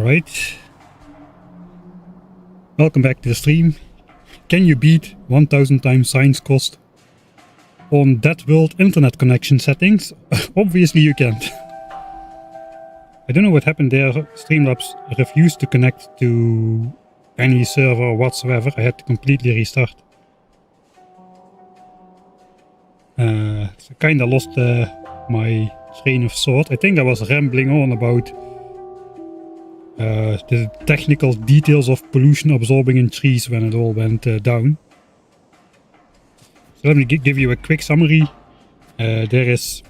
Alright. Welcome back to the stream. Can you beat 1000 times science cost on DeathWorld internet connection settings? Obviously you can't. I don't know what happened there. Streamlabs refused to connect to any server whatsoever. I had to completely restart. So I kinda lost my train of thought. I think I was rambling on about the technical details of pollution absorbing in trees when it all went down. So let me give you a quick summary. There is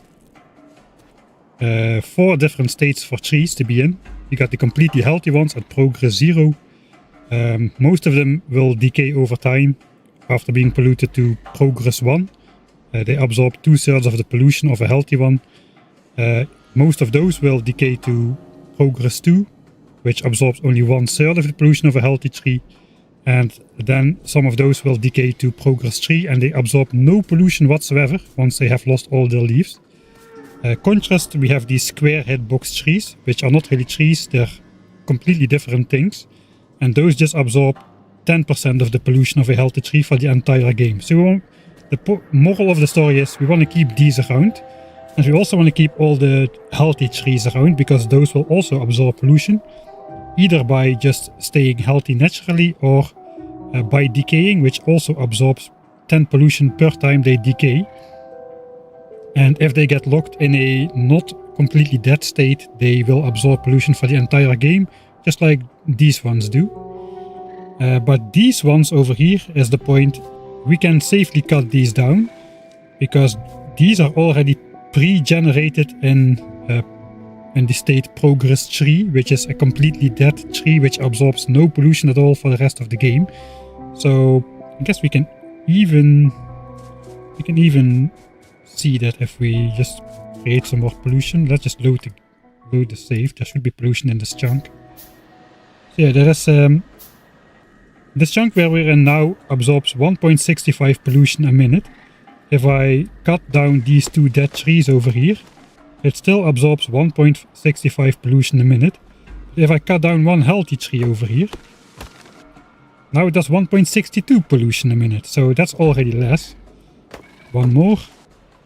4 different states for trees to be in. You got the completely healthy ones at progress 0. Most of them will decay over time after being polluted to progress 1. They absorb 2/3 of the pollution of a healthy one. Most of those will decay to progress 2, which absorbs only 1/3 of the pollution of a healthy tree. And then some of those will decay to progress 3 and they absorb no pollution whatsoever once they have lost all their leaves. Contrast, we have these square hitbox trees, which are not really trees, they're completely different things. And those just absorb 10% of the pollution of a healthy tree for the entire game. So the moral of the story is we want to keep these around. And we also want to keep all the healthy trees around because those will also absorb pollution. Either by just staying healthy naturally or by decaying, which also absorbs 10 pollution per time they decay. And if they get locked in a not completely dead state, they will absorb pollution for the entire game, just like these ones do. But these ones over here is the point. We can safely cut these down because these are already pre-generated in the state progress 3, which is a completely dead tree which absorbs no pollution at all for the rest of the game. So I guess we can even see that if we just create some more pollution. Let's just load the save. There should be pollution in this chunk. So yeah, there is this chunk where we're in now absorbs 1.65 pollution a minute. If I cut down these 2 dead trees over here, it still absorbs 1.65 pollution a minute. If I cut down 1 healthy tree over here, now it does 1.62 pollution a minute. So that's already less. One more,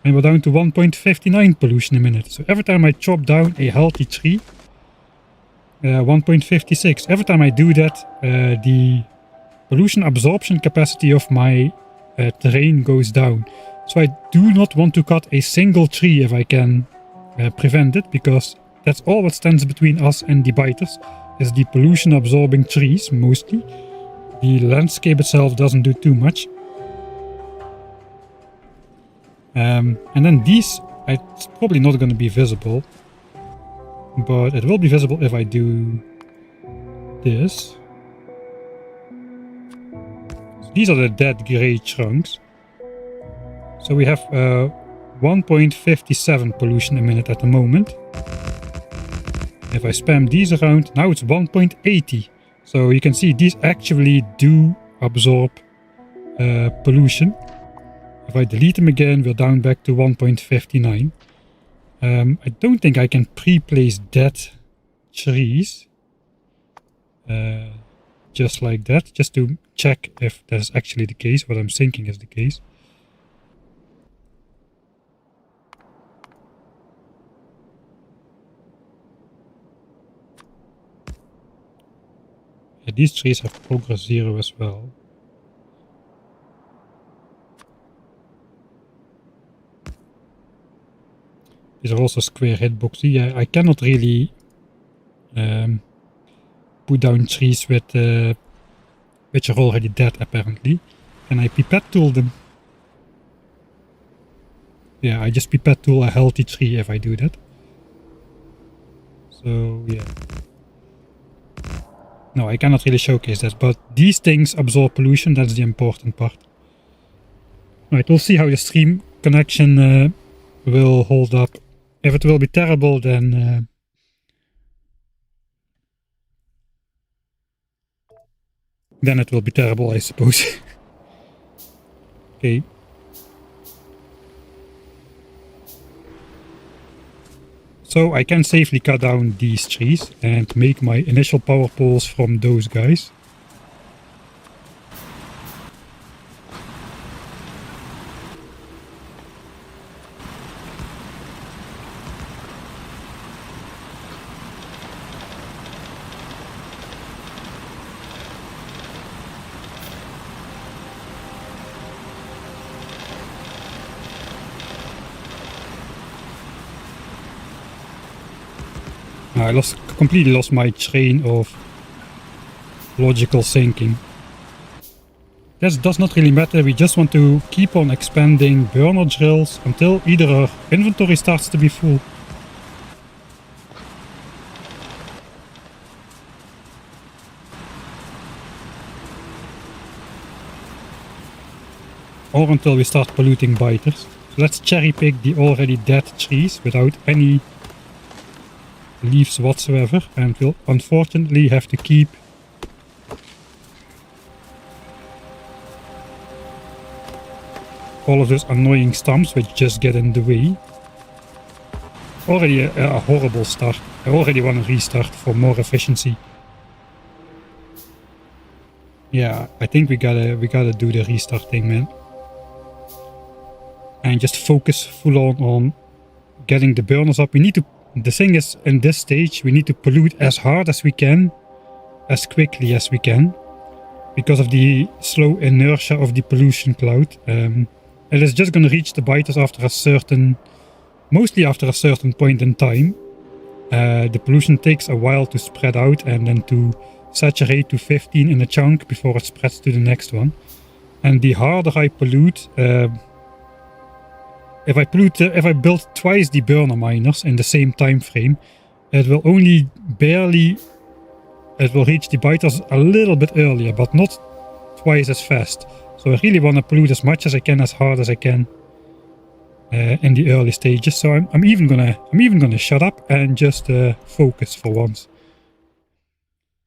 and we're down to 1.59 pollution a minute. So every time I chop down a healthy tree, 1.56. Every time I do that, the pollution absorption capacity of my terrain goes down. So I do not want to cut a single tree if I can prevent it, because that's all what stands between us and the biters, is the pollution absorbing trees mostly. The landscape itself doesn't do too much. And then these, it's probably not going to be visible, but it will be visible if I do this. So these are the dead gray chunks. So we have 1.57 pollution a minute at the moment. If I spam these around, now it's 1.80. So you can see these actually do absorb pollution. If I delete them again, we're down back to 1.59. I don't think I can pre-place dead trees. Just like that, just to check if that is actually the case, what I'm thinking is the case. Yeah, these trees have progress 0 as well. These are also square hitboxes. Yeah, I cannot really put down trees with which are already dead apparently. Can I pipette tool them? Yeah, I just pipette tool a healthy tree if I do that. So yeah. No, I cannot really showcase that, but these things absorb pollution, that's the important part. Right, we'll see how the stream connection will hold up. If it will be terrible, then it will be terrible, I suppose. Okay. So I can safely cut down these trees and make my initial power poles from those guys. I completely lost my train of logical thinking. That does not really matter, we just want to keep on expanding burner drills until either our inventory starts to be full. Or until we start polluting biters. So let's cherry pick the already dead trees without any leaves whatsoever, and we'll unfortunately have to keep all of those annoying stumps which just get in the way. Already a horrible start. I already want to restart for more efficiency. Yeah, I think we gotta do the restart thing, man. And just focus full on getting the burners up. The thing is, in this stage, we need to pollute as hard as we can, as quickly as we can, because of the slow inertia of the pollution cloud. It is just going to reach the biters mostly after a certain point in time. The pollution takes a while to spread out and then to saturate to 15 in a chunk before it spreads to the next one. And the harder I pollute, if I build twice the burner miners in the same time frame, it will only barely... It will reach the biters a little bit earlier, but not twice as fast. So I really want to pollute as much as I can, as hard as I can, in the early stages. So I'm even gonna shut up and just focus for once.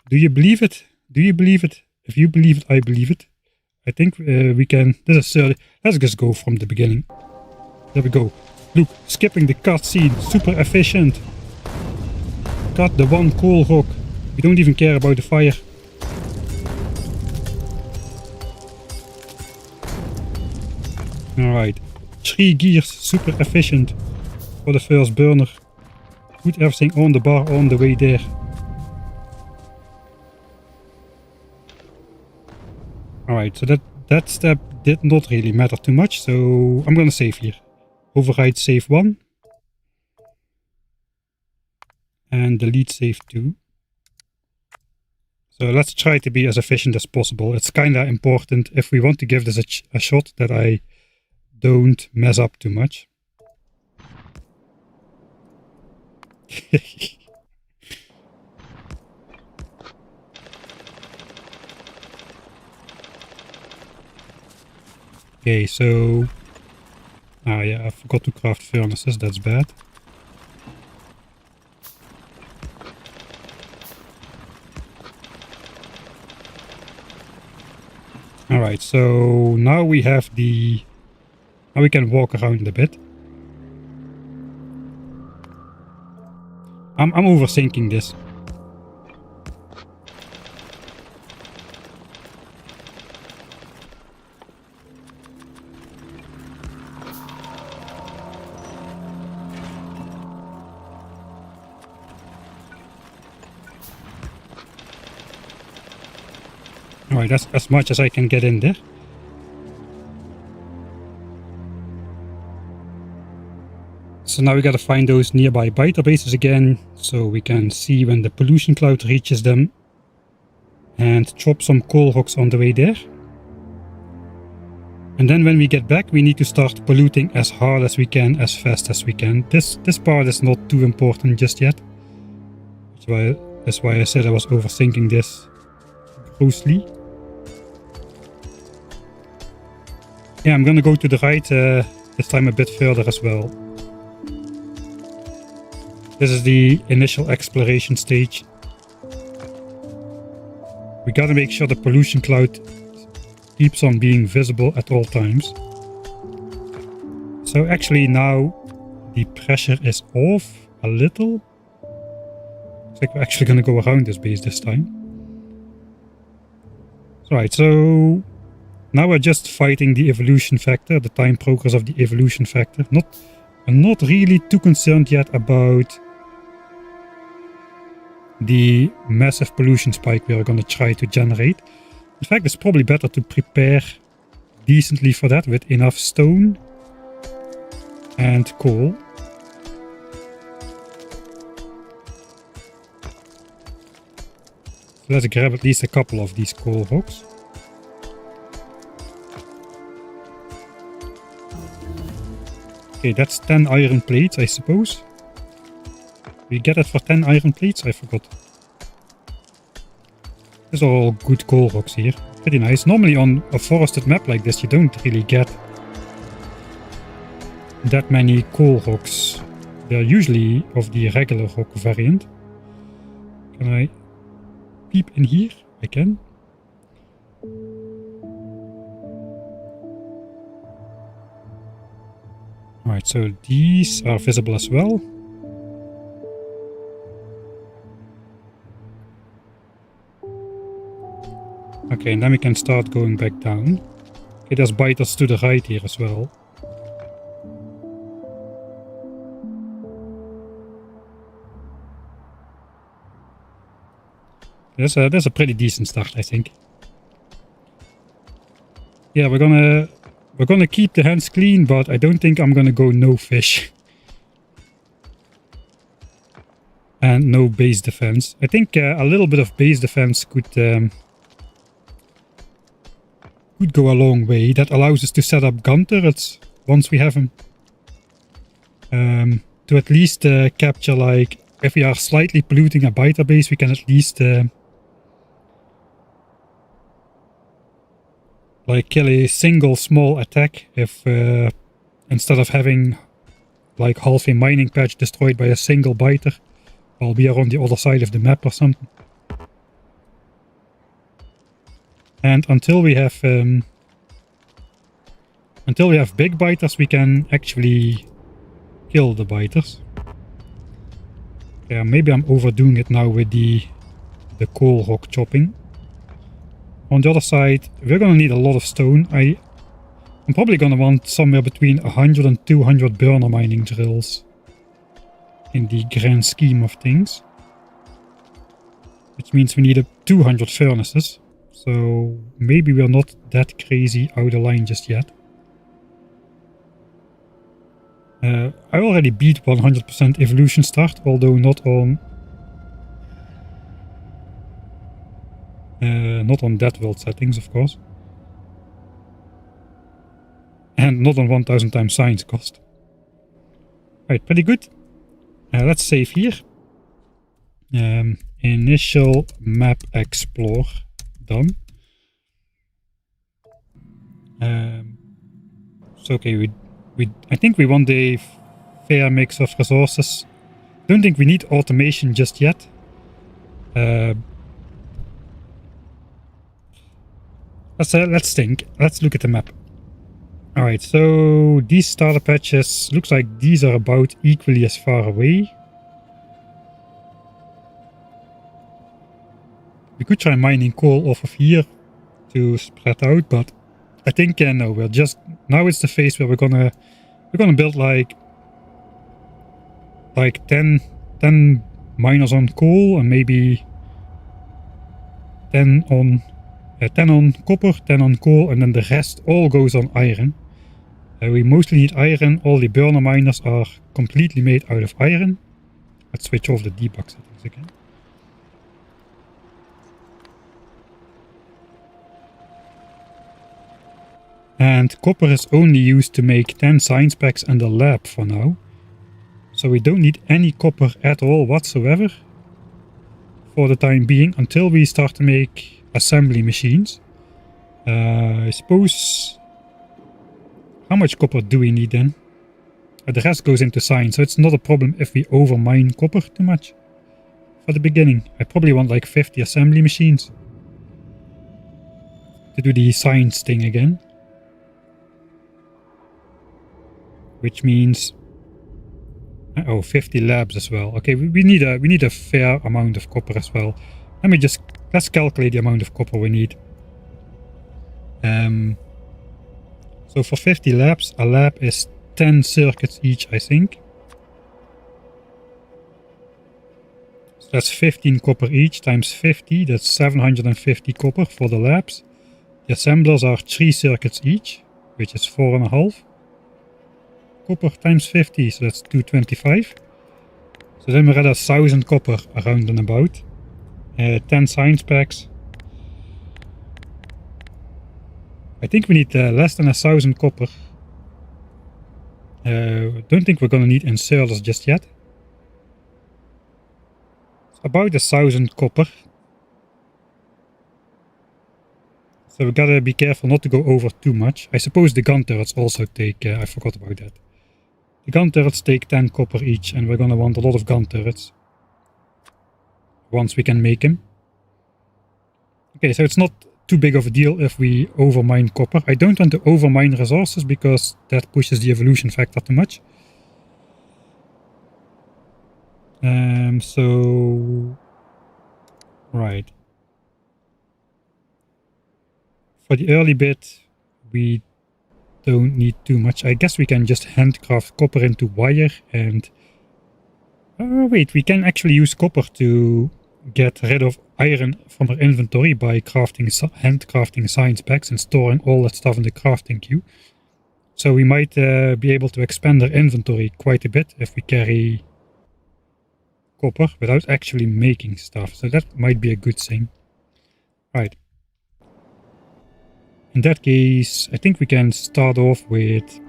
Do you believe it? Do you believe it? If you believe it, I believe it. I think we can... This is 30. Let's just go from the beginning. There we go. Look, skipping the cutscene. Super efficient. Cut the one coal rock. We don't even care about the fire. Alright. 3 gears. Super efficient. For the first burner. Put everything on the bar on the way there. Alright, so that step did not really matter too much, so I'm gonna save here. Override save 1. And delete save 2. So let's try to be as efficient as possible. It's kinda important if we want to give this a shot that I don't mess up too much. Okay, so... Ah yeah, I forgot to craft furnaces, that's bad. Alright, so now we have the... Now we can walk around a bit. I'm overthinking this. Alright, that's as much as I can get in there. So now we gotta find those nearby biter bases again, so we can see when the pollution cloud reaches them. And drop some coal rocks on the way there. And then when we get back, we need to start polluting as hard as we can, as fast as we can. This part is not too important just yet. That's why I said I was overthinking this grossly. Yeah, I'm gonna go to the right this time a bit further as well. This is the initial exploration stage. We gotta make sure the pollution cloud keeps on being visible at all times. So actually now the pressure is off. a little. Looks like we're actually going to go around this base this time. Right, so now we're just fighting the evolution factor, the time progress of the evolution factor. I'm not really too concerned yet about the massive pollution spike we are going to try to generate. In fact, it's probably better to prepare decently for that with enough stone and coal. So let's grab at least a couple of these coal rocks. Okay, that's 10 iron plates, I suppose. We get it for 10 iron plates? I forgot. These are all good coal rocks here. Pretty nice. Normally on a forested map like this, you don't really get that many coal rocks. They're usually of the regular rock variant. Can I peep in here? I can. Alright, so these are visible as well. Okay, and then we can start going back down. Okay, there's biters to the right here as well. That's a pretty decent start, I think. Yeah, we're gonna keep the hands clean, but I don't think I'm gonna go no fish. And no base defense. I think a little bit of base defense could go a long way. That allows us to set up gun turrets once we have them. To at least capture, like, if we are slightly polluting a biter base, we can at least like kill a single small attack if instead of having like half a mining patch destroyed by a single biter while we are on the other side of the map or something. And until we have big biters, we can actually kill the biters. Yeah, maybe I'm overdoing it now with the coal rock chopping. On the other side, we're gonna need a lot of stone. I'm probably gonna want somewhere between 100 and 200 burner mining drills in the grand scheme of things. Which means we need 200 furnaces. So maybe we're not that crazy out of line just yet. I already beat 100% evolution start, although not on DeathWorld settings, of course. And not on 1000 times science cost. Right, pretty good. Let's save here. Initial map explore done. So okay, I think we want a fair mix of resources. Don't think we need automation just yet. Let's think. Let's look at the map. Alright, so these starter patches, looks like these are about equally as far away. We could try mining coal off of here to spread out, but I think no, we're just now it's the phase where we're gonna build like 10 miners on coal and maybe 10 on copper, 10 on coal, and then the rest all goes on iron. We mostly need iron. All the burner miners are completely made out of iron. Let's switch off the debug settings again. And copper is only used to make 10 science packs and a lab for now. So we don't need any copper at all whatsoever for the time being until we start to make assembly machines. I suppose... How much copper do we need then? The rest goes into science, so it's not a problem if we overmine copper too much. For the beginning, I probably want like 50 assembly machines to do the science thing again. Which means Oh, 50 labs as well. Okay, we need a fair amount of copper as well. Let's calculate the amount of copper we need. So for 50 labs, a lab is 10 circuits each, I think. So that's 15 copper each times 50. That's 750 copper for the labs. The assemblers are 3 circuits each, which is 4.5 copper times 50, so that's 225. So then we're at 1000 copper around and about. 10 science packs. I think we need less than 1000 copper. Don't think we're gonna need inserters just yet. It's about 1000 copper. So we gotta be careful not to go over too much. I suppose the gun turrets also take, I forgot about that. The gun turrets take 10 copper each, and we're gonna want a lot of gun turrets. Once we can make them. Okay, so it's not too big of a deal if we overmine copper. I don't want to overmine resources because that pushes the evolution factor too much. Right. For the early bit, we don't need too much. I guess we can just handcraft copper into wire and... wait, we can actually use copper to get rid of iron from our inventory by handcrafting science packs and storing all that stuff in the crafting queue. So we might be able to expand our inventory quite a bit if we carry copper without actually making stuff. So that might be a good thing. Right. In that case, I think we can start off with...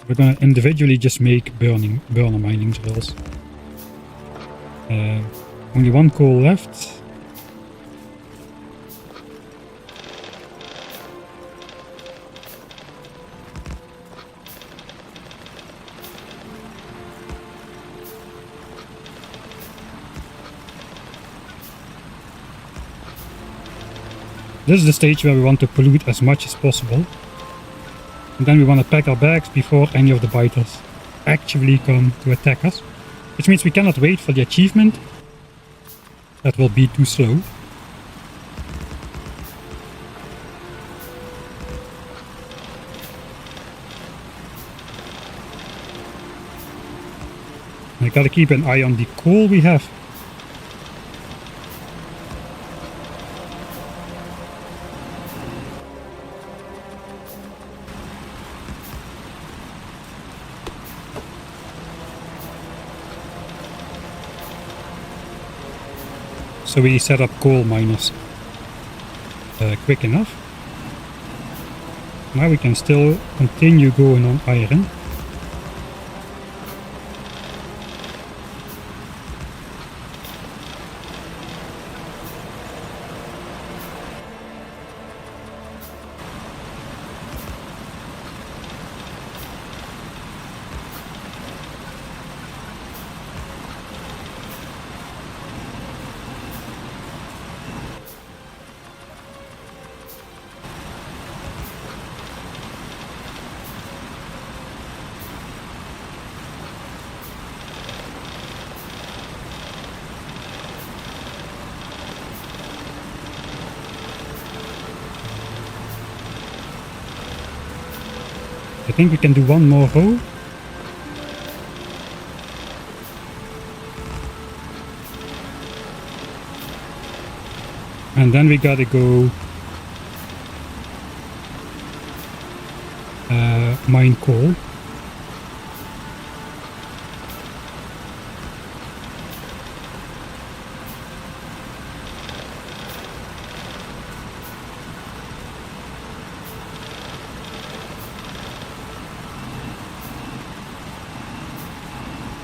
We're gonna individually just make burner mining drills. Only one coal left. This is the stage where we want to pollute as much as possible. And then we want to pack our bags before any of the biters actually come to attack us. Which means we cannot wait for the achievement. That will be too slow. I gotta keep an eye on the coal we have. So we set up coal miners quick enough. Now we can still continue going on iron. I think we can do one more row. And then we gotta go mine coal.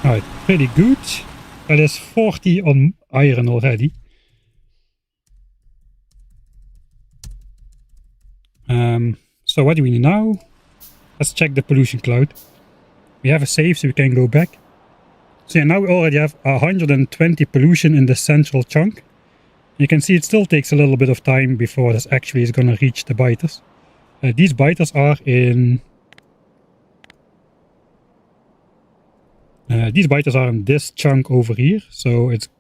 Alright, pretty good. That is 40 on iron already. So what do we need now? Let's check the pollution cloud. We have a save so we can go back. So yeah, now we already have 120 pollution in the central chunk. You can see it still takes a little bit of time before this actually is going to reach the biters. These biters are in... these biters are in this chunk over here, so it's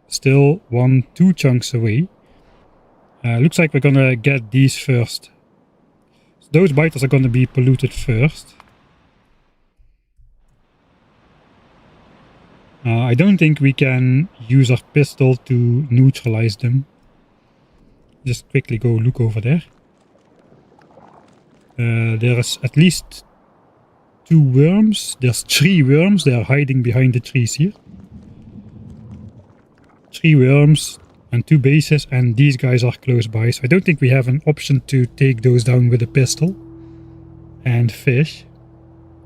still 2 chunks away. Looks like we're gonna get these first. So those biters are gonna be polluted first. I don't think we can use our pistol to neutralize them. Just quickly go look over there. There's at least 2 worms. There's 3 worms. They are hiding behind the trees here. 3 worms and 2 bases, and these guys are close by. So I don't think we have an option to take those down with a pistol and fish.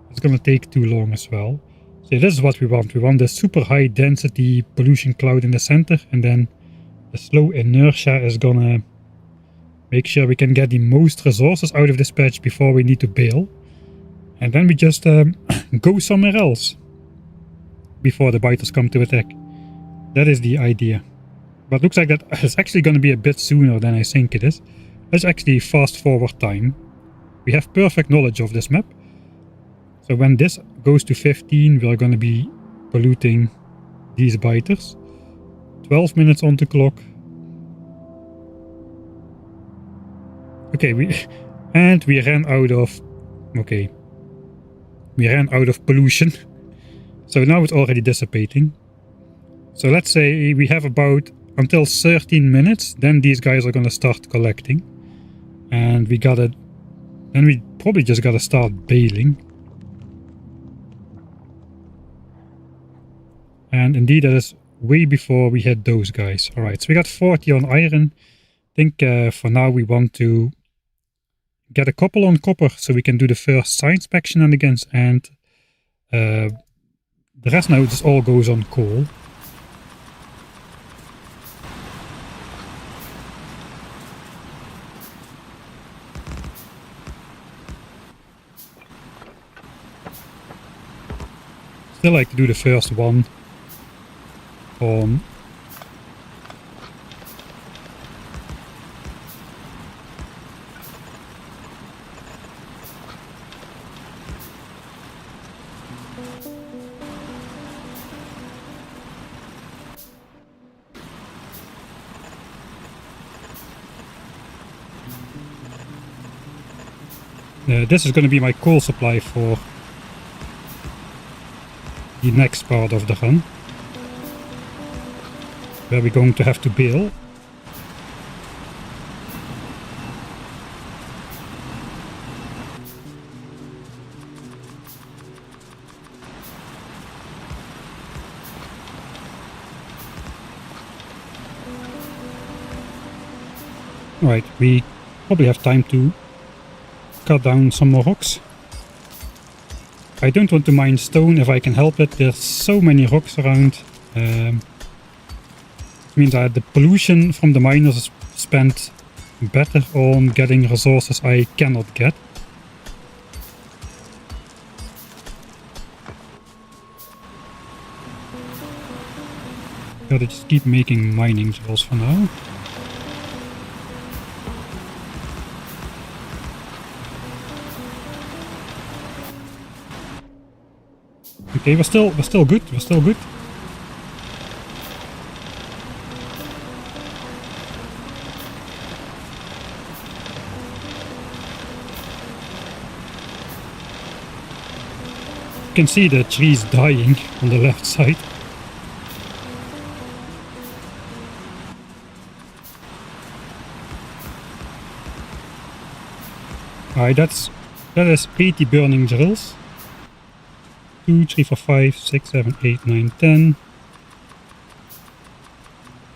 It's gonna take too long as well. So this is what we want. We want the super high density pollution cloud in the center, and then the slow inertia is gonna make sure we can get the most resources out of this patch before we need to bail. And then we just go somewhere else before the biters come to attack. That is the idea. But looks like that is actually going to be a bit sooner than I think it is. Let's actually fast forward time. We have perfect knowledge of this map. So when this goes to 15, we're going to be polluting these biters. 12 minutes on the clock. Okay, we ran out of... Okay. We ran out of pollution. So now it's already dissipating. So let's say we have about until 13 minutes. Then these guys are going to start collecting. And then we probably just got to start bailing. And indeed, that is way before we hit those guys. Alright, so we got 40 on iron. I think for now we want to get a couple on copper so we can do the first science pack shenanigans, and the rest now just all goes on coal. Still like to do the first one on this is going to be my coal supply for the next part of the run, where we're going to have to bail. Alright, we probably have time to cut down some more rocks. I don't want to mine stone if I can help it. There's so many rocks around. It means that the pollution from the miners is spent better on getting resources I cannot get. Gotta just keep making mining drills for now. Okay, we're still good. We're still good. You can see the trees dying on the left side. Alright, that is 80 burning drills. 2, 3, 4, 5, 6, 7, 8, 9, 10.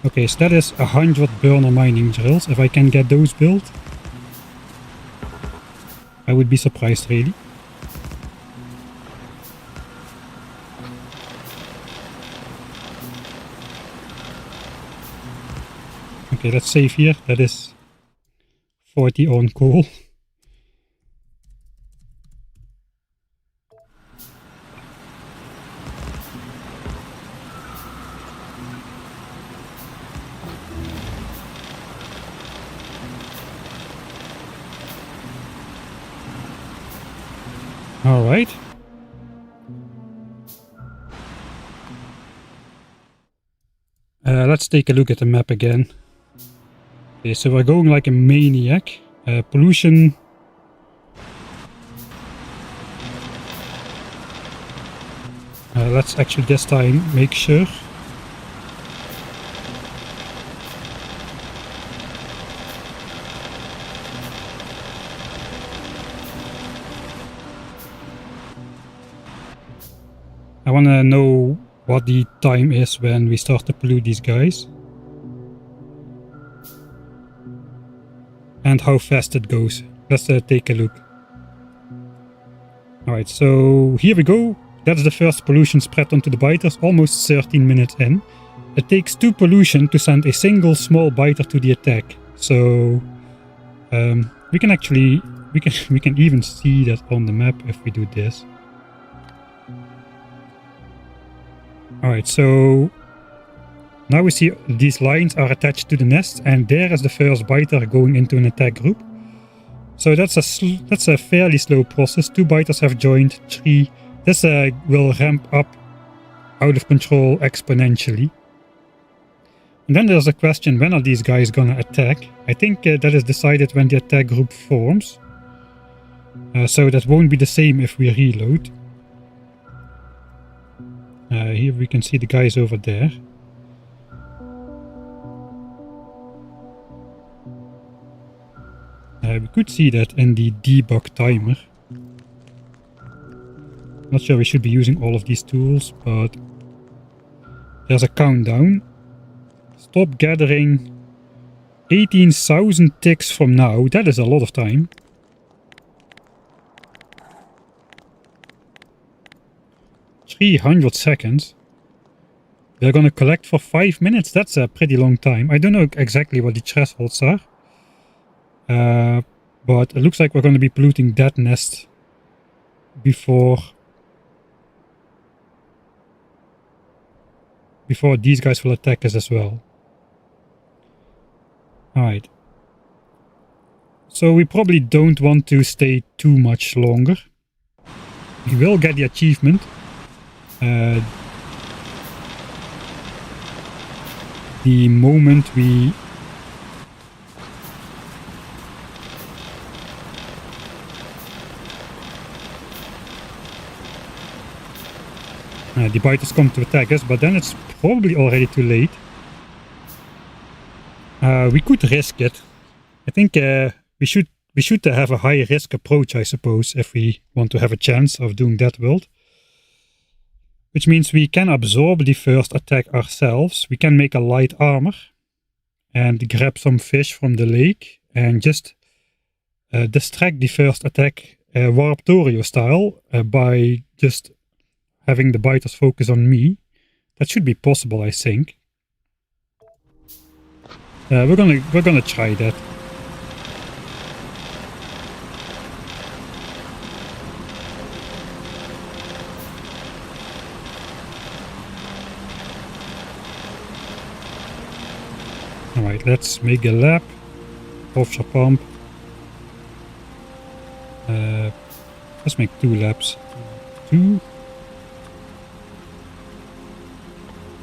Okay, so that is 100 burner mining drills. If I can get those built, I would be surprised really. Okay, let's save here. That is 40 on coal. Alright. Let's take a look at the map again. Okay, so we're going like a maniac. Pollution. Let's actually this time make sure. I want to know what the time is when we start to pollute these guys. And how fast it goes. Let's take a look. Alright, so here we go. That's the first pollution spread onto the biters, almost 13 minutes in. It takes 2 pollution to send a single small biter to the attack. So we can actually we can even see that on the map if we do this. Alright, so now we see these lines are attached to the nest, and there is the first biter going into an attack group. So that's a fairly slow process. 2 biters have joined, 3. This will ramp up out of control exponentially. And then there's a question, when are these guys gonna attack? I think that is decided when the attack group forms. So that won't be the same if we reload. Here we can see the guys over there. We could see that in the debug timer. Not sure we should be using all of these tools, but there's a countdown. Stop gathering 18,000 ticks from now. That is a lot of time. $300. They're gonna collect for 5 minutes. That's a pretty long time. I don't know exactly what the thresholds are. But it looks like we're gonna be polluting that nest before these guys will attack us as well. Alright. So we probably don't want to stay too much longer. We will get the achievement. The moment we the biters come to attack us, but then it's probably already too late. We could risk it. I think we should have a high risk approach, I suppose, if we want to have a chance of doing DeathWorld. Which means we can absorb the first attack ourselves. We can make a light armor and grab some fish from the lake and just distract the first attack Warptorio style by just having the biters focus on me. That should be possible, I think. We're gonna try that. Alright, let's make a lap. Offshore pump. Let's make 2 laps. 2.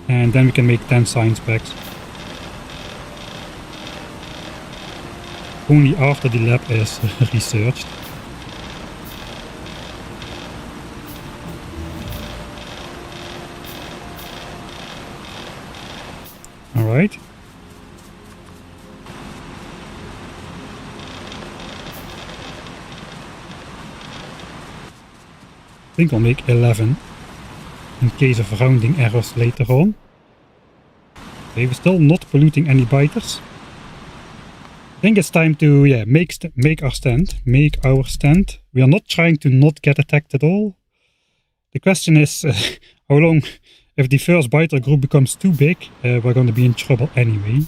And then we can make 10 science packs. Only after the lab is researched. Alright. I think I'll make 11 in case of rounding errors later on. Okay, we're still not polluting any biters. I think it's time to make our stand. We are not trying to not get attacked at all. The question is how long. If the first biter group becomes too big, we're going to be in trouble anyway.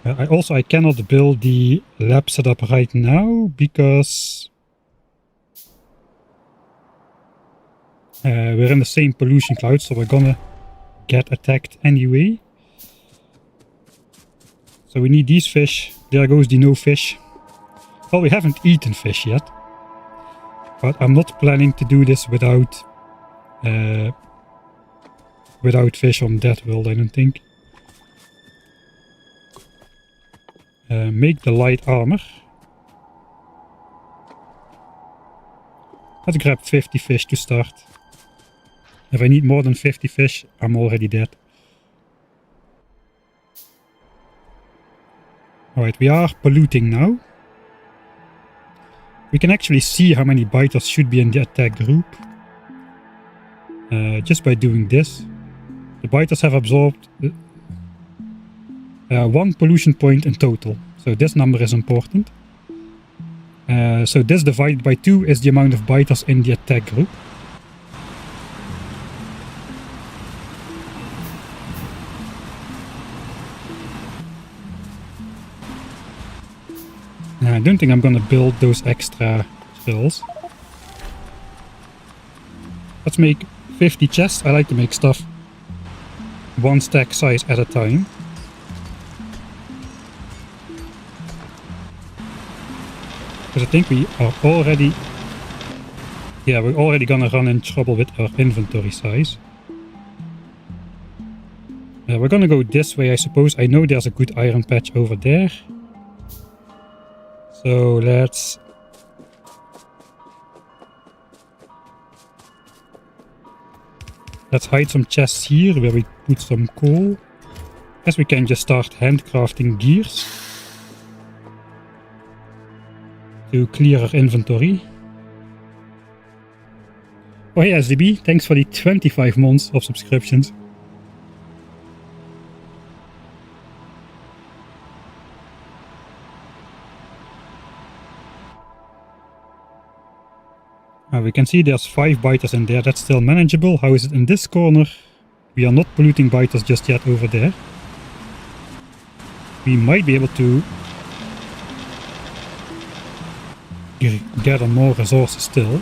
I cannot build the lab setup right now because we're in the same pollution cloud, so we're gonna get attacked anyway. So we need these fish. There goes the no fish. Well, we haven't eaten fish yet. But I'm not planning to do this without fish on DeathWorld, I don't think. Make the light armor. Let's grab 50 fish to start. If I need more than 50 fish, I'm already dead. Alright, we are polluting now. We can actually see how many biters should be in the attack group. Just by doing this. The biters have absorbed 1 pollution point in total. So this number is important. So this divided by 2 is the amount of biters in the attack group. I don't think I'm gonna build those extra drills. Let's make 50 chests. I like to make stuff 1 stack size at a time. Because I think we are already... Yeah, we're already gonna run in trouble with our inventory size. We're gonna go this way, I suppose. I know there's a good iron patch over there. So let's hide some chests here where we put some coal. Guess we can just start handcrafting gears to clear our inventory. Oh hey SDB, thanks for the 25 months of subscriptions. We can see there's 5 biters in there, that's still manageable. How is it in this corner? We are not polluting biters just yet over there. We might be able to gather more resources still.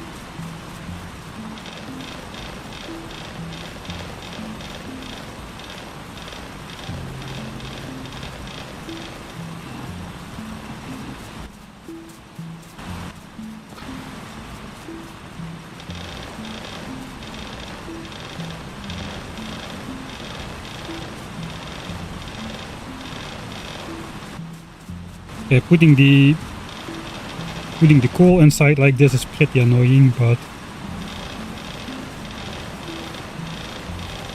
Okay, putting the coal inside like this is pretty annoying, but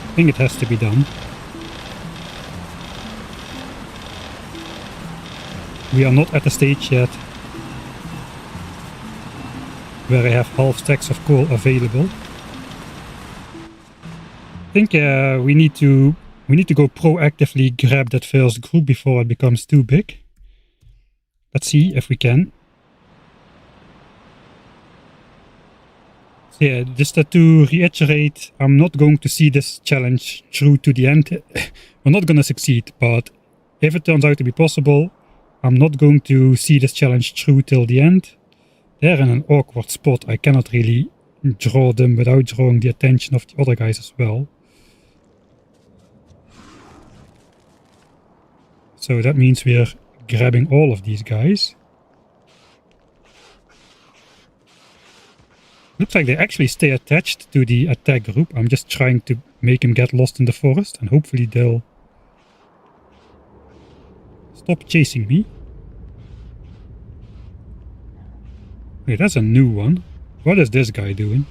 I think it has to be done. We are not at the stage yet where I have half stacks of coal available. I think we need to go proactively grab that first group before it becomes too big. Let's see if we can. So yeah, just to reiterate, I'm not going to see this challenge through to the end. We're not going to succeed, but if it turns out to be possible, I'm not going to see this challenge through till the end. They're in an awkward spot. I cannot really draw them without drawing the attention of the other guys as well. So that means we're grabbing all of these guys. Looks like they actually stay attached to the attack group. I'm just trying to make them get lost in the forest and hopefully they'll stop chasing me. Okay, that's a new one. What is this guy doing?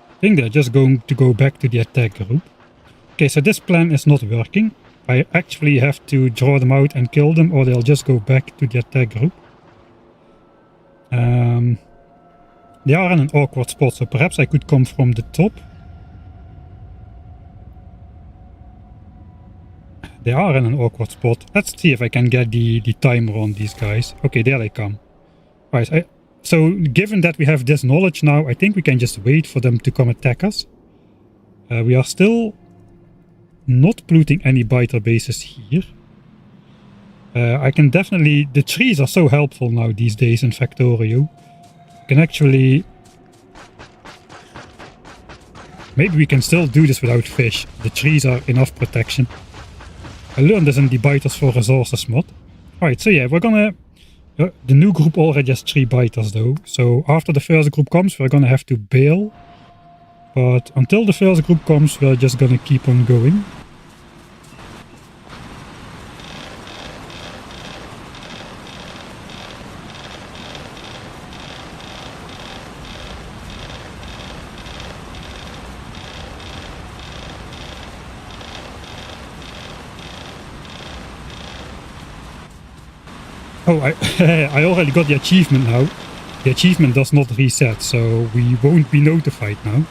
I think they're just going to go back to the attack group. Okay, so this plan is not working. I actually have to draw them out and kill them, or they'll just go back to the attack group. They are in an awkward spot, so perhaps I could come from the top. They are in an awkward spot. Let's see if I can get the timer on these guys. Okay, there they come. Right, so given that we have this knowledge now, I think we can just wait for them to come attack us. We are still not polluting any biter bases here. I can definitely... The trees are so helpful now these days in Factorio. I can actually Maybe we can still do this without fish. The trees are enough protection. I learned this in the Biters for Resources mod. Alright, so yeah, we're gonna... the new group already has 3 biters though. So after the first group comes, we're gonna have to bail. But until the first group comes, we're just gonna keep on going. Oh, I already got the achievement now. The achievement does not reset, so we won't be notified now.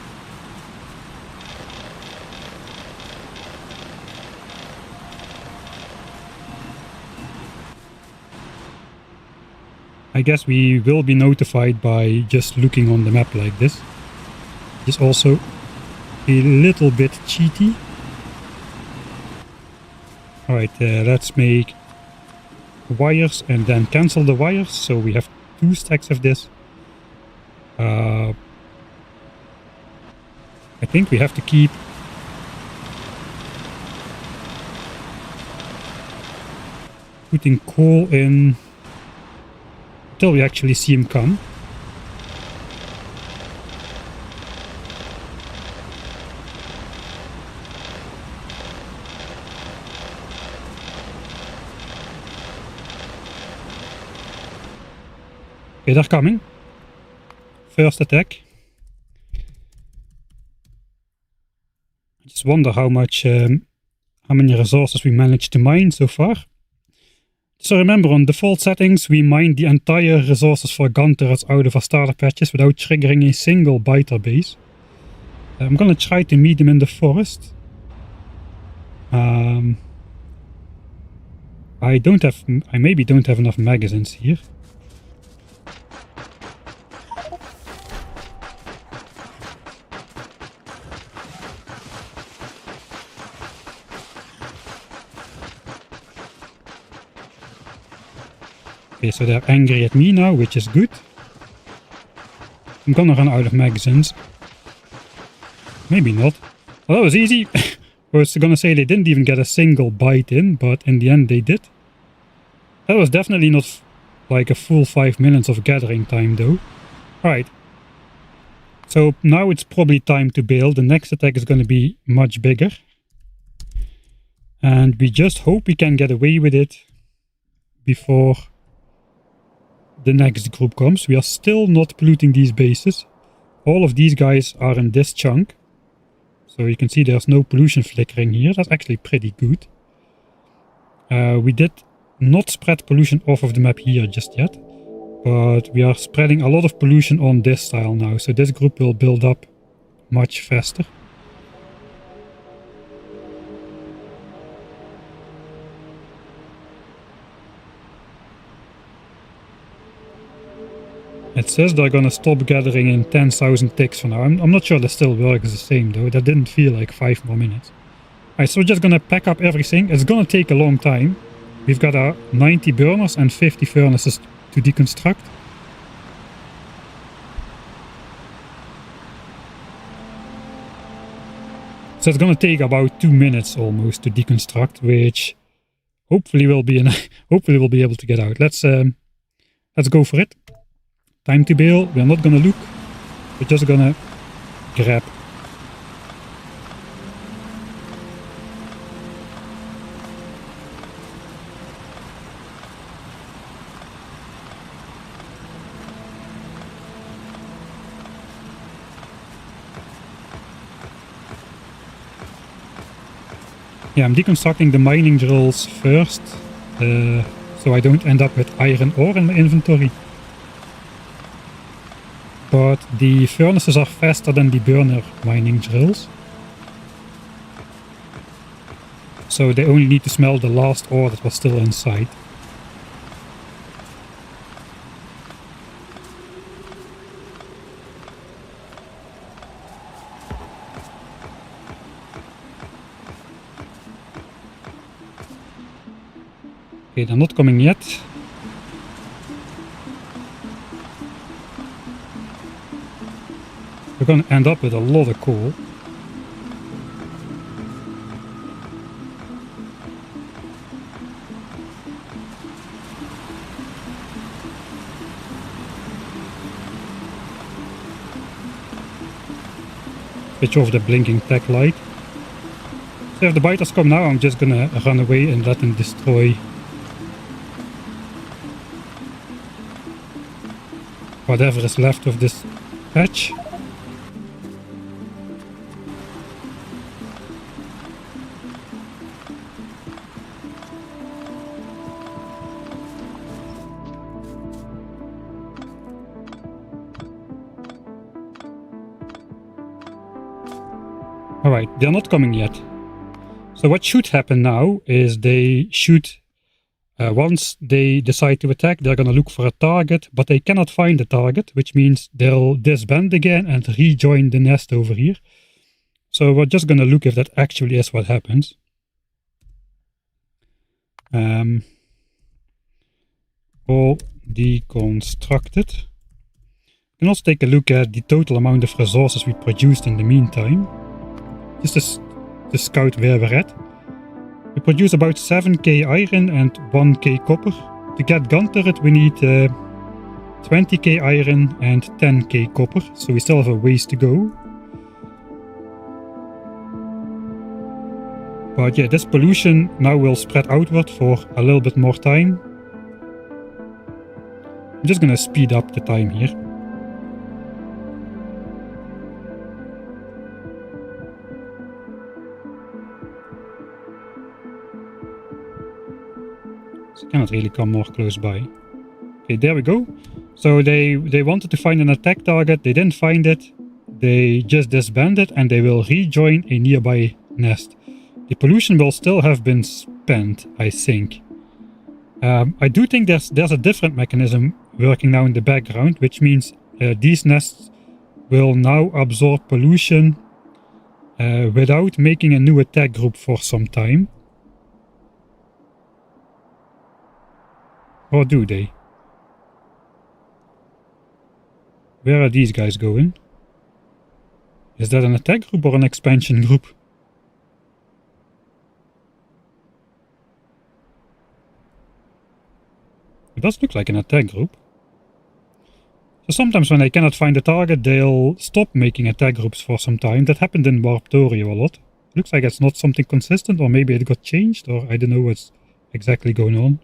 I guess we will be notified by just looking on the map like this. It's also a little bit cheaty. Alright, let's make wires and then cancel the wires, so we have 2 stacks of this. I think we have to keep putting coal in until we actually see him come. Okay, they're coming. First attack. I just wonder how many resources we managed to mine so far. So remember, on default settings, we mined the entire resources for gun turrets out of our starter patches without triggering a single biter base. I'm gonna try to meet them in the forest. I maybe don't have enough magazines here. Okay, so they're angry at me now, which is good. I'm gonna run out of magazines. Maybe not. Well, that was easy. I was gonna say they didn't even get a single bite in, but in the end they did. That was definitely not like a full 5 minutes of gathering time though. Alright. So now it's probably time to bail. The next attack is gonna be much bigger. And we just hope we can get away with it before the next group comes. We are still not polluting these bases. All of these guys are in this chunk. So you can see there's no pollution flickering here. That's actually pretty good. We did not spread pollution off of the map here just yet. But we are spreading a lot of pollution on this tile now. So this group will build up much faster. It says they're gonna stop gathering in 10,000 ticks for now. I'm not sure that still works the same though. That didn't feel like 5 more minutes. Alright, so we're just gonna pack up everything. It's gonna take a long time. We've got our 90 burners and 50 furnaces to deconstruct. So it's gonna take about 2 minutes almost to deconstruct, which hopefully we'll be able to get out. Let's go for it. Time to bail. We're not gonna look. We're just gonna grab. Yeah, I'm deconstructing the mining drills first, so I don't end up with iron ore in my inventory. But the furnaces are faster than the burner mining drills. So they only need to smelt the last ore that was still inside. Okay, they're not coming yet. We're going to end up with a lot of coal. Switch off the blinking tech light. So if the biters come now, I'm just gonna run away and let them destroy whatever is left of this patch. Alright, they're not coming yet. So what should happen now is they should, once they decide to attack, they're going to look for a target, but they cannot find a target, which means they'll disband again and rejoin the nest over here. So we're just going to look if that actually is what happens. All deconstructed. You can also take a look at the total amount of resources we produced in the meantime. Just to scout where we're at. We produce about 7k iron and 1k copper. To get gun turret we need 20k iron and 10k copper, so we still have a ways to go. But yeah, this pollution now will spread outward for a little bit more time. I'm just gonna speed up the time here. So I cannot really come more close by. Okay, there we go. So they wanted to find an attack target, they didn't find it. They just disbanded and they will rejoin a nearby nest. The pollution will still have been spent, I think. I do think there's a different mechanism working now in the background, which means these nests will now absorb pollution without making a new attack group for some time. Or do they? Where are these guys going? Is that an attack group or an expansion group? It does look like an attack group. So sometimes when they cannot find a target, they'll stop making attack groups for some time. That happened in Warptorio a lot. Looks like it's not something consistent, or maybe it got changed, or I don't know what's exactly going on.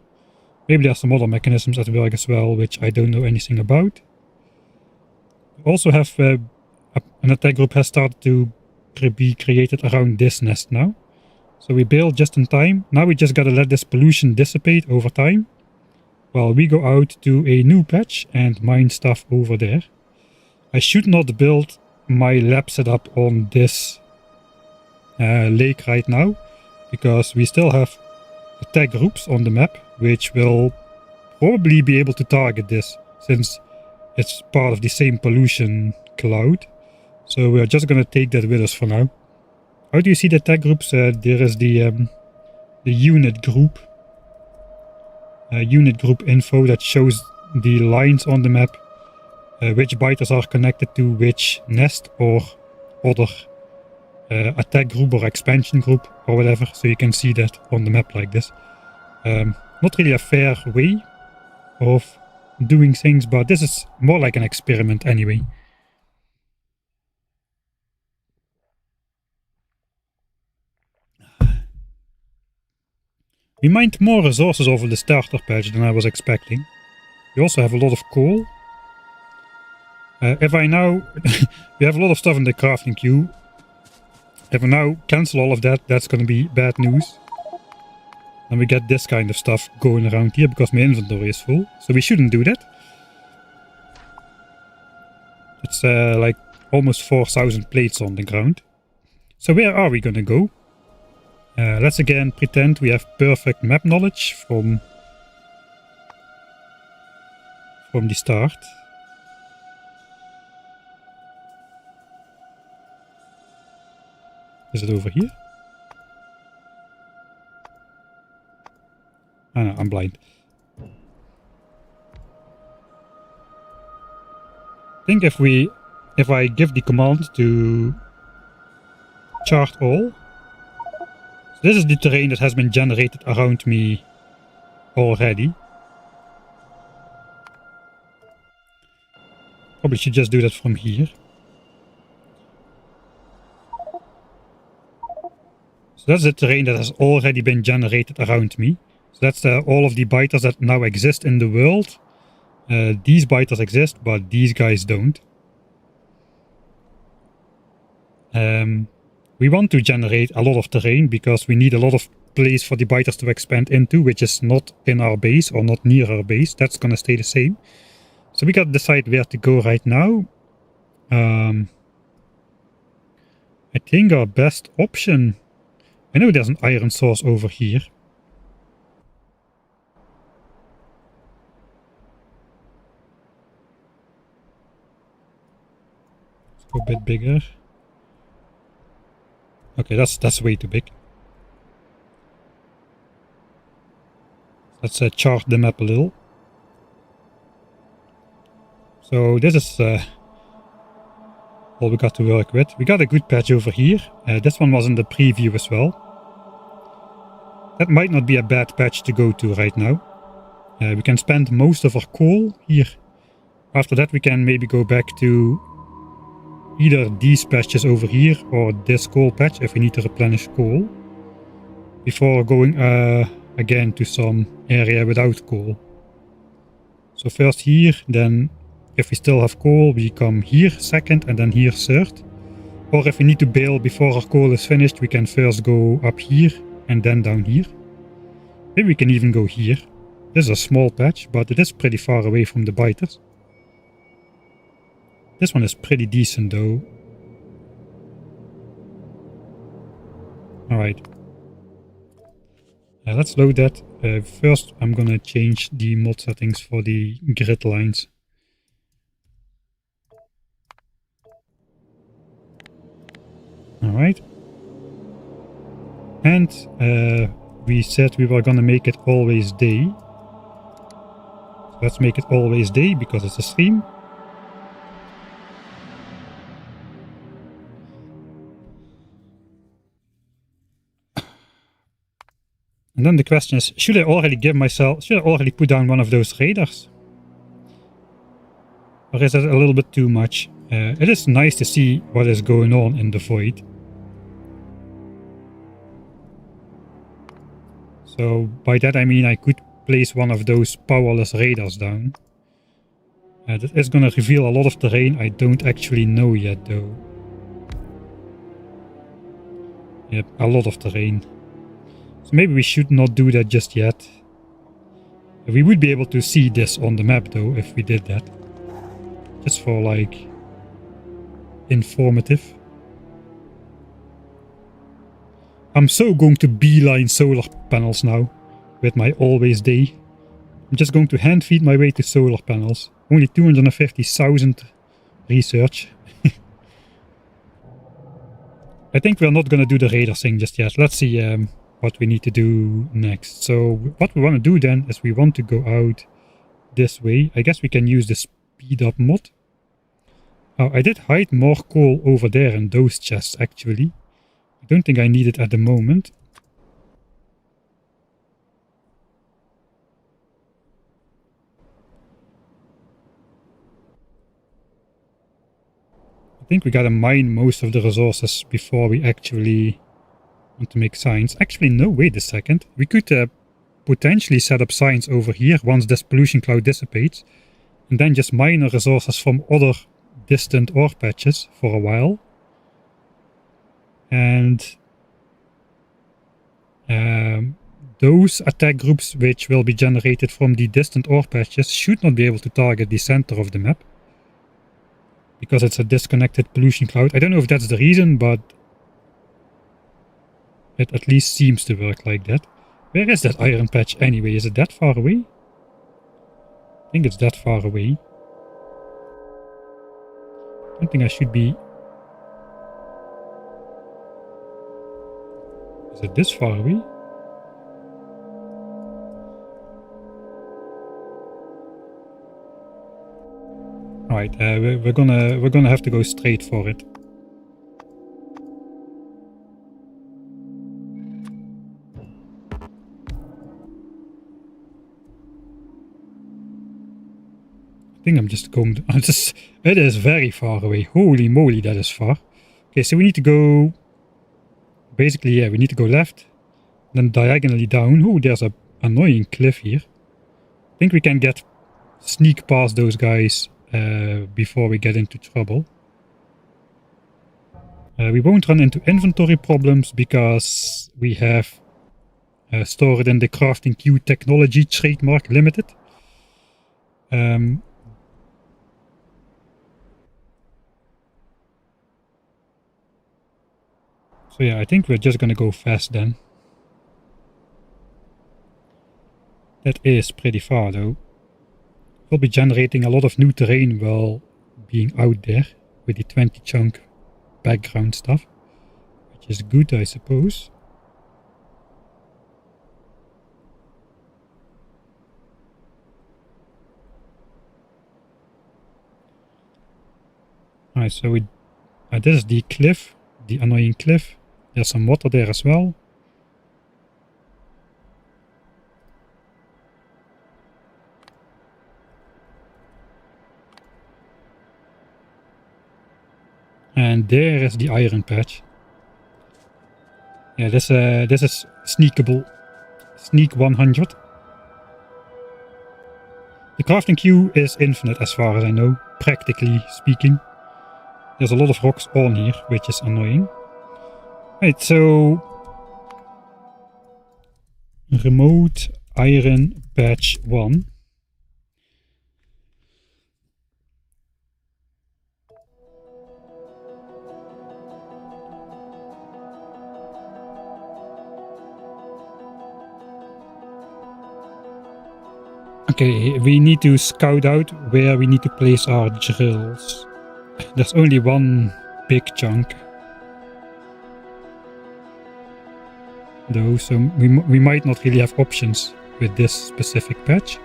Maybe there are some other mechanisms at work as well, which I don't know anything about. We also have an attack group has started to be created around this nest now. So we bailed just in time. Now we just gotta let this pollution dissipate over time, while we go out to a new patch and mine stuff over there. I should not build my lab setup on this lake right now, because we still have attack groups on the map, which will probably be able to target this, since it's part of the same pollution cloud. So we're just gonna take that with us for now. How do you see the attack groups? There is the unit group. Unit group info that shows the lines on the map, which biters are connected to which nest or other attack group or expansion group or whatever, so you can see that on the map like this. Not really a fair way of doing things, but this is more like an experiment anyway. We mined more resources over the starter patch than I was expecting. We also have a lot of coal. If I now... we have a lot of stuff in the crafting queue. If I now cancel all of that, that's going to be bad news. And we get this kind of stuff going around here because my inventory is full. So we shouldn't do that. It's like almost 4,000 plates on the ground. So where are we going to go? Let's again pretend we have perfect map knowledge from the start. Is it over here? Oh no, I'm blind. I think if I give the command to chart all, so this is the terrain that has been generated around me already. Probably should just do that from here. So that's the terrain that has already been generated around me. So that's all of the biters that now exist in the world. These biters exist, but these guys don't. We want to generate a lot of terrain because we need a lot of place for the biters to expand into, which is not in our base or not near our base. That's gonna stay the same. So we gotta decide where to go right now. I think our best option... I know there's an iron source over here. Let's go a bit bigger. Okay, that's way too big. Let's chart the map a little. So this is all we got to work with. We got a good patch over here. This one was in the preview as well. That might not be a bad patch to go to right now. We can spend most of our coal here. After that we can maybe go back to either these patches over here or this coal patch if we need to replenish coal. Before going again to some area without coal. So first here, then if we still have coal, we come here second and then here third. Or if we need to bail before our coal is finished, we can first go up here and then down here. Maybe we can even go here. This is a small patch, but it is pretty far away from the biters. This one is pretty decent though. Alright. Let's load that. First I'm gonna change the mod settings for the grid lines. Alright. And we said we were gonna make it always day. So let's make it always day because it's a stream. And then the question is, should I already put down one of those radars? Or is that a little bit too much? It is nice to see what is going on in the void. So by that I mean I could place one of those powerless radars down. That is going to reveal a lot of terrain I don't actually know yet though. Yep, a lot of terrain. So maybe we should not do that just yet. We would be able to see this on the map though if we did that. Just for like informative. I'm so going to beeline solar panels now with my always day. I'm just going to hand feed my way to solar panels. Only 250,000 research. I think we're not going to do the radar thing just yet. Let's see what we need to do next. So what we want to do then is we want to go out this way. I guess we can use the speed up mod. Oh, I did hide more coal over there in those chests actually. I don't think I need it at the moment. I think we gotta mine most of the resources before we actually want to make signs. Actually, no, wait a second. We could potentially set up signs over here once this pollution cloud dissipates. And then just mine the resources from other distant ore patches for a while. And those attack groups which will be generated from the distant ore patches should not be able to target the center of the map. Because it's a disconnected pollution cloud. I don't know if that's the reason, but it at least seems to work like that. Where is that iron patch anyway? Is it that far away? I think it's that far away. I don't think I should be... Is it this far away? Alright, we're gonna have to go straight for it. I think I'm just going to, it is very far away. Holy moly, that is far. Okay, so we need to go a basically, yeah, we need to go left, then diagonally down. Oh, there's a annoying cliff here. I think we can sneak past those guys before we get into trouble. We won't run into inventory problems because we have stored in the crafting queue technology trademark limited. So yeah, I think we're just gonna go fast then. That is pretty far though. We'll be generating a lot of new terrain while being out there with the 20 chunk background stuff, which is good, I suppose. Alright, so this is the cliff, the annoying cliff. There's some water there as well. And there is the iron patch. Yeah, this is sneakable. Sneak 100. The crafting queue is infinite as far as I know, practically speaking. There's a lot of rocks on here, which is annoying. Right, so remote iron patch 1. Okay, we need to scout out where we need to place our drills. There's only one big chunk, though, so we might not really have options with this specific patch.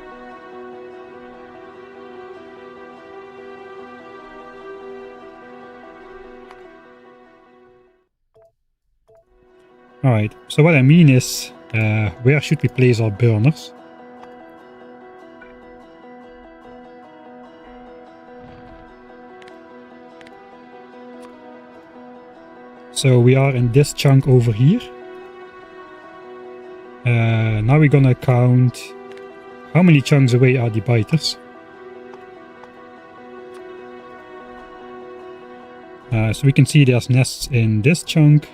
Alright, so what I mean is, where should we place our burners? So we are in this chunk over here. Now we're gonna count how many chunks away are the biters. So we can see there's nests in this chunk.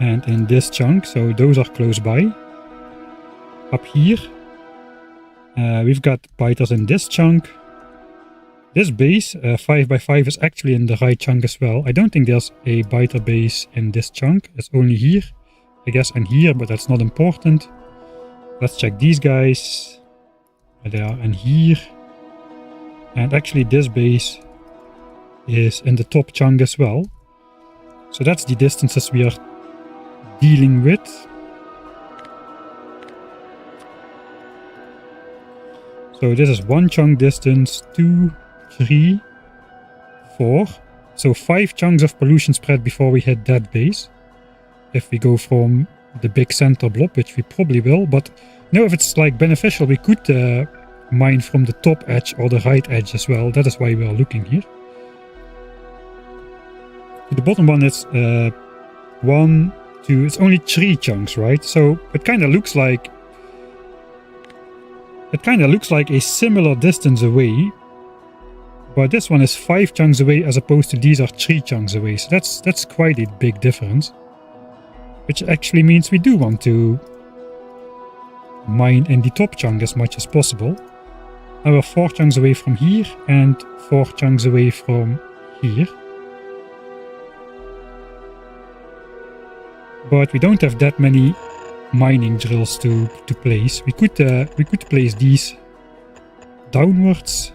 And in this chunk, so those are close by. Up here, we've got biters in this chunk. This base, 5x5, is actually in the right chunk as well. I don't think there's a biter base in this chunk. It's only here, I guess, and here, but that's not important. Let's check these guys. They are in here. And actually this base is in the top chunk as well. So that's the distances we are dealing with. So this is one chunk distance, 2, 3, 4. So 5 chunks of pollution spread before we hit that base. If we go from the big center blob, which we probably will. But you know, if it's like beneficial, we could mine from the top edge or the right edge as well. That is why we are looking here. The bottom one is 1, 2, it's only 3 chunks, right? So it kind of looks like a similar distance away, but this one is 5 chunks away as opposed to these are 3 chunks away. So that's quite a big difference, which actually means we do want to mine in the top chunk as much as possible. Now we're 4 chunks away from here and 4 chunks away from here. But we don't have that many mining drills to place. We could place these downwards.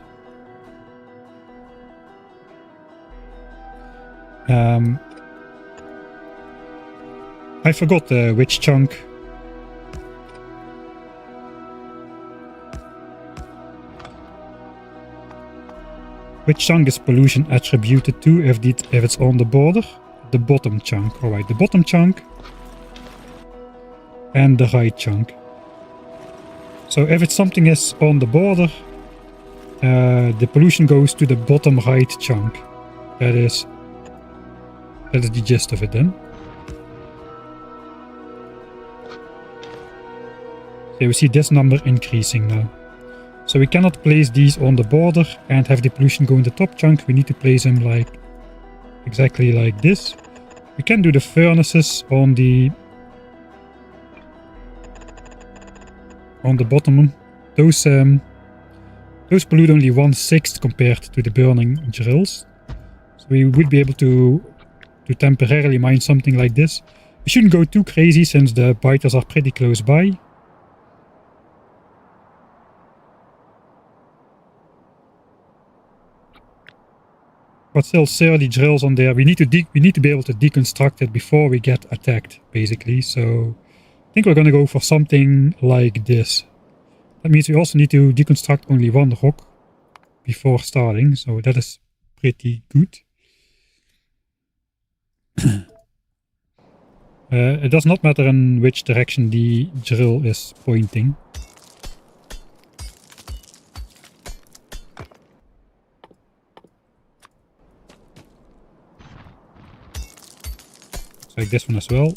I forgot which chunk. Which chunk is pollution attributed to if it's on the border? The bottom chunk. Alright, the bottom chunk and the right chunk. So if it's something is on the border, the pollution goes to the bottom right chunk. That is the gist of it then. So we see this number increasing now. So we cannot place these on the border and have the pollution go in the top chunk. We need to place them like exactly like this. We can do the furnaces on the bottom. Those pollute only 1/6 compared to the burning drills. So we would be able to temporarily mine something like this. We shouldn't go too crazy since the biters are pretty close by. But still 30 drills on there. We need to be able to deconstruct it before we get attacked, basically. So I think we're gonna go for something like this. That means we also need to deconstruct only one rock before starting, so that is pretty good. It does not matter in which direction the drill is pointing. Like this one as well.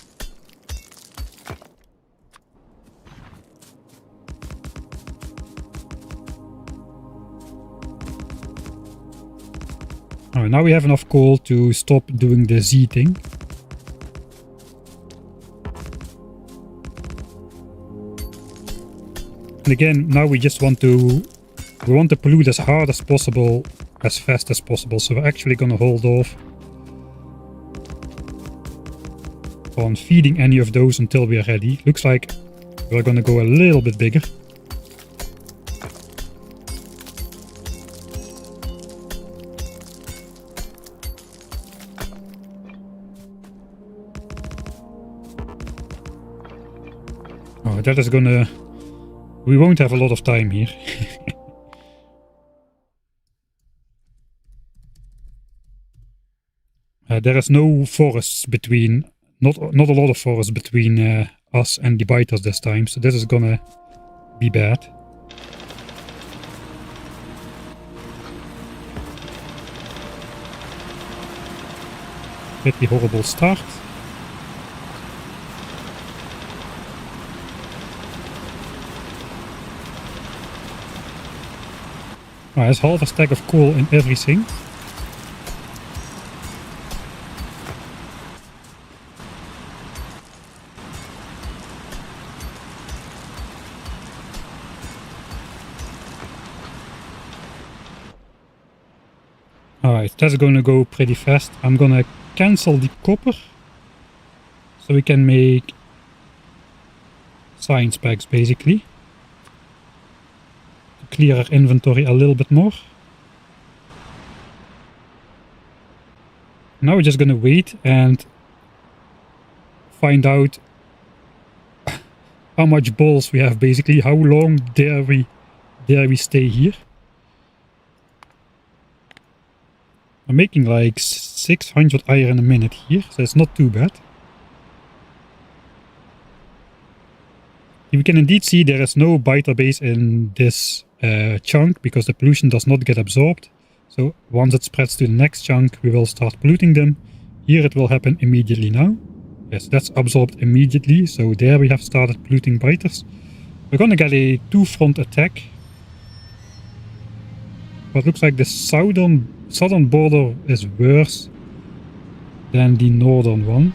Alright, now we have enough coal to stop doing the Z thing. And again, now we just want to pollute as hard as possible, as fast as possible. So we're actually gonna hold off on feeding any of those until we are ready. Looks like we're gonna go a little bit bigger. Oh, that is gonna... We won't have a lot of time here. There is no forests between... Not a lot of forest between us and the biters this time, so this is gonna be bad. Pretty horrible start. There's half a stack of coal in everything. Alright, that's gonna go pretty fast. I'm gonna cancel the copper so we can make science packs basically. To clear our inventory a little bit more. Now we're just gonna wait and find out how much balls we have basically. How long dare we stay here? I'm making like 600 iron a minute here, so it's not too bad. We can indeed see there is no biter base in this chunk because the pollution does not get absorbed. So once it spreads to the next chunk, we will start polluting them. Here it will happen immediately now. Yes, that's absorbed immediately, so there we have started polluting biters. We're gonna get a two-front attack. But looks like the southern border is worse than the northern one.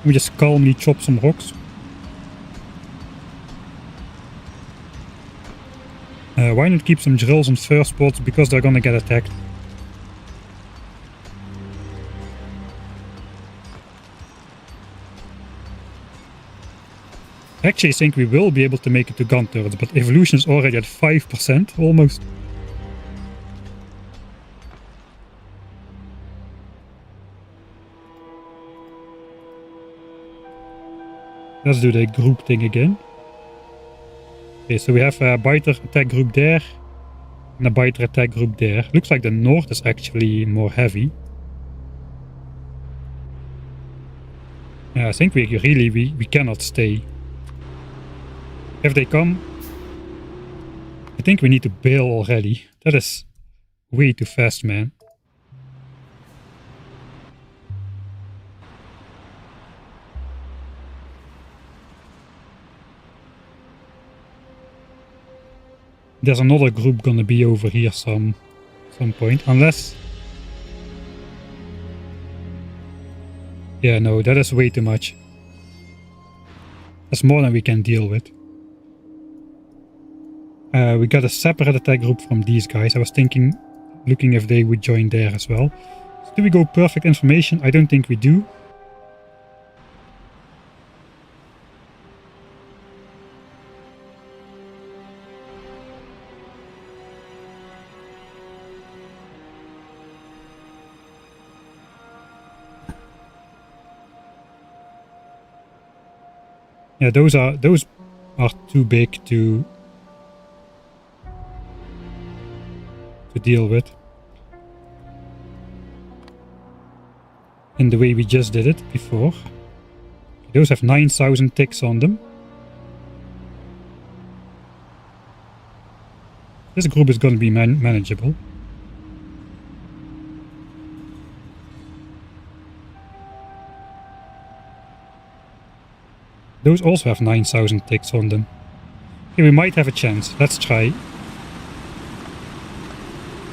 We just calmly chop some rocks. Why not keep some drills on first spots? Because they're gonna get attacked. I actually think we will be able to make it to gun turrets, but evolution is already at 5% almost. Let's do the group thing again. Okay, so we have a biter attack group there and a biter attack group there. Looks like the north is actually more heavy. Yeah, I think we cannot stay. If they come, I think we need to bail already. That is way too fast, man. There's another group gonna be over here some point, unless... Yeah, no, that is way too much. That's more than we can deal with. We got a separate attack group from these guys. I was looking if they would join there as well. So do we go perfect information? I don't think we do. Yeah, those are too big to deal with in the way we just did it before. Those have 9,000 ticks on them. This group is going to be manageable. Those also have 9,000 ticks on them. Okay, we might have a chance. Let's try.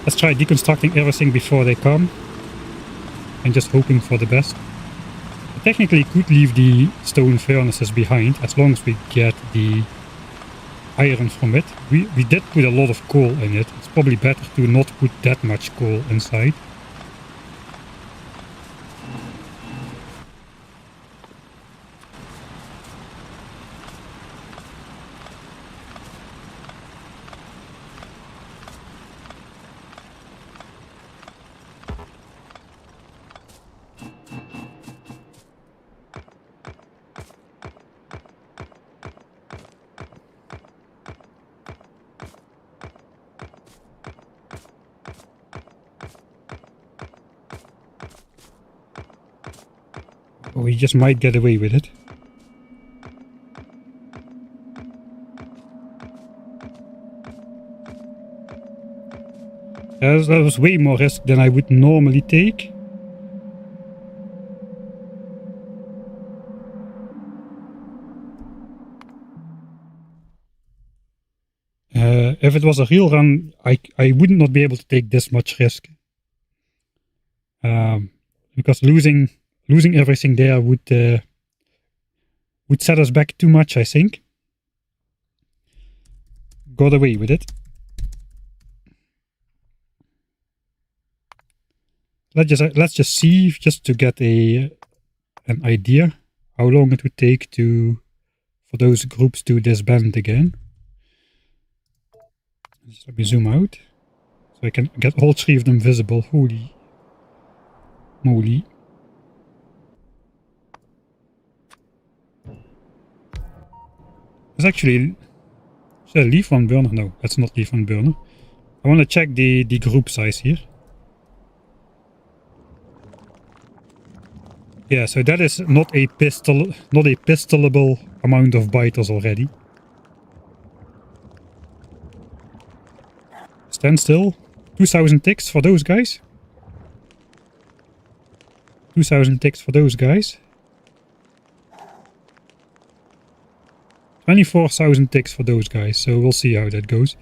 Let's try deconstructing everything before they come. And just hoping for the best. We technically could leave the stone furnaces behind as long as we get the iron from it. We did put a lot of coal in it. It's probably better to not put that much coal inside. We just might get away with it. That was way more risk than I would normally take. If it was a real run, I would not be able to take this much risk. Because losing everything there would set us back too much, I think. Got away with it. Let's just see, just to get an idea how long it would take for those groups to disband again. Just let me zoom out so I can get all three of them visible. Holy moly. It's actually... Should I leave one burner? No, let's not leave one burner. I want to check the group size here. Yeah, so that is not a pistolable amount of biters already. Stand still. 2,000 ticks for those guys. 2,000 ticks for those guys. 24,000 ticks for those guys, so we'll see how that goes.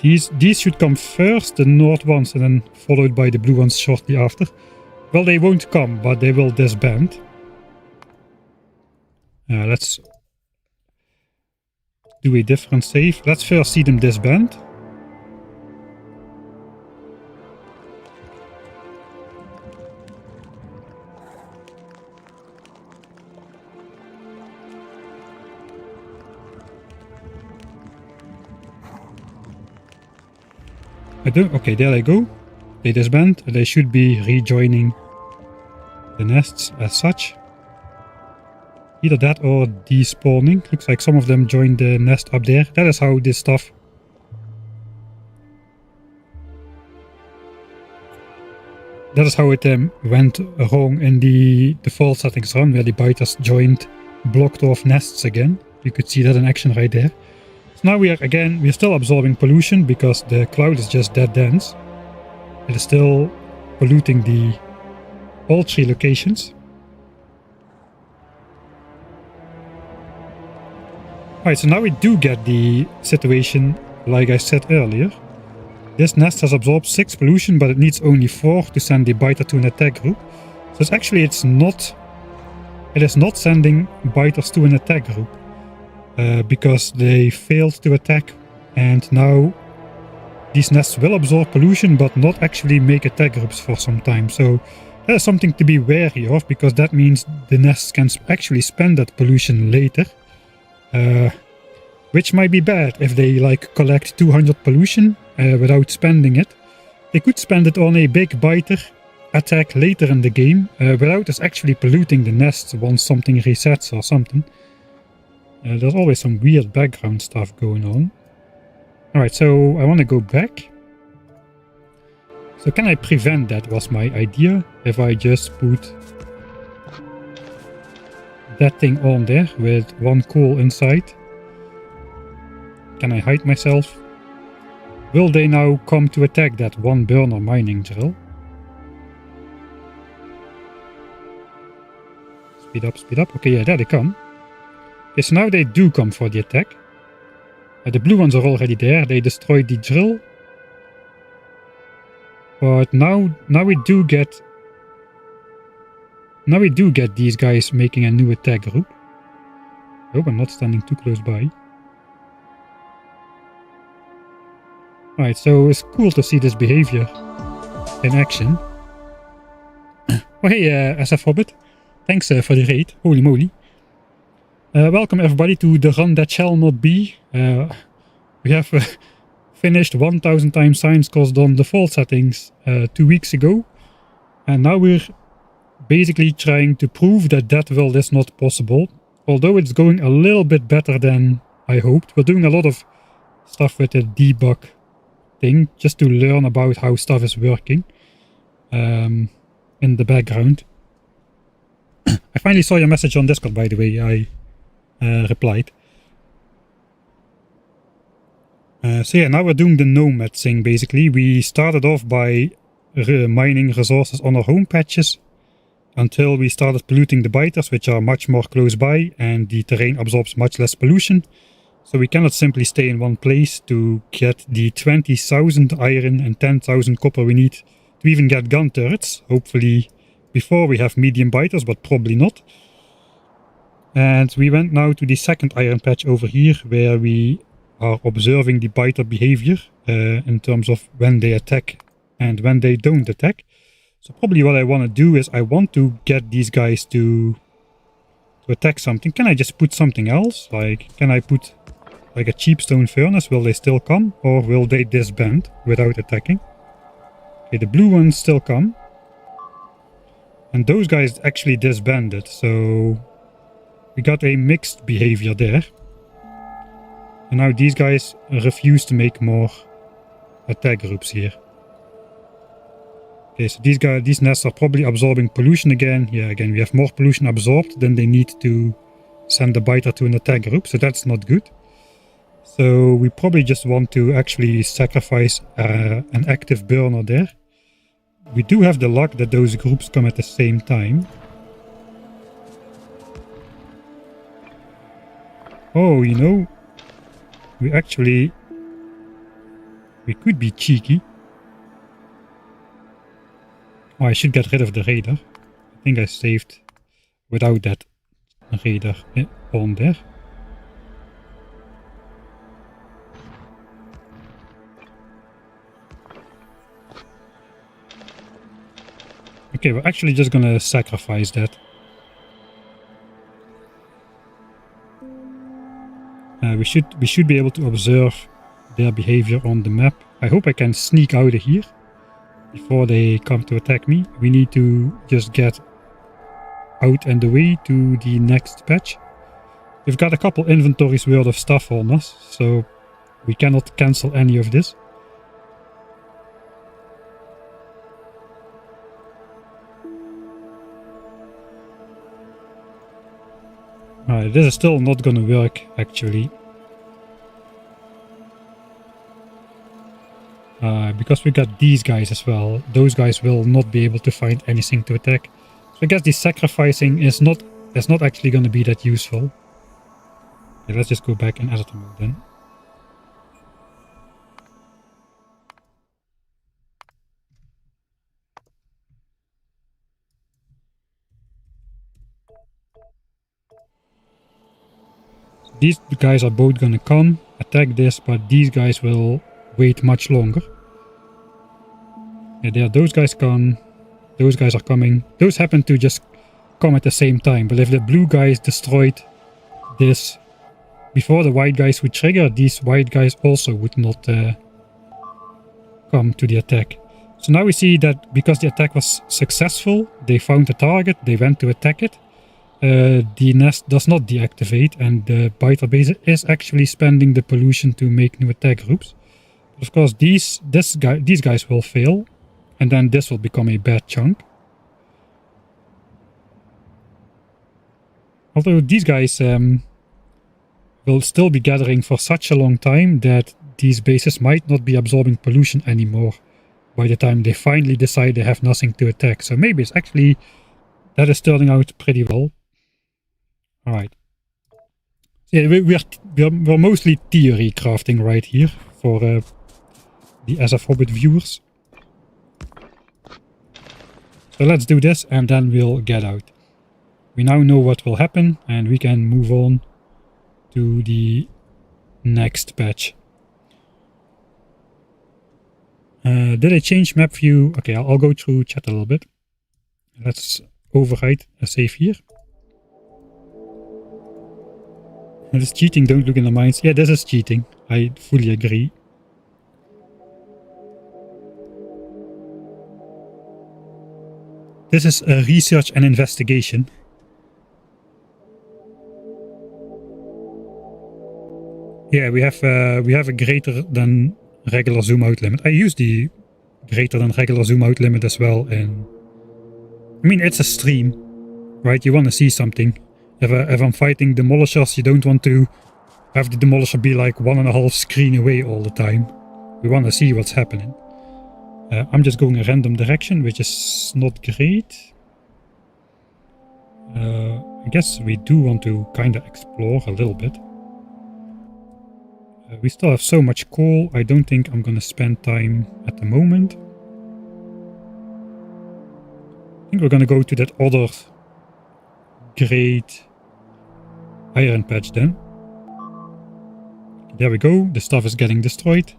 These should come first, the north ones, and then followed by the blue ones shortly after. Well, they won't come, but they will disband. Let's do a different save. Let's first see them disband. Okay, there they go. They disband. They should be rejoining the nests as such. Either that or despawning. Looks like some of them joined the nest up there. That is how this stuff... that is how it went wrong in the default settings run, where the biters joined blocked off nests again. You could see that in action right there. So now we're still absorbing pollution because the cloud is just that dense. It is still polluting all 3 locations. Alright, so now we do get the situation like I said earlier. This nest has absorbed 6 pollution, but it needs only 4 to send the biter to an attack group. So it is not sending biters to an attack group because they failed to attack, and now these nests will absorb pollution but not actually make attack groups for some time. So that is something to be wary of, because that means the nests can actually spend that pollution later. Which might be bad if they like collect 200 pollution without spending it. They could spend it on a big biter attack later in the game without us actually polluting the nests once something resets or something. There's always some weird background stuff going on. Alright, so I want to go back. So can I prevent that, was my idea, if I just put that thing on there with 1 coal inside. Can I hide myself? Will they now come to attack that 1 burner mining drill? Speed up, speed up. Okay, yeah, there they come. Okay, so now they do come for the attack. The blue ones are already there. They destroyed the drill. But now we do get these guys making a new attack group. I hope I'm not standing too close by. Alright, so it's cool to see this behavior in action. Oh hey, SF Hobbit. Thanks for the raid. Holy moly. Welcome everybody to the run that shall not be. We have finished 1000 times science cost on default settings 2 weeks ago. And now we're basically trying to prove that DeathWorld is not possible. Although it's going a little bit better than I hoped. We're doing a lot of stuff with the debug thing, just to learn about how stuff is working in the background. I finally saw your message on Discord, by the way. I replied. So yeah, now we're doing the nomad thing basically. We started off by mining resources on our home patches until we started polluting the biters, which are much more close by, and the terrain absorbs much less pollution. So we cannot simply stay in one place to get the 20,000 iron and 10,000 copper we need to even get gun turrets. Hopefully before we have medium biters, but probably not. And we went now to the second iron patch over here, where we are observing the biter behavior in terms of when they attack and when they don't attack. So probably what I want to do is I want to get these guys to attack something. Can I just put something else? Like, can I put like a cheap stone furnace? Will they still come, or will they disband without attacking? Okay, the blue ones still come. And those guys actually disbanded, so we got a mixed behavior there. And now these guys refuse to make more attack groups here. Okay, so these nests are probably absorbing pollution again. Yeah, again, we have more pollution absorbed than they need to send the biter to an attack group, so that's not good. So we probably just want to actually sacrifice an active burner there. We do have the luck that those groups come at the same time. Oh, you know, we could be cheeky. Oh, I should get rid of the raider. I think I saved without that raider on there. Okay, we're actually just gonna sacrifice that. We should be able to observe their behavior on the map. I hope I can sneak out of here before they come to attack me. We need to just get out and away to the next patch. We've got a couple inventories worth of stuff on us, so we cannot cancel any of this. This is still not gonna work, actually. Because we got these guys as well. Those guys will not be able to find anything to attack. So I guess the sacrificing is not actually gonna be that useful. Okay, let's just go back in editor mode then. These guys are both gonna come, attack this, but these guys will wait much longer. Yeah, there, those guys come. Those guys are coming. Those happen to just come at the same time. But if the blue guys destroyed this before the white guys would trigger, these white guys also would not come to the attack. So now we see that because the attack was successful, they found the target, they went to attack it. The nest does not deactivate, and the biter base is actually spending the pollution to make new attack groups. But of course, these guys will fail, and then this will become a bad chunk. Although these guys will still be gathering for such a long time that these bases might not be absorbing pollution anymore by the time they finally decide they have nothing to attack. So maybe it's actually, that is turning out pretty well. Alright. Yeah, we're mostly theory crafting right here for the SF Hobbit viewers. So let's do this and then we'll get out. We now know what will happen and we can move on to the next patch. Did I change map view? Okay, I'll go through chat a little bit. Let's override a save here. That is cheating, don't look in the mines. Yeah, this is cheating. I fully agree. This is a research and investigation. Yeah, we have a greater than regular zoom out limit. I use the greater than regular zoom out limit as well. And I mean, it's a stream, right? You want to see something. If I'm fighting demolishers, you don't want to have the demolisher be like 1.5 screen away all the time. We want to see what's happening. I'm just going a random direction, which is not great. I guess we do want to kind of explore a little bit. We still have so much coal, I don't think I'm gonna spend time at the moment. I think we're gonna go to that other great iron patch then. There we go, the stuff is getting destroyed.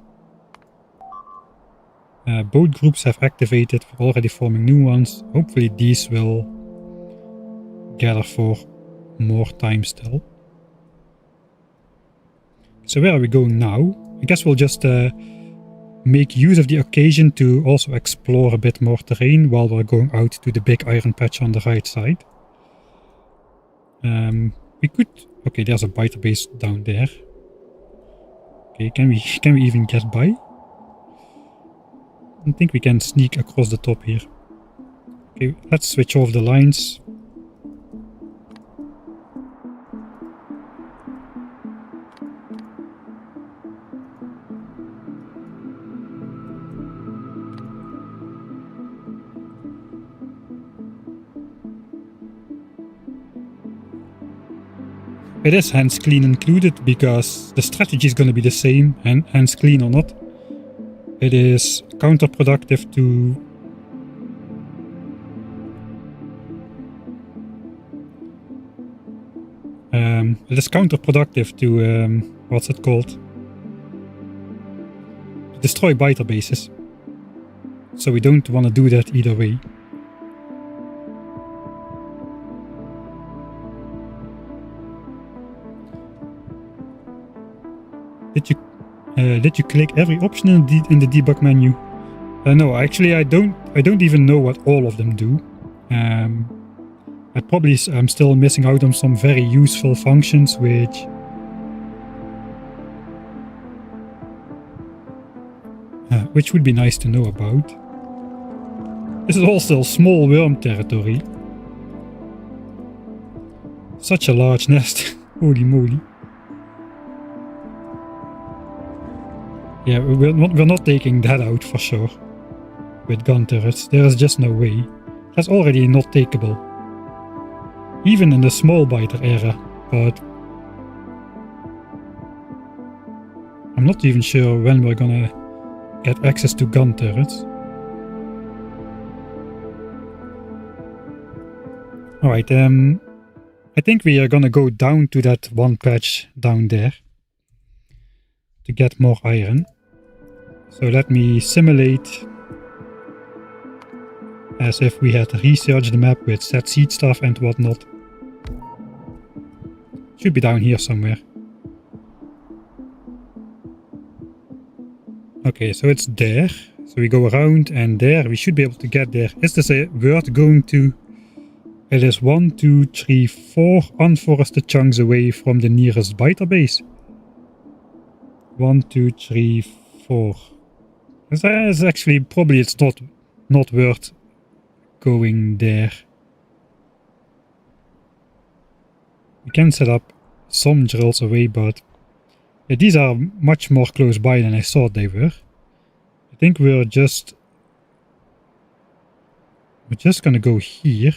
Both groups have activated, we're already forming new ones. Hopefully these will gather for more time still. So where are we going now? I guess we'll just make use of the occasion to also explore a bit more terrain while we're going out to the big iron patch on the right side. We could... Okay, there's a biter base down there. Okay, can we even get by? I don't think we can sneak across the top here. Okay, let's switch off the lines. It is hands clean included because the strategy is going to be the same, and hands clean or not. It is counterproductive to what's it called? To destroy biter bases. So we don't want to do that either way. Did you click every option in the debug menu? No, actually I don't even know what all of them do. I'm still missing out on some very useful functions which would be nice to know about. This is all still small worm territory. such a large nest. Holy moly. Yeah, we're not taking that out for sure. With gun turrets, there is just no way. That's already not takeable. Even in the small biter era, but I'm not even sure when we're gonna get access to gun turrets. Alright, I think we are gonna go down to that one patch down there to get more iron. So let me simulate as if we had researched the map with set seed stuff and whatnot. Should be down here somewhere. Okay, so it's there. So we go around and there. We should be able to get there. Is this a word going to... It is 1, 2, 3, 4 unforested chunks away from the nearest biter base. 1, 2, 3, 4. It's actually probably it's not worth going there. We can set up some drills away, but yeah, these are much more close by than I thought they were. I think we're just gonna go here.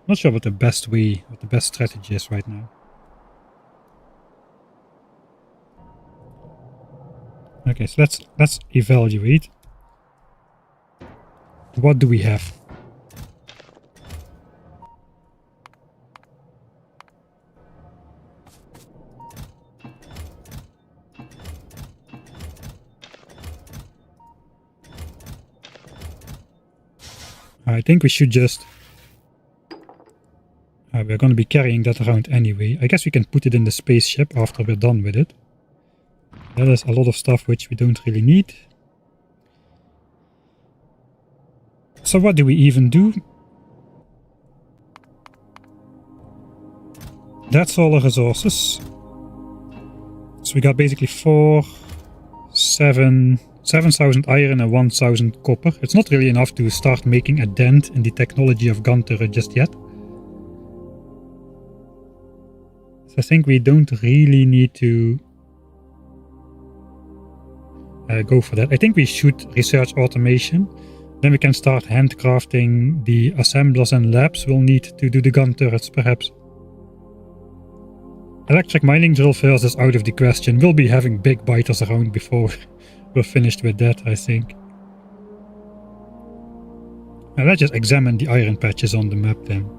Not sure what the best strategy is right now. Okay, so let's evaluate. What do we have? I think we should just... we're going to be carrying that around anyway. I guess we can put it in the spaceship after we're done with it. That is a lot of stuff which we don't really need. So what do we even do? That's all the resources. So we got basically 7,000 iron and 1,000 copper. It's not really enough to start making a dent in the technology of gun turret just yet. So I think we don't really need to go for that. I think we should research automation. Then we can start handcrafting the assemblers and labs we'll need to do the gun turrets, perhaps. Electric mining drill first is out of the question. We'll be having big biters around before we're finished with that, I think. Now let's just examine the iron patches on the map then.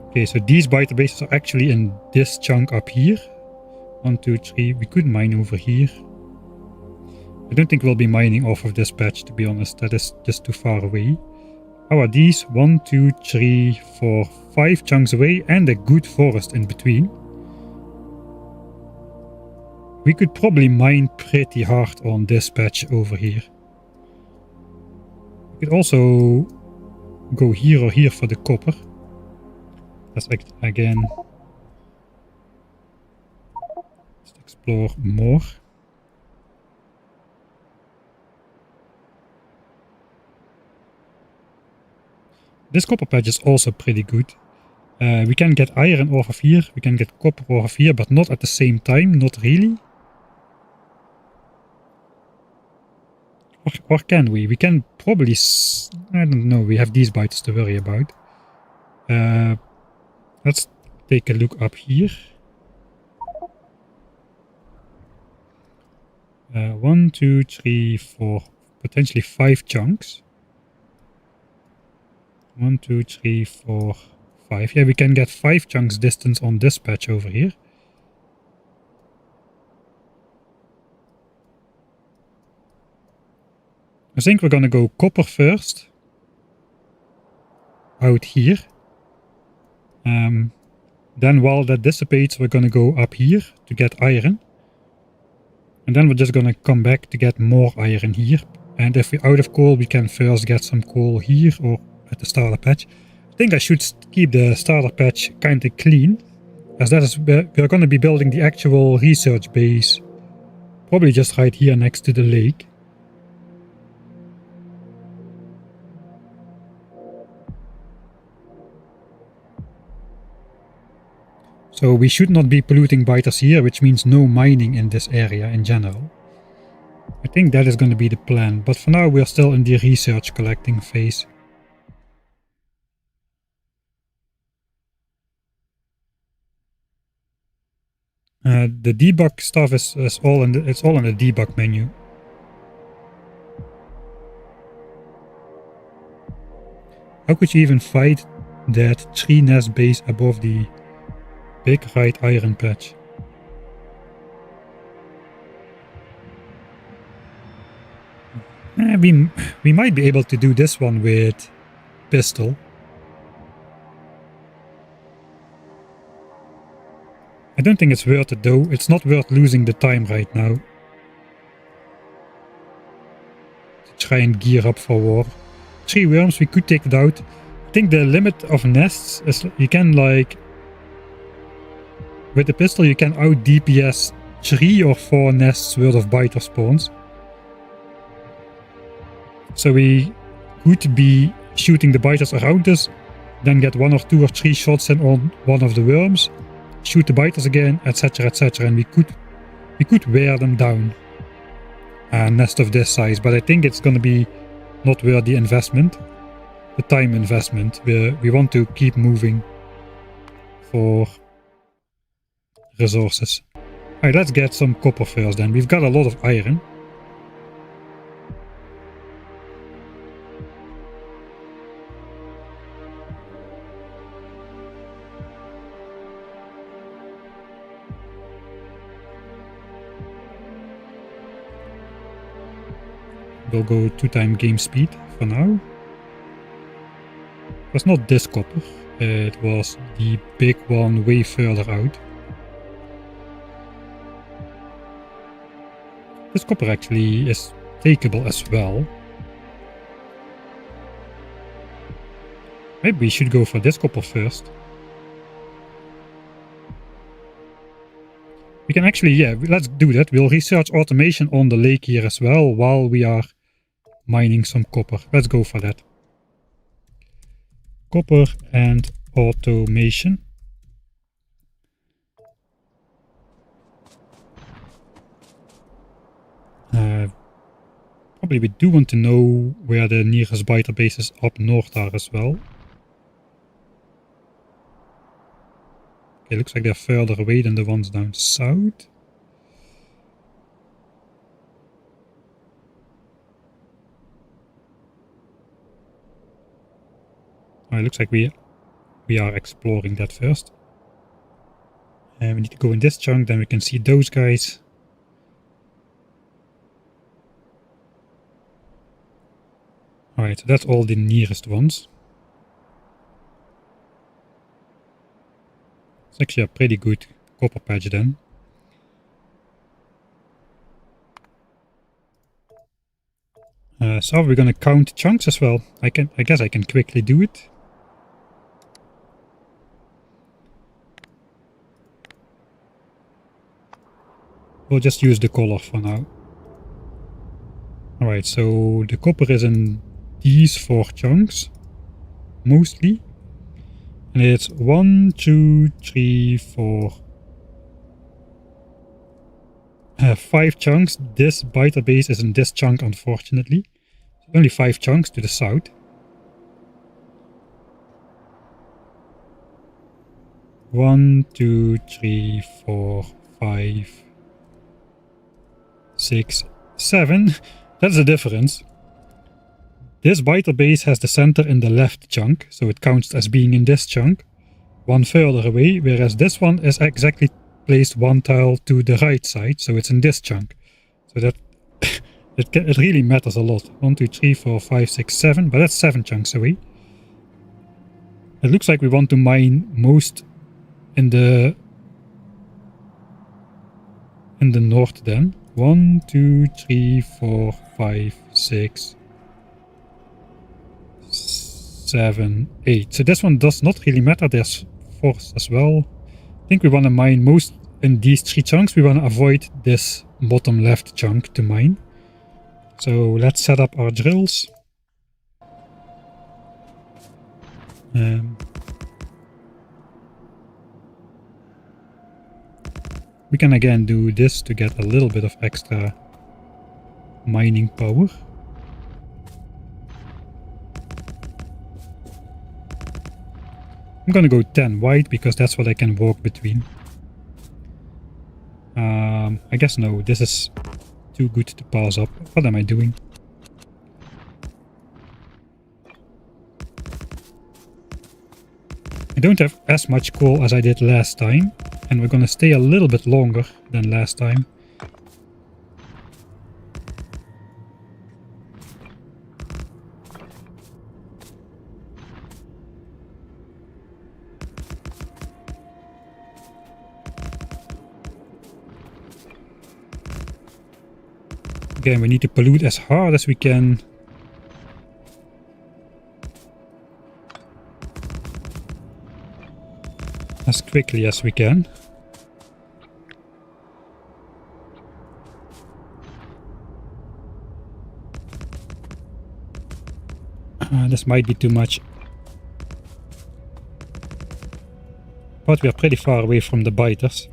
Okay, so these biter bases are actually in this chunk up here. 1, 2, 3. We could mine over here. I don't think we'll be mining off of this patch, to be honest. That is just too far away. How are these? 1, 2, 3, 4, 5 chunks away and a good forest in between. We could probably mine pretty hard on this patch over here. We could also go here or here for the copper. Let's again let's explore more. This copper patch is also pretty good. We can get iron off of here, we can get copper off of here, but not at the same time, not really. Or can we? We can probably... I don't know, we have these biters to worry about. Let's take a look up here. 1, 2, 3, 4, potentially 5 chunks. 1, 2, 3, 4, 5. Yeah, we can get 5 chunks distance on this patch over here. I think we're gonna go copper first. Out here. Then while that dissipates, we're gonna go up here to get iron. And then we're just gonna come back to get more iron here. And if we're out of coal, we can first get some coal here or at the starter patch. I think I should keep the starter patch kinda clean, as that is where we're gonna be building the actual research base. probably just right here next to the lake. So we should not be polluting biters here, which means no mining in this area in general. I think that is going to be the plan, but for now we are still in the research collecting phase. The debug stuff is all in the, it's all in the debug menu. How could you even fight that tree nest base above the big right iron patch? We might be able to do this one with pistol. I don't think it's worth it though. It's not worth losing the time right now to try and gear up for war. 3 worms, we could take it out. I think the limit of nests is you can, like, with the pistol you can out DPS 3 or 4 nests worth of biter spawns. So we could be shooting the biters around us, then get 1 or 2 or 3 shots in on one of the worms, shoot the biters again, etc, etc, and we could wear them down. A nest of this size, but I think it's gonna be not worth the investment, the time investment. We want to keep moving for resources. Alright, let's get some copper first then. We've got a lot of iron. We'll go 2x game speed for now. It was not this copper, it was the big one way further out. This copper actually is takeable as well. Maybe we should go for this copper first. We can actually, yeah, let's do that. We'll research automation on the lake here as well while we are mining some copper. Let's go for that. Copper and automation. Probably we do want to know where the nearest biter bases up north are as well. Okay, looks like they're further away than the ones down south. Oh, it looks like we are exploring that first. And we need to go in this chunk, then we can see those guys. Alright, so that's all the nearest ones. It's actually a pretty good copper patch then. So we're gonna count chunks as well. I guess I can quickly do it. We'll just use the color for now. Alright, so the copper is in these 4 chunks, mostly. And it's 1, 2, 3, 4, 5 chunks. This biter base is in this chunk, unfortunately. Only 5 chunks to the south. One, 2, 3, 4, 5, 6, 7. That's the difference. This biter base has the center in the left chunk, so it counts as being in this chunk. One further away, whereas this one is exactly placed 1 tile to the right side, so it's in this chunk. So that it really matters a lot. 1, 2, 3, 4, 5, 6, 7, but that's 7 chunks away. It looks like we want to mine most in the north then. 1, 2, 3, 4, 5, 6, 7, 8. So this one does not really matter. There's 4 as well. I think we want to mine most in these 3 chunks. We want to avoid this bottom left chunk to mine. So let's set up our drills. We can again do this to get a little bit of extra mining power. I'm gonna go 10 wide because that's what I can walk between. I guess no, this is too good to pass up. What am I doing? I don't have as much coal as I did last time, and we're gonna stay a little bit longer than last time. Again, we need to pollute as hard as we can. As quickly as we can. This might be too much. But we are pretty far away from the biters.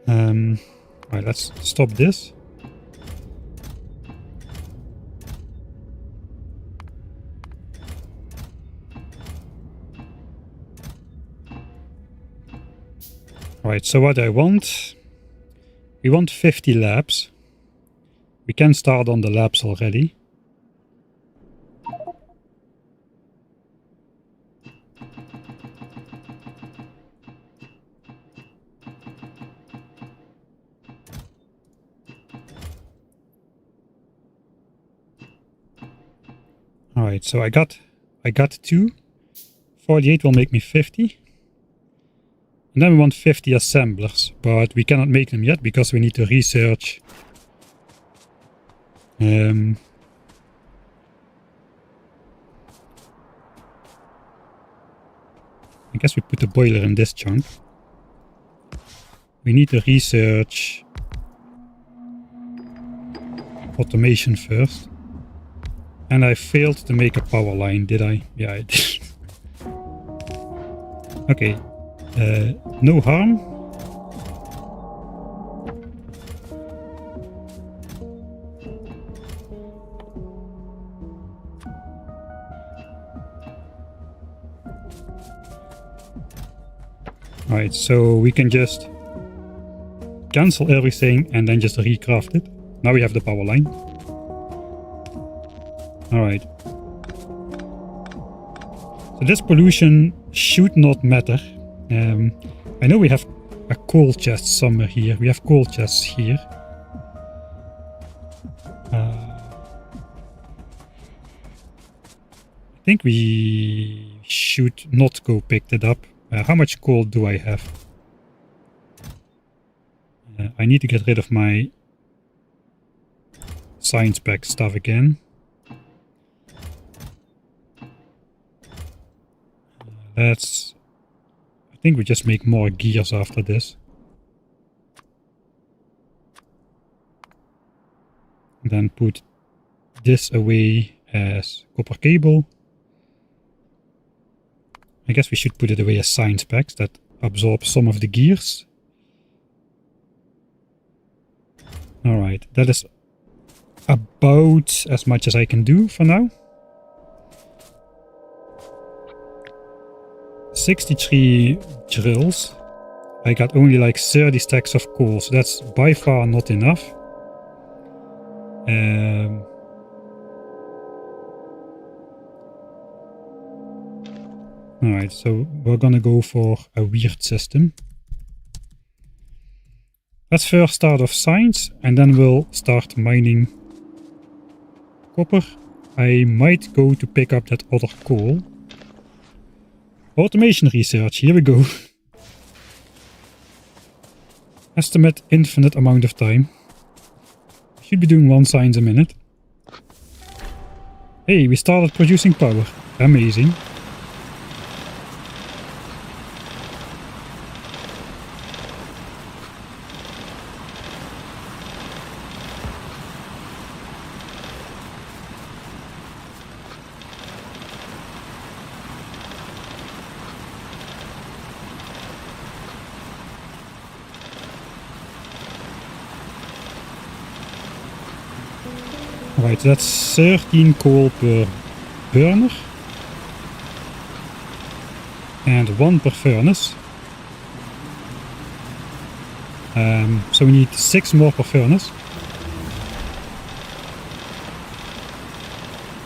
Alright, let's stop this. Alright, so what I want... We want 50 labs. We can start on the labs already. Alright, so I got 2. 48 will make me 50. And then we want 50 assemblers, but we cannot make them yet because we need to research. I guess we put the boiler in this chunk. We need to research automation first. And I failed to make a power line, did I? Yeah, I did. Okay. No harm. Alright, so we can just cancel everything and then just recraft it. Now we have the power line. Alright. So this pollution should not matter. I know we have a coal chest somewhere here. We have coal chests here. I think we should not go pick that up. How much coal do I have? I need to get rid of my science pack stuff again. Let's... I think we just make more gears after this. And then put this away as copper cable. I guess we should put it away as science packs that absorb some of the gears. Alright, that is about as much as I can do for now. 63 drills. I got only like 30 stacks of coal, so that's by far not enough. Alright, so we're gonna go for a weird system. Let's first start off science, and then we'll start mining copper. I might go to pick up that other coal. Automation research, here we go. Estimate infinite amount of time. Should be doing 1 science a minute. Hey, we started producing power. Amazing. Right, that's 13 coal per burner. And 1 per furnace. So we need 6 more per furnace.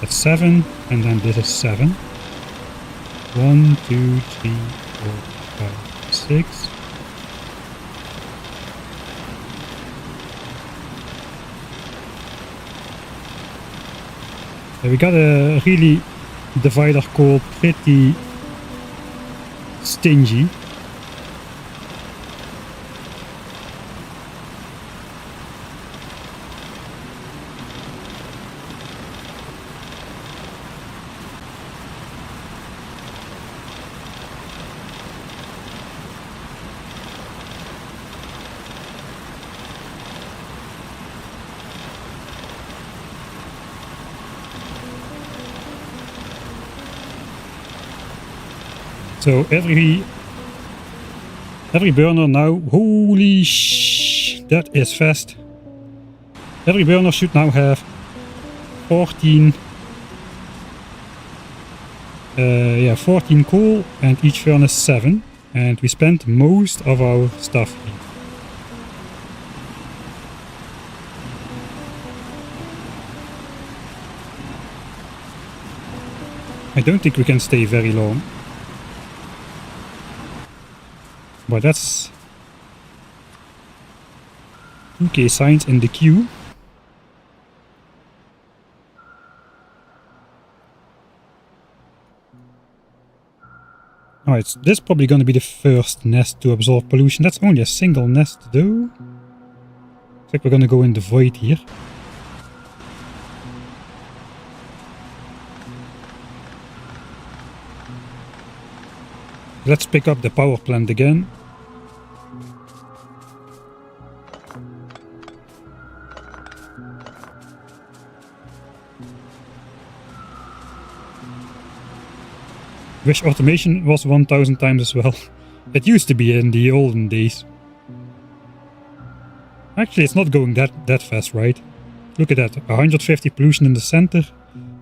That's 7, and then this is 7. 1, 2, 3, 4, 5, 6. We gotta really divide our coal pretty stingy. So every burner now, holy that is fast. Every burner should now have 14 14 coal and each furnace 7, and we spent most of our stuff here. I don't think we can stay very long. But that's 2k signs in the queue. Alright, so this is probably going to be the first nest to absorb pollution. That's only a single nest though. Looks like we're going to go in the void here. Let's pick up the power plant again. Wish automation was 1000 times as well. It used to be in the olden days. Actually, it's not going that fast, right? Look at that, 150 pollution in the center.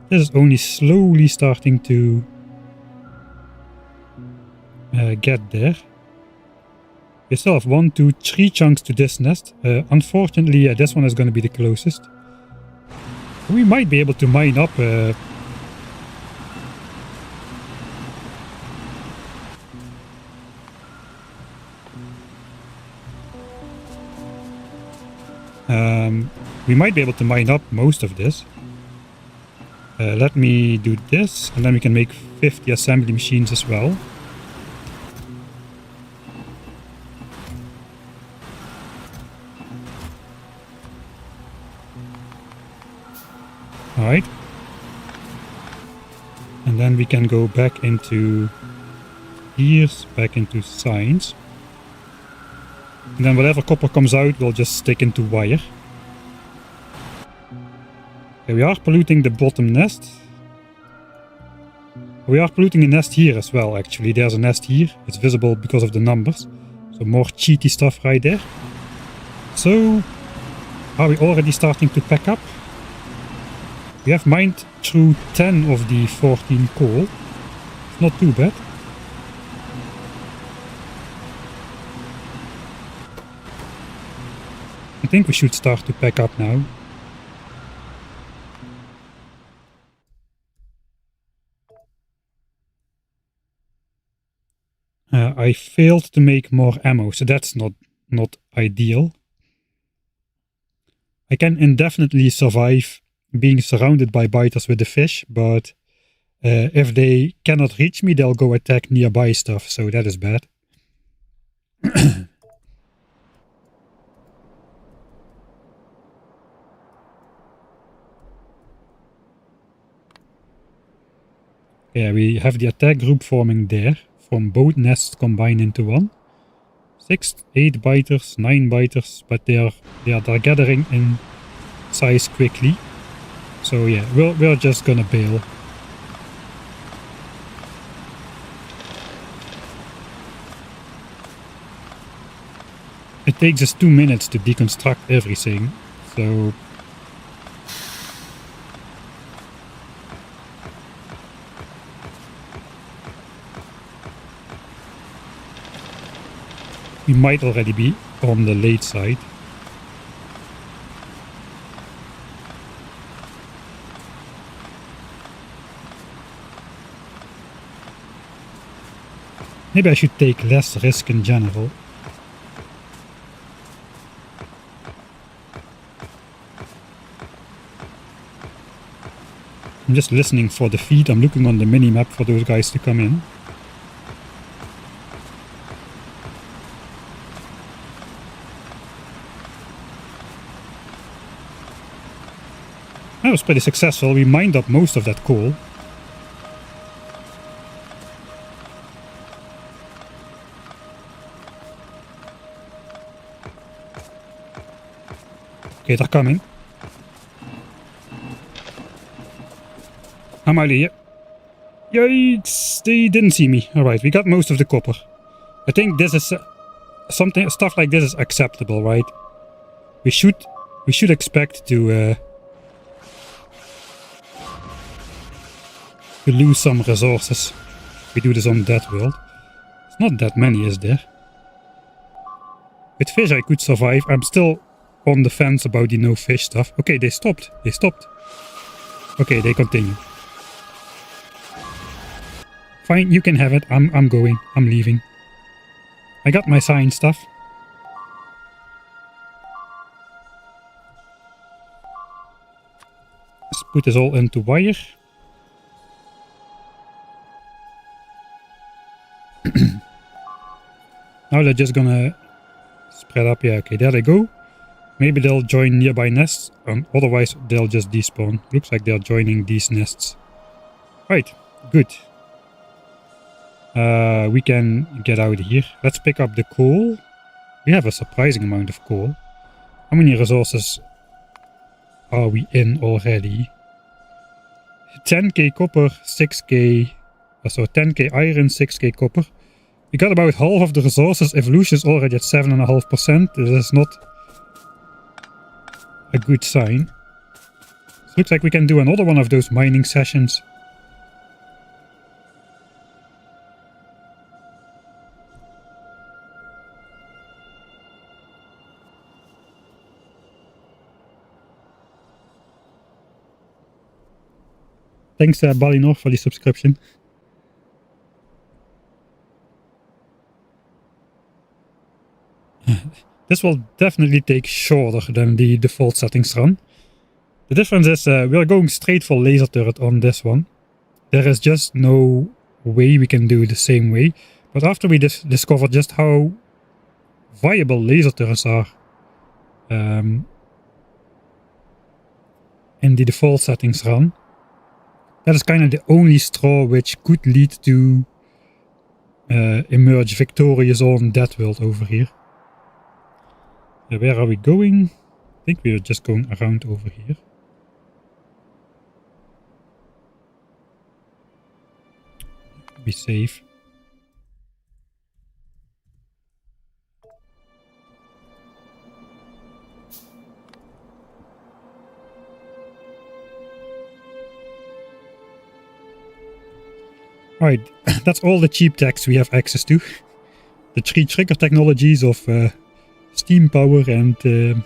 This is only slowly starting to get there. We still have 1, 2, 3 chunks to this nest. Unfortunately, this one is going to be the closest. We might be able to mine up we might be able to mine up most of this. Let me do this, and then we can make 50 assembly machines as well. Alright. And then we can go back into gears, back into science. And then whatever copper comes out, we'll just stick into wire. Okay, we are polluting the bottom nest. We are polluting a nest here as well, actually. There's a nest here. It's visible because of the numbers. So more cheaty stuff right there. So, are we already starting to pack up? We have mined through 10 of the 14 coal. It's not too bad. I think we should start to pack up now. I failed to make more ammo, so that's not ideal. I can indefinitely survive being surrounded by biters with the fish, but if they cannot reach me, they'll go attack nearby stuff, so that is bad. Yeah, we have the attack group forming there. From both nests combined into one. 6, 8 biters, 9 biters, but they're gathering in size quickly. So yeah, we're just gonna bail. It takes us 2 minutes to deconstruct everything, so we might already be on the late side. Maybe I should take less risk in general. I'm just listening for the feed. I'm looking on the mini-map for those guys to come in. That was pretty successful. We mined up most of that coal. Okay, they're coming. I'm out of here. Yikes, they didn't see me. Alright, we got most of the copper. I think this is stuff like this is acceptable, right? We should expect to lose some resources. We do this on DeathWorld. It's not that many, is there? With fish I could survive. I'm still on the fence about the no fish stuff. Okay, they stopped. They stopped. Okay, they continue. Fine, you can have it. I'm going. I'm leaving. I got my science stuff. Let's put this all into wire. Now they're just gonna spread up. Yeah, okay, there they go. Maybe they'll join nearby nests, otherwise they'll just despawn. Looks like they're joining these nests. Right, good. We can get out of here. Let's pick up the coal. We have a surprising amount of coal. How many resources are we in already? 10k copper, 6k... So 10k iron, 6k copper. We got about half of the resources. Evolution is already at 7.5%. This is not a good sign. So looks like we can do another one of those mining sessions. Thanks Balinor for the subscription. This will definitely take shorter than the default settings run. The difference is we are going straight for laser turret on this one. There is just no way we can do it the same way. But after we discovered just how viable laser turrets are in the default settings run, that is kind of the only straw which could lead to emerge victorious on DeathWorld over here. Where are we going? I think we are just going around over here. Be safe. Right, that's all the cheap techs we have access to. The 3 trigger technologies of steam power and the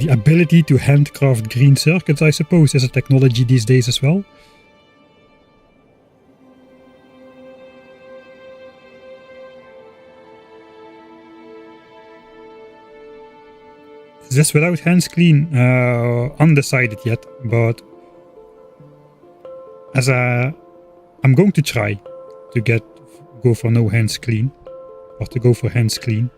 ability to handcraft green circuits, I suppose, is a technology these days as well. Is this without hands clean? Undecided yet, but as I'm going to try to go for no hands clean, or to go for hands clean.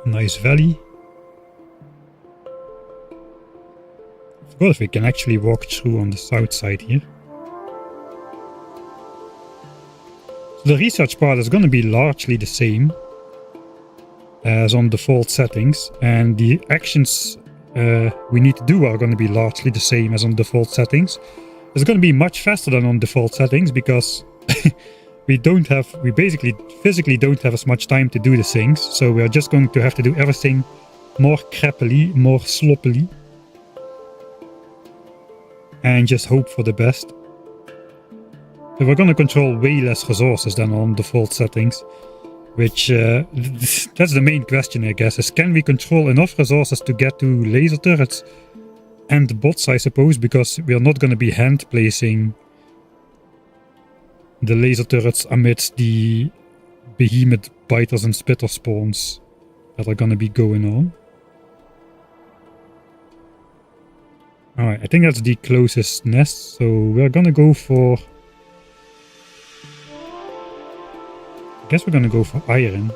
Nice valley. I forgot if we can actually walk through on the south side here. So the research part is going to be largely the same as on default settings, and the actions we need to do are going to be largely the same as on default settings. It's going to be much faster than on default settings because we basically physically don't have as much time to do the things, so we are just going to have to do everything more crappily, more sloppily, and just hope for the best. So we're going to control way less resources than on default settings, which that's the main question, I guess, is can we control enough resources to get to laser turrets and bots, I suppose, because we are not going to be hand placing the laser turrets amidst the behemoth biters and spitter spawns that are going to be going on. Alright, I think that's the closest nest, so we're going to go for... I guess we're going to go for iron.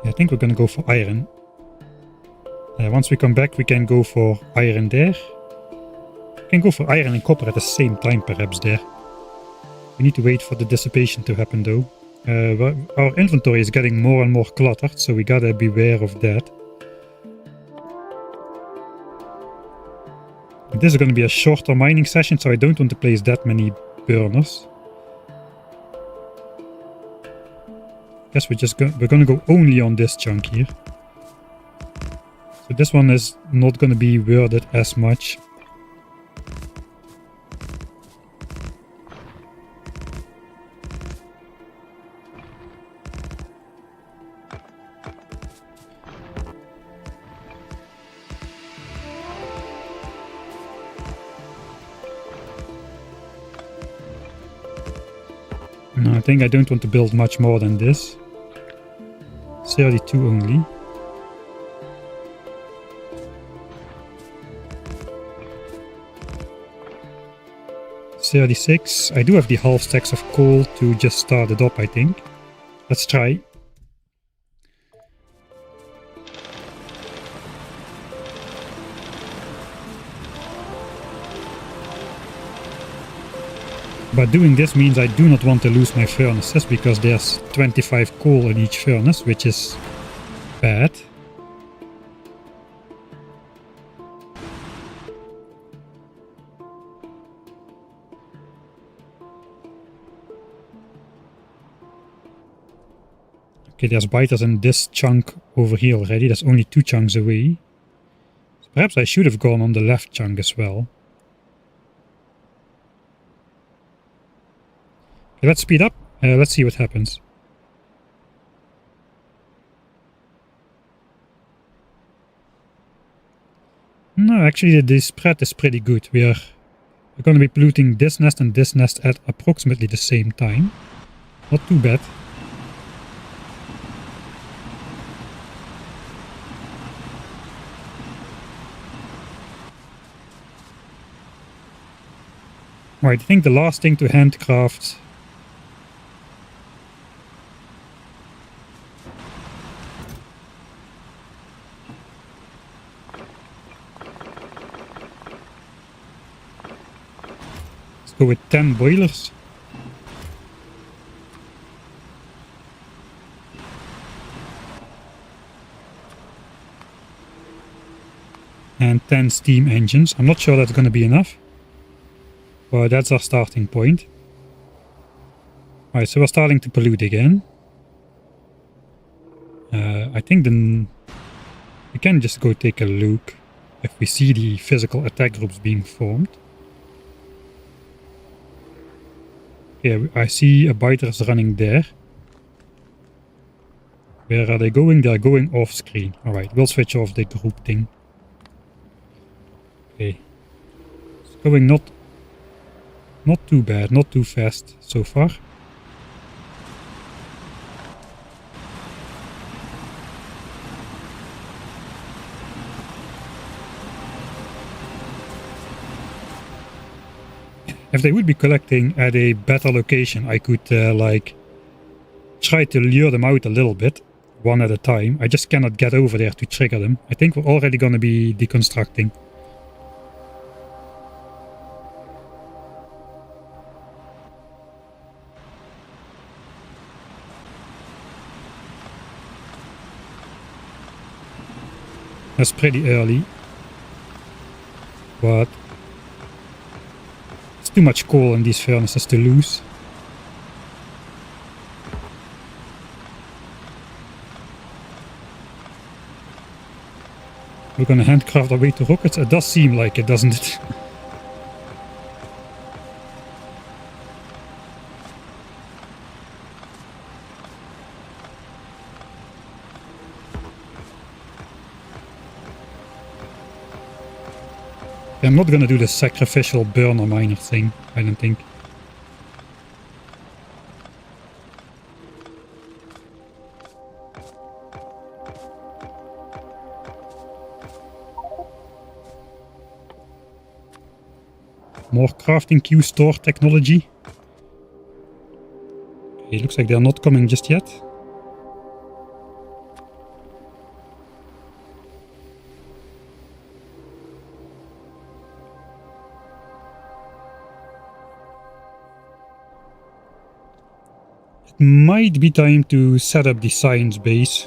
I think we're going to go for iron. Once we come back, we can go for iron there. We can go for iron and copper at the same time, perhaps, there. We need to wait for the dissipation to happen, though. Our inventory is getting more and more cluttered, so we gotta beware of that. This is going to be a shorter mining session, so I don't want to place that many burners. Guess we're going to go only on this chunk here. So this one is not going to be worded as much. No, I think I don't want to build much more than this. 32 only. $36. I do have the half stacks of coal to just start it up, I think. Let's try. But doing this means I do not want to lose my furnaces, because there's 25 coal in each furnace, which is bad. Okay, there's biters in this chunk over here already. That's only 2 chunks away. So perhaps I should have gone on the left chunk as well. Okay, let's speed up. Let's see what happens. No, actually the spread is pretty good. We're going to be polluting this nest and this nest at approximately the same time. Not too bad. Right, I think the last thing to handcraft go with 10 boilers. And 10 steam engines. I'm not sure that's going to be enough. But that's our starting point. Alright, so we're starting to pollute again. I think then we can just go take a look if we see the physical attack groups being formed. Yeah, I see a biters running there. Where are they going? They're going off screen. Alright, we'll switch off the group thing. Okay. It's going not too bad, not too fast so far. If they would be collecting at a better location, I could like try to lure them out a little bit, one at a time. I just cannot get over there to trigger them. I think we're already going to be deconstructing. That's pretty early, but it's too much coal in these furnaces to lose. We're gonna handcraft our way to rockets. It does seem like it, doesn't it? I'm not gonna do the sacrificial burner miner thing, I don't think. More crafting queue store technology. Okay, looks like they're not coming just yet. It might be time to set up the science base.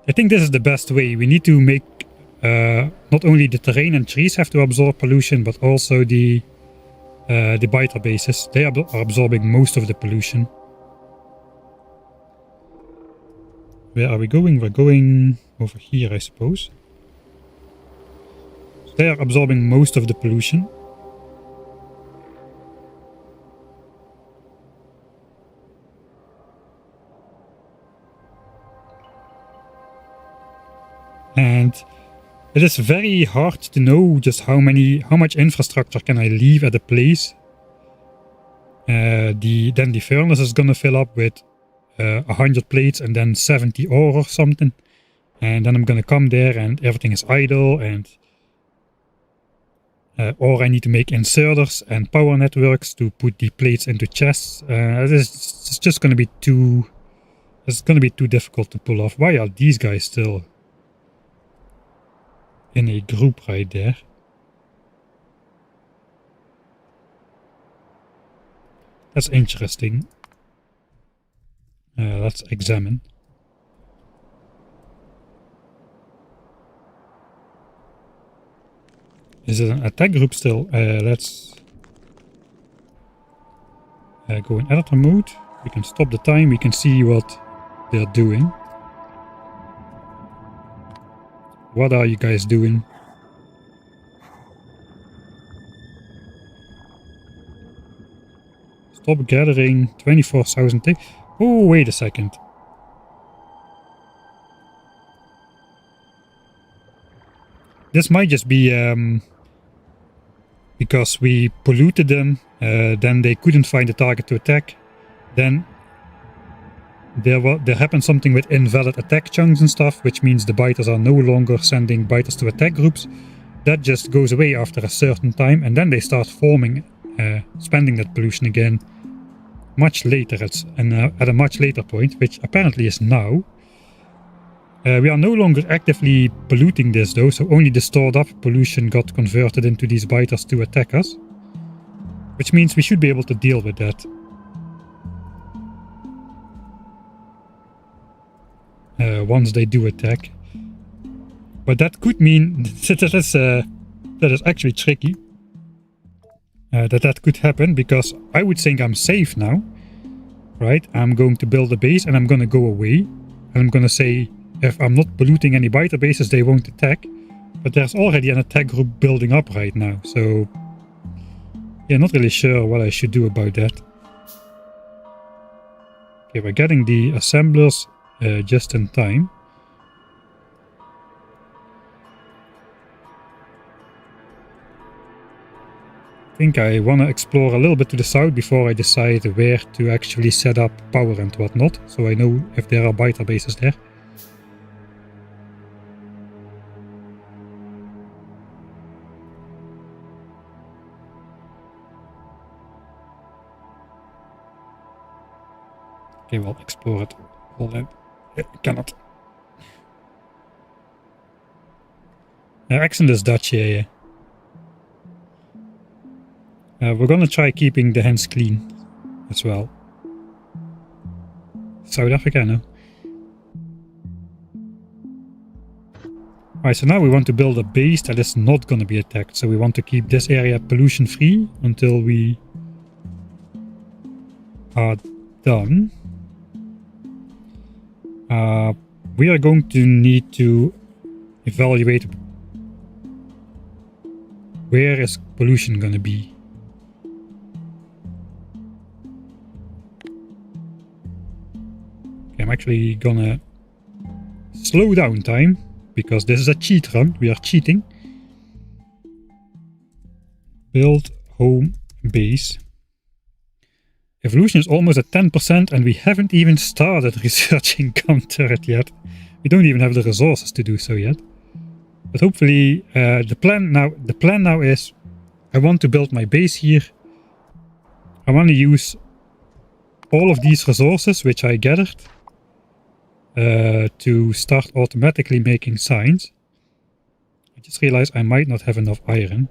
I think this is the best way. We need to make not only the terrain and trees have to absorb pollution, but also the biter bases. They are absorbing most of the pollution. Where are we going? We're going over here, I suppose. So they are absorbing most of the pollution. And it is very hard to know just how much infrastructure can I leave at a place. Then the furnace is gonna fill up with 100 plates and then 70 ore or something. And then I'm gonna come there and everything is idle, and or I need to make inserters and power networks to put the plates into chests. It's just gonna be too difficult to pull off. Why are these guys still in a group right there? That's interesting. Let's examine. Is it an attack group still? Let's go in editor mode. We can stop the time. We can see what they're doing. What are you guys doing? Stop gathering 24,000. Oh, wait a second. This might just be because we polluted them, then they couldn't find a target to attack. Then there happened something with invalid attack chunks and stuff, which means the biters are no longer sending biters to attack groups. That just goes away after a certain time, and then they start forming, spending that pollution again much later, at a much later point, which apparently is now. We are no longer actively polluting this though, so only the stored up pollution got converted into these biters to attack us. Which means we should be able to deal with that. Once they do attack. But that could mean that is actually tricky. That could happen, because I would think I'm safe now. Right? I'm going to build a base and I'm going to go away. And I'm going to say, if I'm not polluting any biter bases, they won't attack. But there's already an attack group building up right now. So, yeah, not really sure what I should do about that. Okay, we're getting the assemblers just in time. I think I want to explore a little bit to the south before I decide where to actually set up power and whatnot, so I know if there are biter bases there. Okay, we'll explore it. Hold on. Cannot. Accent is Dutch, yeah. We're gonna try keeping the hands clean as well. South Africa, no. Alright, so now we want to build a base that is not gonna be attacked. So we want to keep this area pollution free until we are done. We are going to need to evaluate where is pollution gonna be. Okay, I'm actually gonna slow down time because this is a cheat run. We are cheating. Build home base. Evolution is almost at 10% and we haven't even started researching gun turret yet. We don't even have the resources to do so yet. But hopefully the plan now is I want to build my base here. I want to use all of these resources which I gathered to start automatically making signs. I just realized I might not have enough iron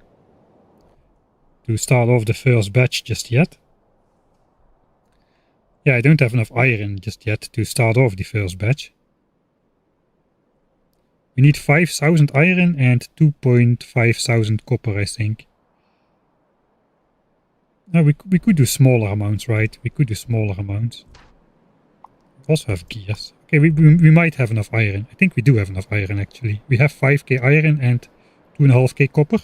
to start off the first batch just yet. Yeah, I don't have enough iron just yet to start off the first batch. We need 5,000 iron and 2,500 copper, I think. No, we could do smaller amounts, right? We could do smaller amounts. We also have gears. Okay, we might have enough iron. I think we do have enough iron, actually. We have 5k iron and 2.5k copper.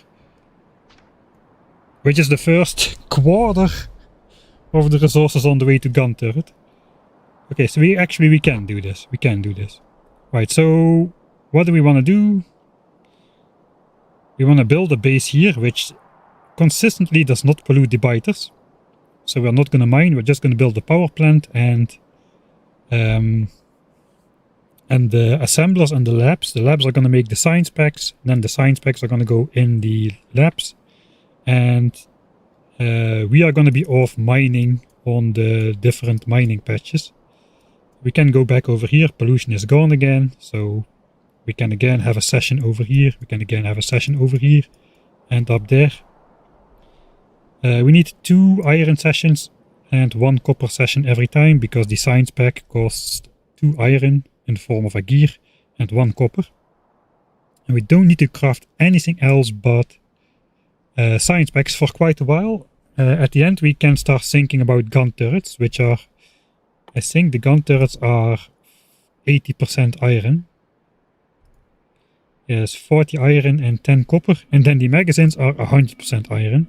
Which is the first quarter of the resources on the way to gun turret. Okay, so we can do this. We can do this. Right, so what do we want to do? We want to build a base here which consistently does not pollute the biters. So we're not going to mine, we're just going to build a power plant and the assemblers and the labs. The labs are going to make the science packs, then the science packs are going to go in the labs. And we are going to be off mining on the different mining patches. We can go back over here. Pollution is gone again. So we can again have a session over here. We can again have a session over here. And up there. We need 2 iron sessions and 1 copper session every time. Because the science pack costs 2 iron in the form of a gear and 1 copper. And we don't need to craft anything else but science packs for quite a while. At the end we can start thinking about gun turrets, which are, I think the gun turrets are 80% iron. Yes, 40 iron and 10 copper, and then the magazines are 100% iron.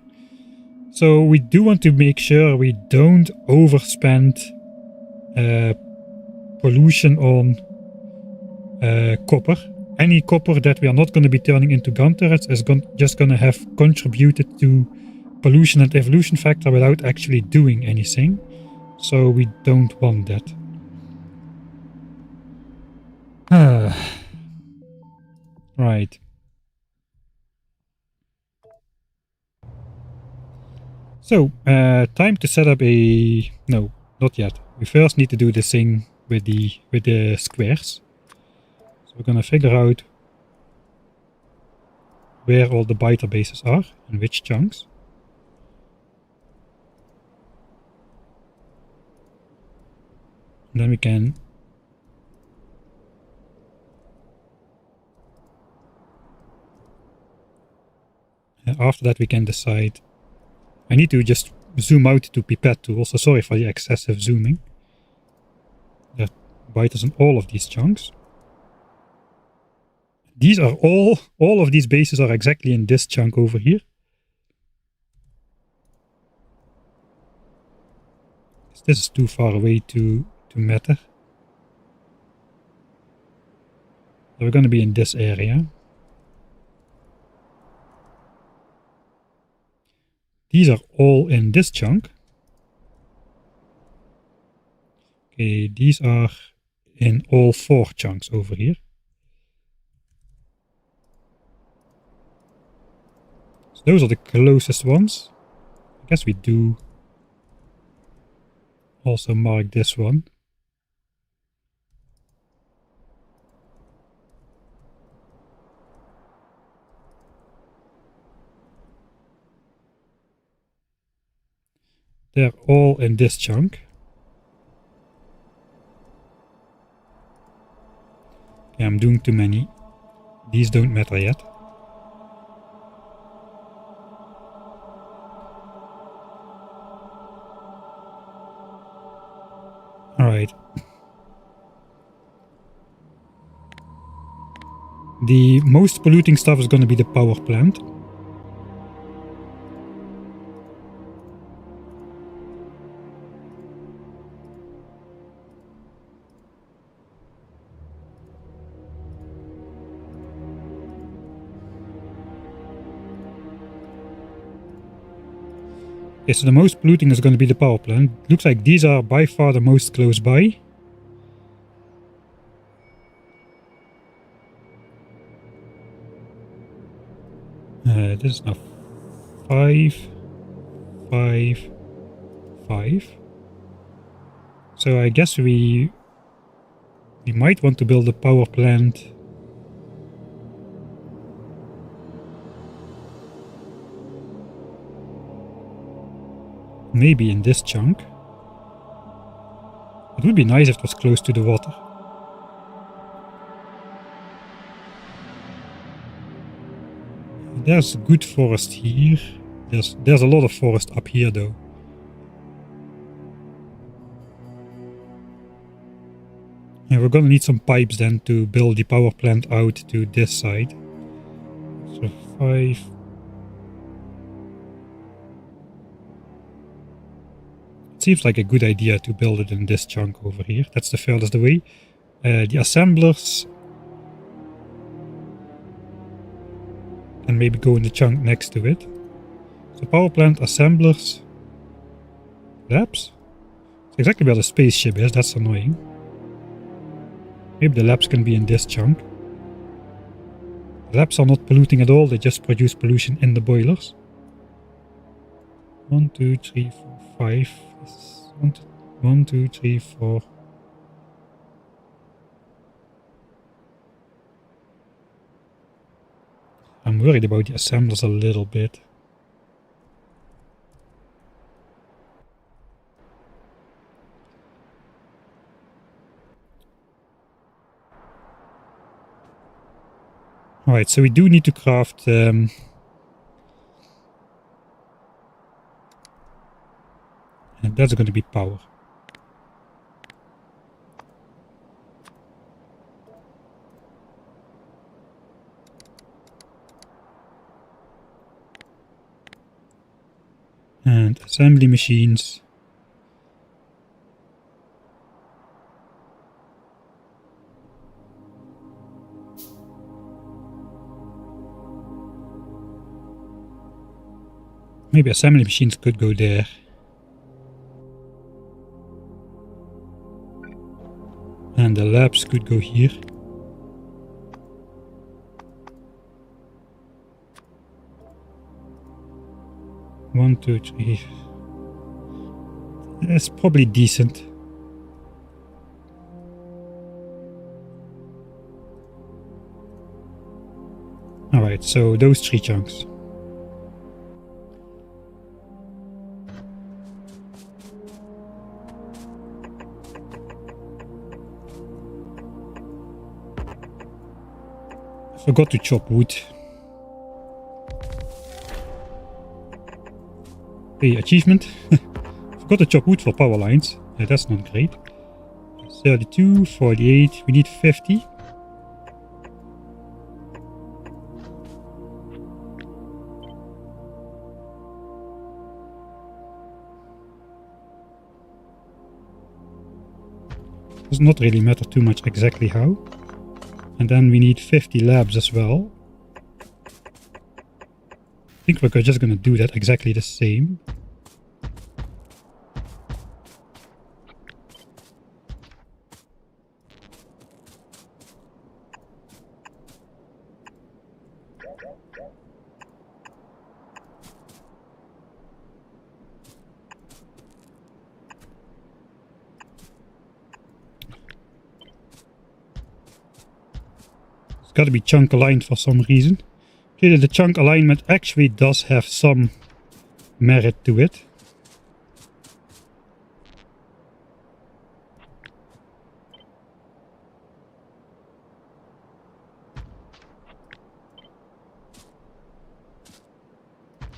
So we do want to make sure we don't overspend pollution on copper. Any copper that we are not going to be turning into gun turrets is just going to have contributed to pollution and evolution factor without actually doing anything. So we don't want that. Right. So, time to set up a... No, not yet. We first need to do this thing with the squares. So we're gonna figure out where all the biter bases are and which chunks. And then we can after that we can decide. I need to just zoom out to pipette tool, so sorry for the excessive zooming. There are biters in all of these chunks. These are all of these bases are exactly in this chunk over here. This is too far away to matter. So we're going to be in this area. these are all in this chunk. Okay, these are in all 4 chunks over here. So those are the closest ones. I guess we do also mark this one. They're all in this chunk. Okay, I'm doing too many. These don't matter yet. Alright. The most polluting stuff is going to be the power plant. Okay, so the most polluting is going to be the power plant. Looks like these are by far the most close by. This is now 5, 5, 5. So I guess we might want to build a power plant maybe in this chunk. It would be nice if it was close to the water. There's good forest here. There's a lot of forest up here though. And we're gonna need some pipes then to build the power plant out to this side. So 5. It seems like a good idea to build it in this chunk over here. That's the furthest away. The assemblers and maybe go in the chunk next to it. So power plant, assemblers, labs. It's exactly where the spaceship is, that's annoying. Maybe the labs can be in this chunk. The labs are not polluting at all, they just produce pollution in the boilers. 1, 2, 3, 4, 5. 1, 2, 3, 4. I'm worried about the assemblers a little bit. Alright, so we do need to craft and that's going to be power. And assembly machines. Maybe assembly machines could go there. And the labs could go here. One, 2, 3. That's probably decent. Alright, so those 3 chunks. I forgot to chop wood. Hey, achievement. Forgot to chop wood for power lines. That's not great. 32, 48, we need 50. Does not really matter too much exactly how. And then we need 50 labs as well. think we're just gonna do that exactly the same. It's got to be chunk aligned for some reason. Okay, the chunk alignment actually does have some merit to it.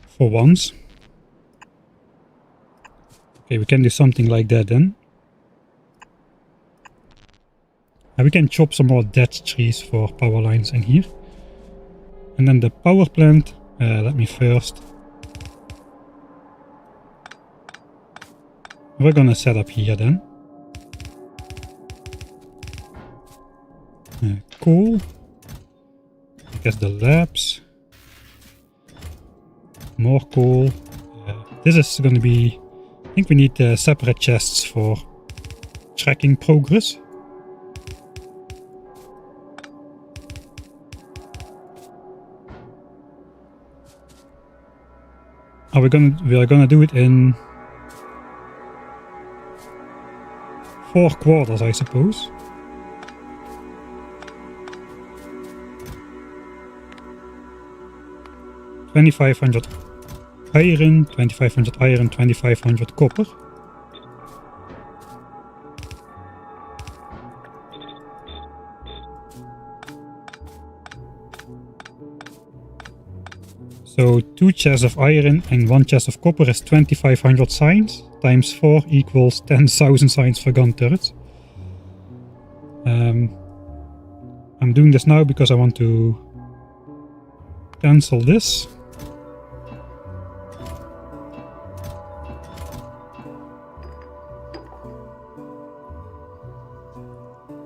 For once. Okay, we can do something like that then. And we can chop some more dead trees for power lines in here. And then the power plant, let me first. We're gonna set up here then. Coal. I guess the labs. More coal. This is gonna be... I think we need separate chests for tracking progress. We are gonna do it in 4 quarters, I suppose. $2,500 iron, 2,500 iron, 2,500 copper. So 2 chests of iron and 1 chest of copper is 2,500 signs. Times 4 equals 10,000 signs for gun turrets. I'm doing this now because I want to cancel this.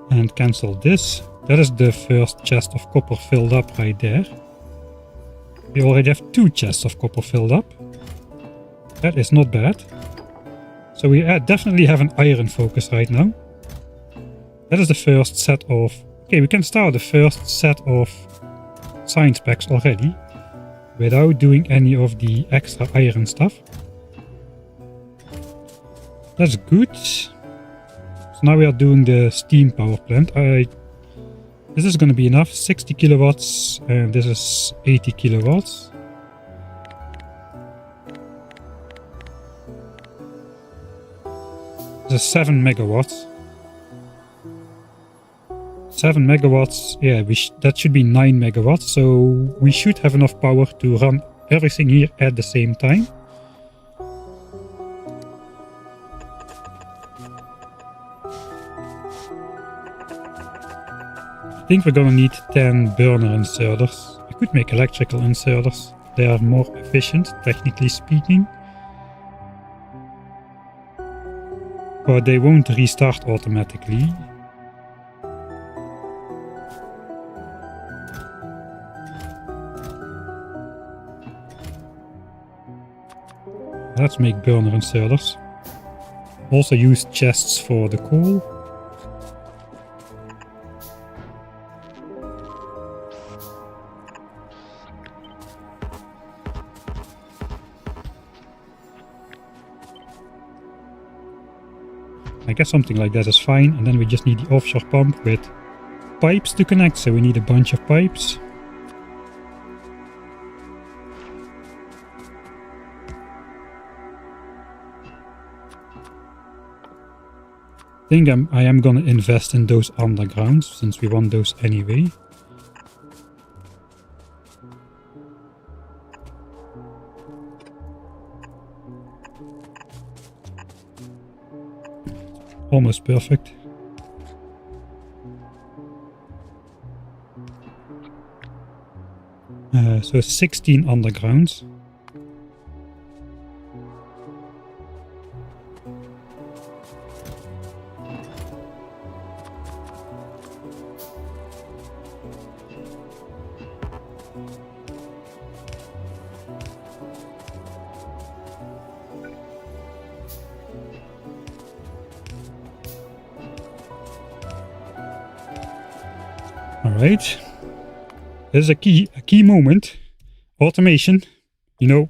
And cancel this. That is the first chest of copper filled up right there. We already have 2 chests of copper filled up. That is not bad. So we definitely have an iron focus right now. That is the first set of... Okay, we can start the first set of science packs already. Without doing any of the extra iron stuff. That's good. So now we are doing the steam power plant. This is going to be enough. 60 kilowatts and this is 80 kilowatts. This is 7 megawatts. 7 megawatts. Yeah, that should be 9 megawatts. So we should have enough power to run everything here at the same time. I think we're gonna need 10 burner inserters. I could make electrical inserters. They are more efficient, technically speaking. But they won't restart automatically. Let's make burner inserters. Also use chests for the coal. I guess something like that is fine, and then we just need the offshore pump with pipes to connect, so we need a bunch of pipes. I think I am gonna invest in those undergrounds, since we want those anyway. Almost perfect. So 16 undergrounds. Alright. This is a key moment. Automation. You know,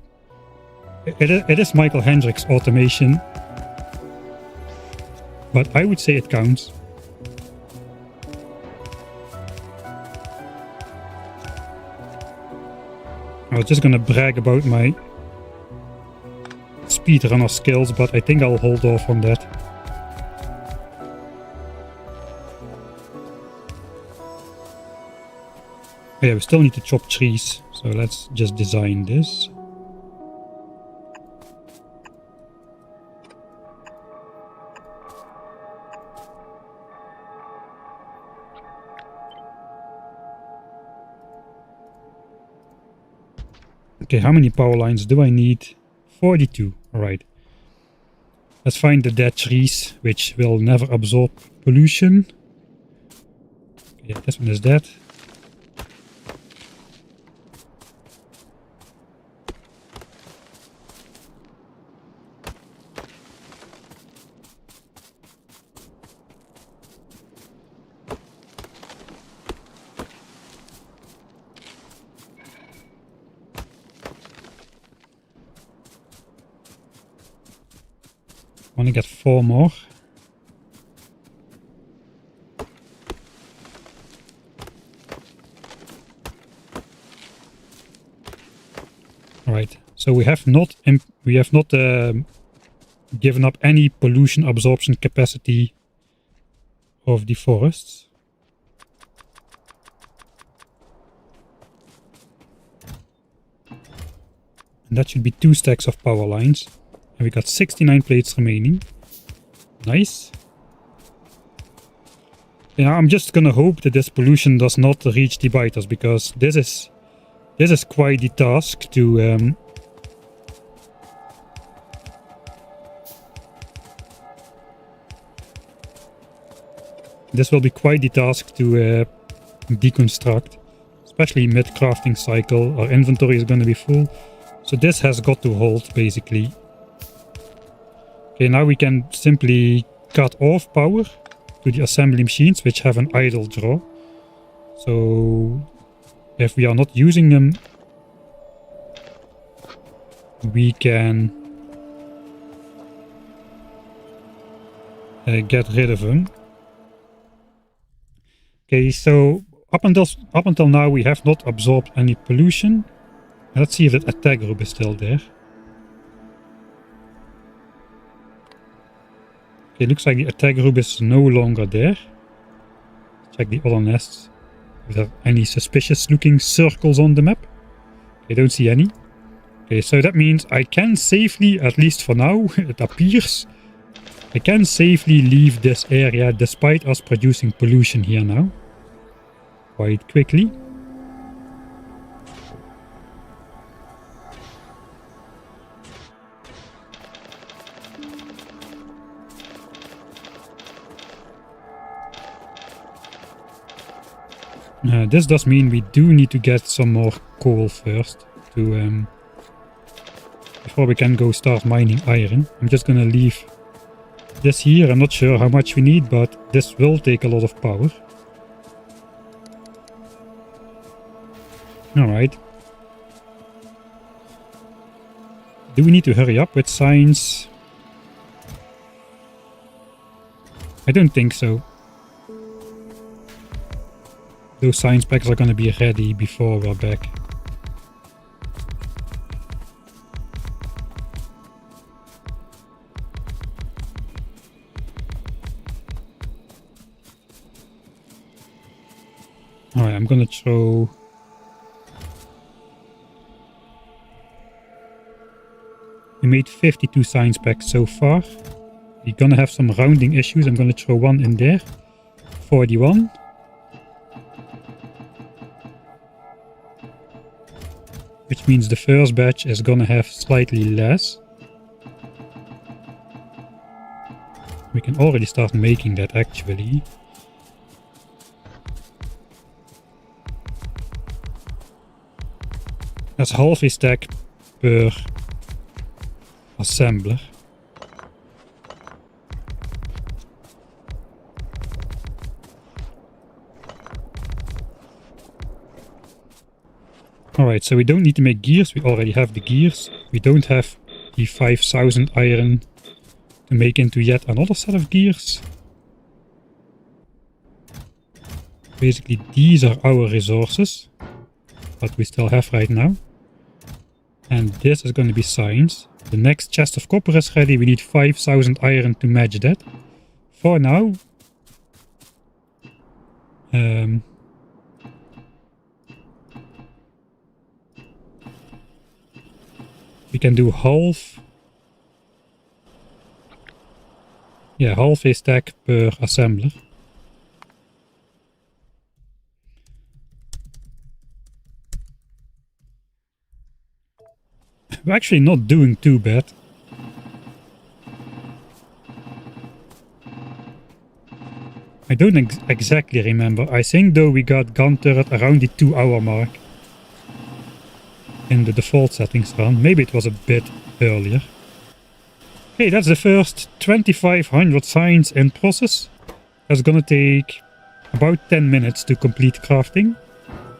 it is Michael Hendricks automation. But I would say it counts. I was just gonna brag about my speedrunner skills, but I think I'll hold off on that. Yeah, we still need to chop trees, so let's just design this. Okay, how many power lines do I need? 42, alright. Let's find the dead trees, which will never absorb pollution. Yeah, this one is dead. Want to get 4 more. Right. So we have not given up any pollution absorption capacity of the forests. And that should be 2 stacks of power lines. And we got 69 plates remaining. Nice. Yeah, I'm just gonna hope that this pollution does not reach the biters, because this is quite the task to this will be quite the task to deconstruct, especially mid-crafting cycle. Our inventory is gonna be full, so this has got to hold basically. Okay, now we can simply cut off power to the assembly machines, which have an idle draw. So if we are not using them, we can get rid of them. Okay, so up until now we have not absorbed any pollution. Let's see if that attack group is still there. Okay, looks like the attack group is no longer there. Check the other nests. If there are any suspicious looking circles on the map. I don't see any. Okay, so that means I can safely, at least for now, it appears, I can safely leave this area despite us producing pollution here now. Quite quickly. This does mean we do need to get some more coal first to before we can go start mining iron. I'm just gonna leave this here. I'm not sure how much we need, but this will take a lot of power. Alright. Do we need to hurry up with science? I don't think so. Those science packs are going to be ready before we're back. Alright, I'm going to throw... We made 52 science packs so far. We're going to have some rounding issues. I'm going to throw one in there. 41. Which means the first batch is gonna have slightly less. We can already start making that actually. That's half a stack per assembler. Alright, so we don't need to make gears, we already have the gears. We don't have the 5000 iron to make into yet another set of gears. Basically, these are our resources, what we still have right now. And this is going to be science. The next chest of copper is ready, we need 5000 iron to match that. For now, we can do half. Yeah, half a stack per assembler. We're actually not doing too bad. I don't exactly remember. I think though we got gun turret around the 2-hour mark in the default settings run. Maybe it was a bit earlier. Okay, that's the first 2500 science in process. That's gonna take about 10 minutes to complete crafting.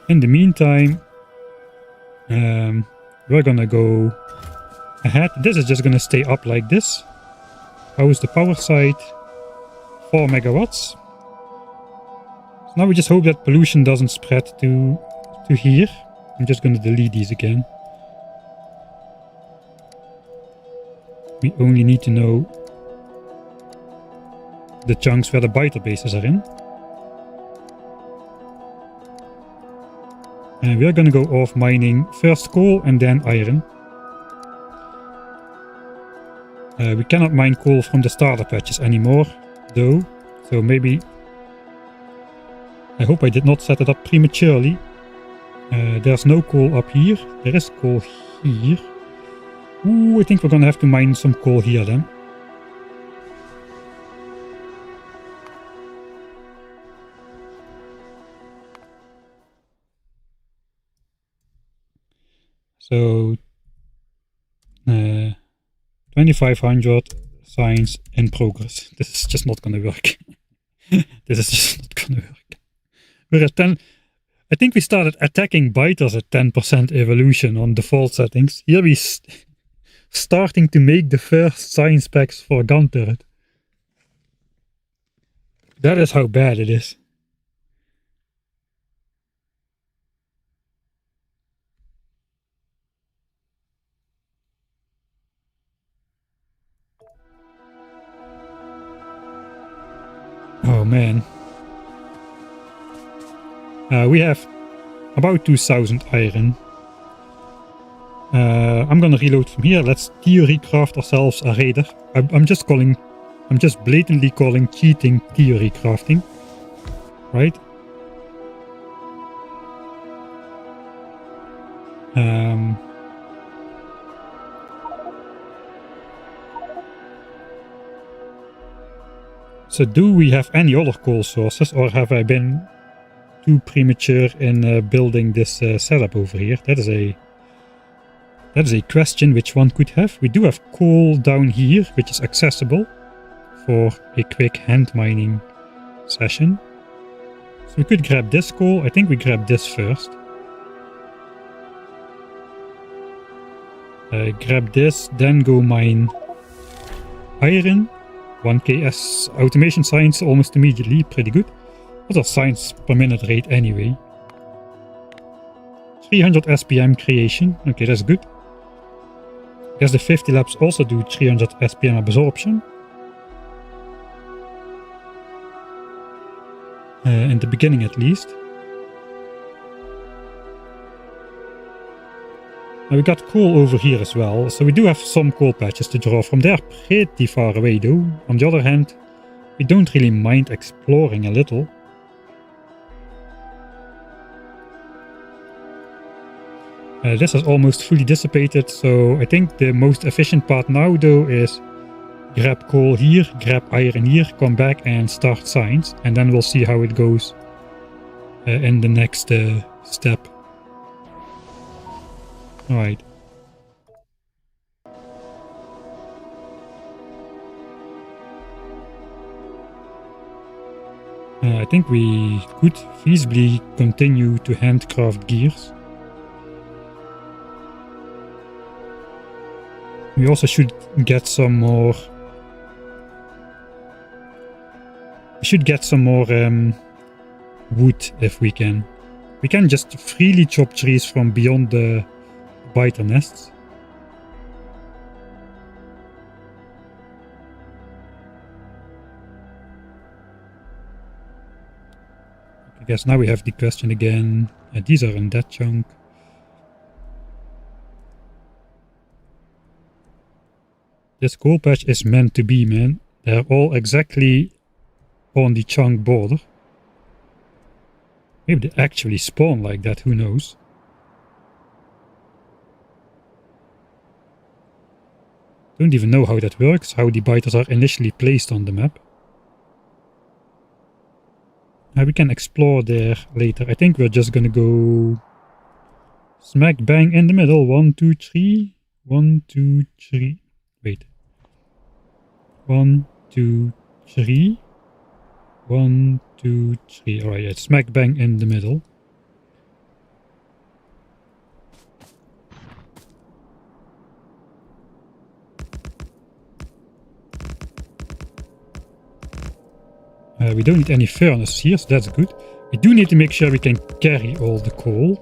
In the meantime, we're gonna go ahead. This is just gonna stay up like this. How is the power side? 4 megawatts. So now we just hope that pollution doesn't spread to here. I'm just gonna delete these again. We only need to know the chunks where the biter bases are in. And we're gonna go off mining first coal and then iron. We cannot mine coal from the starter patches anymore, though. So maybe... I hope I did not set it up prematurely. There's no coal up here. There is coal here. Ooh, I think we're gonna have to mine some coal here then. So 2500 science in progress. This is just not gonna work. This is just not gonna work. We're at 10. I think we started attacking biters at 10% evolution on default settings. Here we starting to make the first science packs for gun turret. That is how bad it is. Oh man. We have about 2000 iron. I'm gonna reload from here. Let's theory craft ourselves a raider. I'm just blatantly calling cheating theory crafting. Right? So do we have any other coal sources, or have I been too premature in building this setup over here? That is a question which one could have. We do have coal down here, which is accessible for a quick hand mining session. So we could grab this coal. I think we grab this first. Grab this, then go mine iron. 1k automation science almost immediately, pretty good. What's our science per minute rate anyway? 300 SPM creation, okay, that's good. I guess the 50 labs also do 300 SPM absorption. In the beginning at least. Now we got coal over here as well, so we do have some coal patches to draw from. They're pretty far away though. On the other hand, we don't really mind exploring a little. This has almost fully dissipated, so I think the most efficient part now though is grab coal here, grab iron here, come back and start science, and then we'll see how it goes in the next step. Alright. I think we could feasibly continue to handcraft gears. We also should get some more... We should get some more wood if we can. We can just freely chop trees from beyond the biter nests. I guess now we have the question again. These are in that chunk. This coal patch is meant to be, man. They're all exactly on the chunk border. Maybe they actually spawn like that, who knows? Don't even know how that works, how the biters are initially placed on the map. We can explore there later. I think we're just gonna go smack bang in the middle. 1, 2, 3. 1, 2, 3. Wait. 1, 2, 3. 1, 2, 3. Alright, yeah, smack bang in the middle. We don't need any furnace here, so that's good. We do need to make sure we can carry all the coal.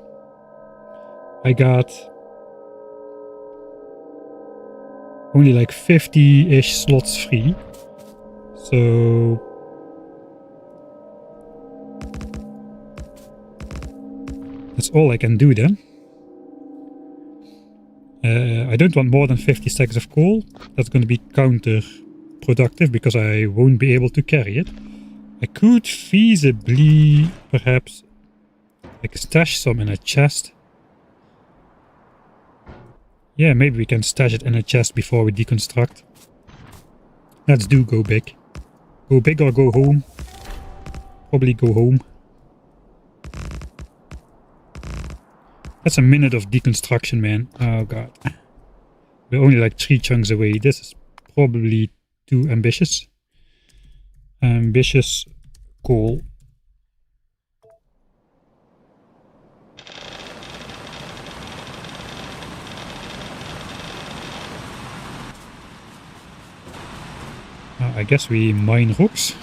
I got only like 50-ish slots free. So that's all I can do then. I don't want more than 50 stacks of coal. That's going to be counterproductive because I won't be able to carry it. I could feasibly perhaps like stash some in a chest. Yeah, maybe we can stash it in a chest before we deconstruct. Let's do go big. Go big or go home. Probably go home. That's a minute of deconstruction, man. Oh god. We're only like 3 chunks away. This is probably too ambitious. Ambitious goal. I guess we mine rocks.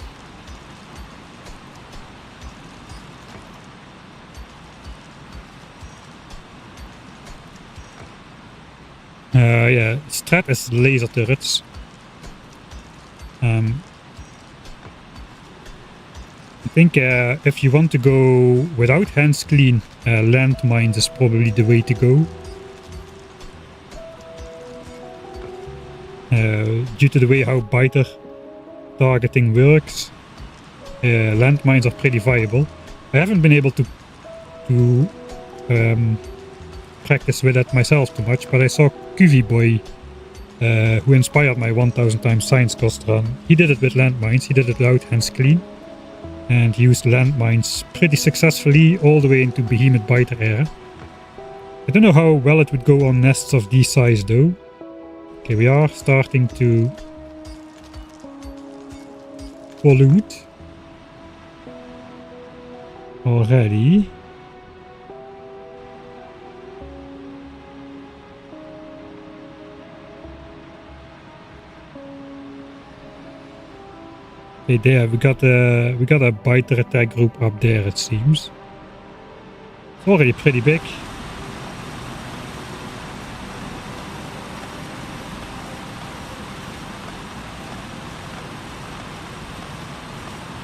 Yeah, strat is laser turrets. I think if you want to go without hands clean, landmines is probably the way to go. Due to the way how biter targeting works, landmines are pretty viable. I haven't been able to practice with that myself too much, but I saw QV Boy, who inspired my 1000 times science cost run. He did it with landmines, he did it without hands clean, and he used landmines pretty successfully all the way into behemoth biter era. I don't know how well it would go on nests of this size though. Okay, we are starting to pollute already. Okay, there we got a biter attack group up there, it seems. It's already pretty big.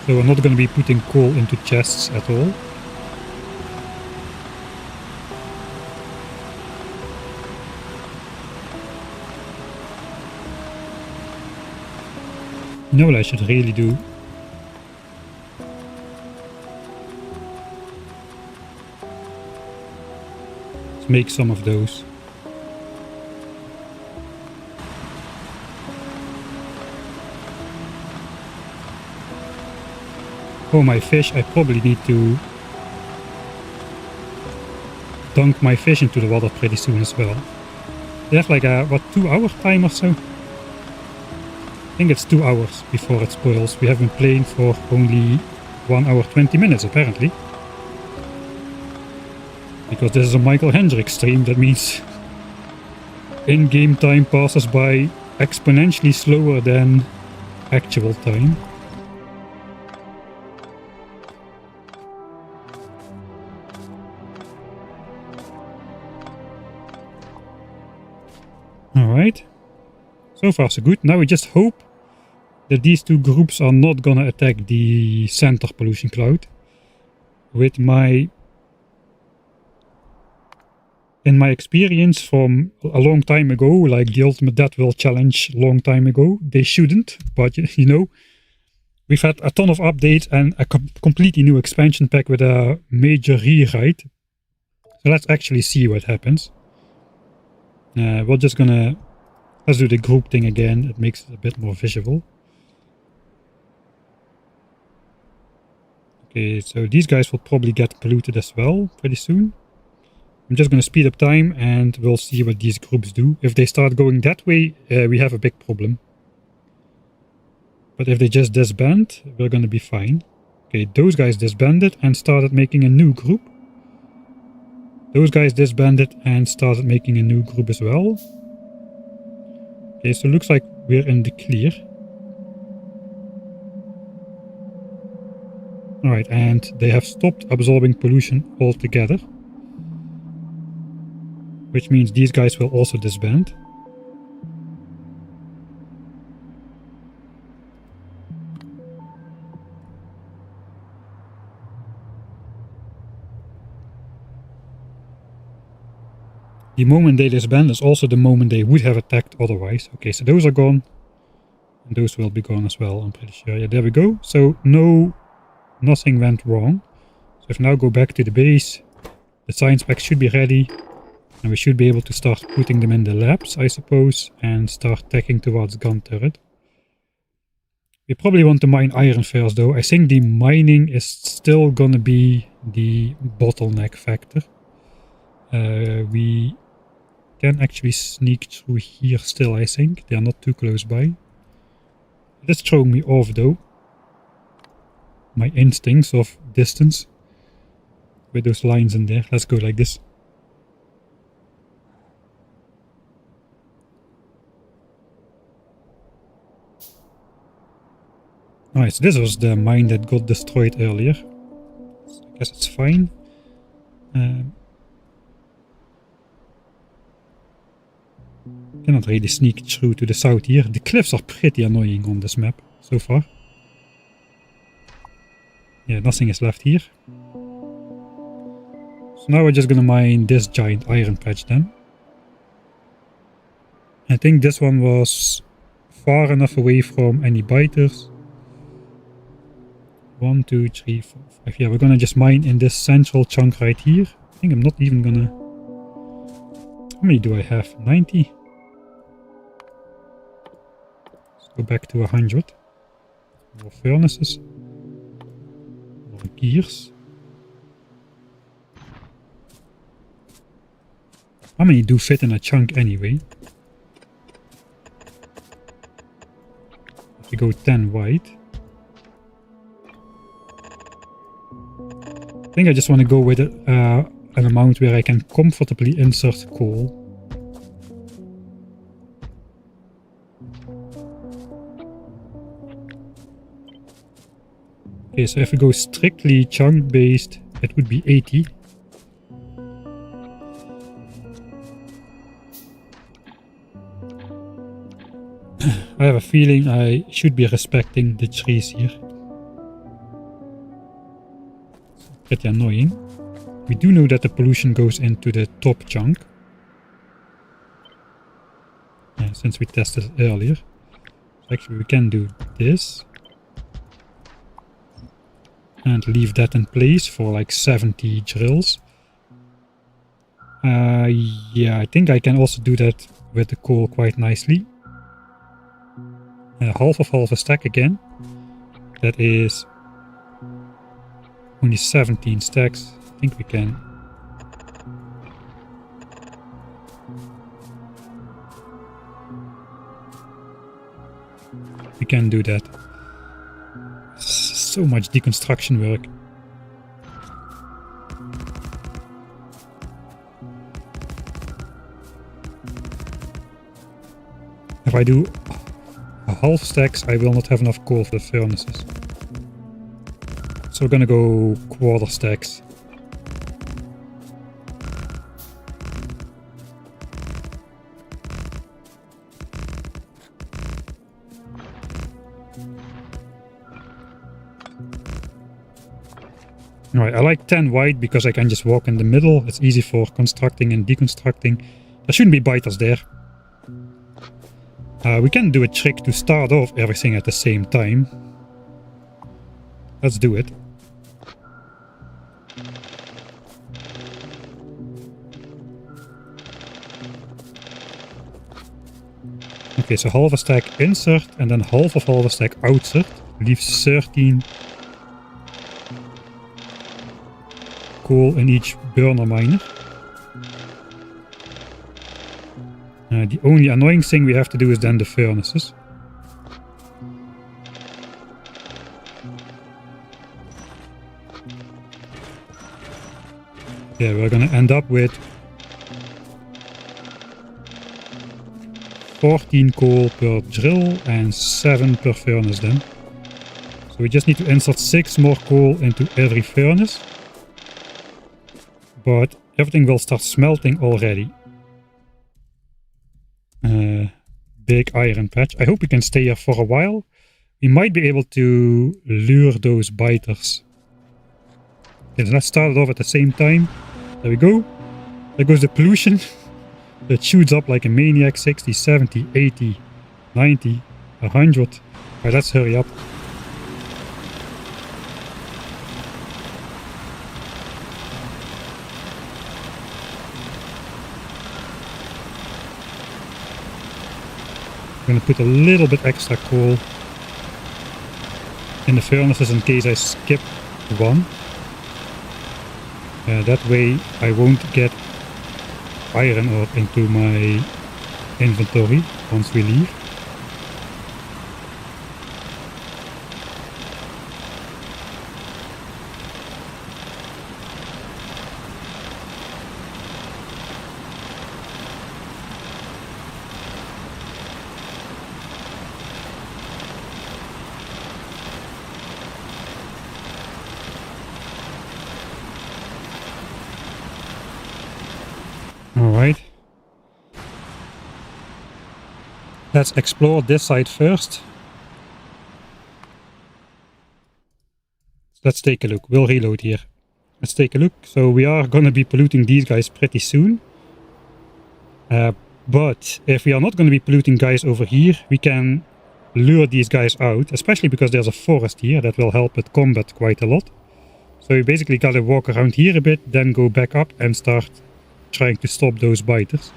So we're not going to be putting coal into chests at all. You know what I should really do? Let's make some of those. Oh, my fish, I probably need to dunk my fish into the water pretty soon as well. They have like a, what, 2-hour time or so? I think it's 2 hours before it spoils. We have been playing for only 1 hour 20 minutes apparently. Because this is a Michael Hendricks stream, that means in-game time passes by exponentially slower than actual time. Alright. So far so good. Now we just hope that these two groups are not gonna attack the center pollution cloud. With in my experience from a long time ago, like the ultimate DeathWorld challenge long time ago, they shouldn't, but you know, we've had a ton of updates and a completely new expansion pack with a major rewrite. So let's actually see what happens. We're just gonna, let's do the group thing again, it makes it a bit more visual. Okay, so these guys will probably get polluted as well pretty soon. I'm just going to speed up time and we'll see what these groups do. If they start going that way, we have a big problem. But if they just disband, we're going to be fine. Okay, those guys disbanded and started making a new group. Those guys disbanded and started making a new group as well. Okay, so it looks like we're in the clear. Alright, and they have stopped absorbing pollution altogether. Which means these guys will also disband. The moment they disband is also the moment they would have attacked otherwise. Okay, so those are gone. And those will be gone as well, I'm pretty sure. Yeah, there we go. So nothing went wrong. So if I now go back to the base, the science packs should be ready. And we should be able to start putting them in the labs, I suppose, and start tacking towards gun turret. We probably want to mine iron first though. I think the mining is still gonna be the bottleneck factor. We can actually sneak through here still, I think. They are not too close by. That's throwing me off though. My instincts of distance. With those lines in there. Let's go like this. Alright, so this was the mine that got destroyed earlier. So I guess it's fine. Cannot really sneak through to the south here. The cliffs are pretty annoying on this map so far. Yeah, nothing is left here. So now we're just gonna mine this giant iron patch then. I think this one was far enough away from any biters. 1, 2, 3, 4, 5. Yeah, we're gonna just mine in this central chunk right here. I think I'm not even gonna... How many do I have? 90? Let's go back to 100. More furnaces. More gears. How many do fit in a chunk anyway? If we go 10 wide. I think I just want to go with an amount where I can comfortably insert coal. Okay, so if we go strictly chunk based, it would be 80. I have a feeling I should be respecting the trees here. Pretty annoying. We do know that the pollution goes into the top chunk. Yeah, since we tested it earlier. So actually we can do this. And leave that in place for like 70 drills. Yeah, I think I can also do that with the coal quite nicely. Half a stack again. That is only 17 stacks. I think we can. We can do that. So much deconstruction work. If I do a half stacks, I will not have enough coal for the furnaces. So we're gonna go quarter stacks. Alright, I like 10 wide because I can just walk in the middle. It's easy for constructing and deconstructing. There shouldn't be biters there. We can do a trick to start off everything at the same time. Let's do it. Okay, so half a stack insert and then half a stack outsert. Leaves 13 coal in each burner miner. The only annoying thing we have to do is then the furnaces. Yeah, we're gonna end up with 14 coal per drill and 7 per furnace then. So we just need to insert 6 more coal into every furnace. But everything will start smelting already. Big iron patch. I hope we can stay here for a while. We might be able to lure those biters. Okay, so let's start it off at the same time. There we go. There goes the pollution. It shoots up like a maniac. 60, 70, 80, 90, 100. Alright, let's hurry up. I'm going to put a little bit extra coal in the furnaces in case I skip one. That way I won't get iron ore into my inventory once we leave. Alright. Let's explore this side first. Let's take a look. We'll reload here. Let's take a look. So we are gonna be polluting these guys pretty soon. But if we are not gonna be polluting guys over here, we can lure these guys out, especially because there's a forest here that will help with combat quite a lot. So you basically gotta walk around here a bit, then go back up and start trying to stop those biters.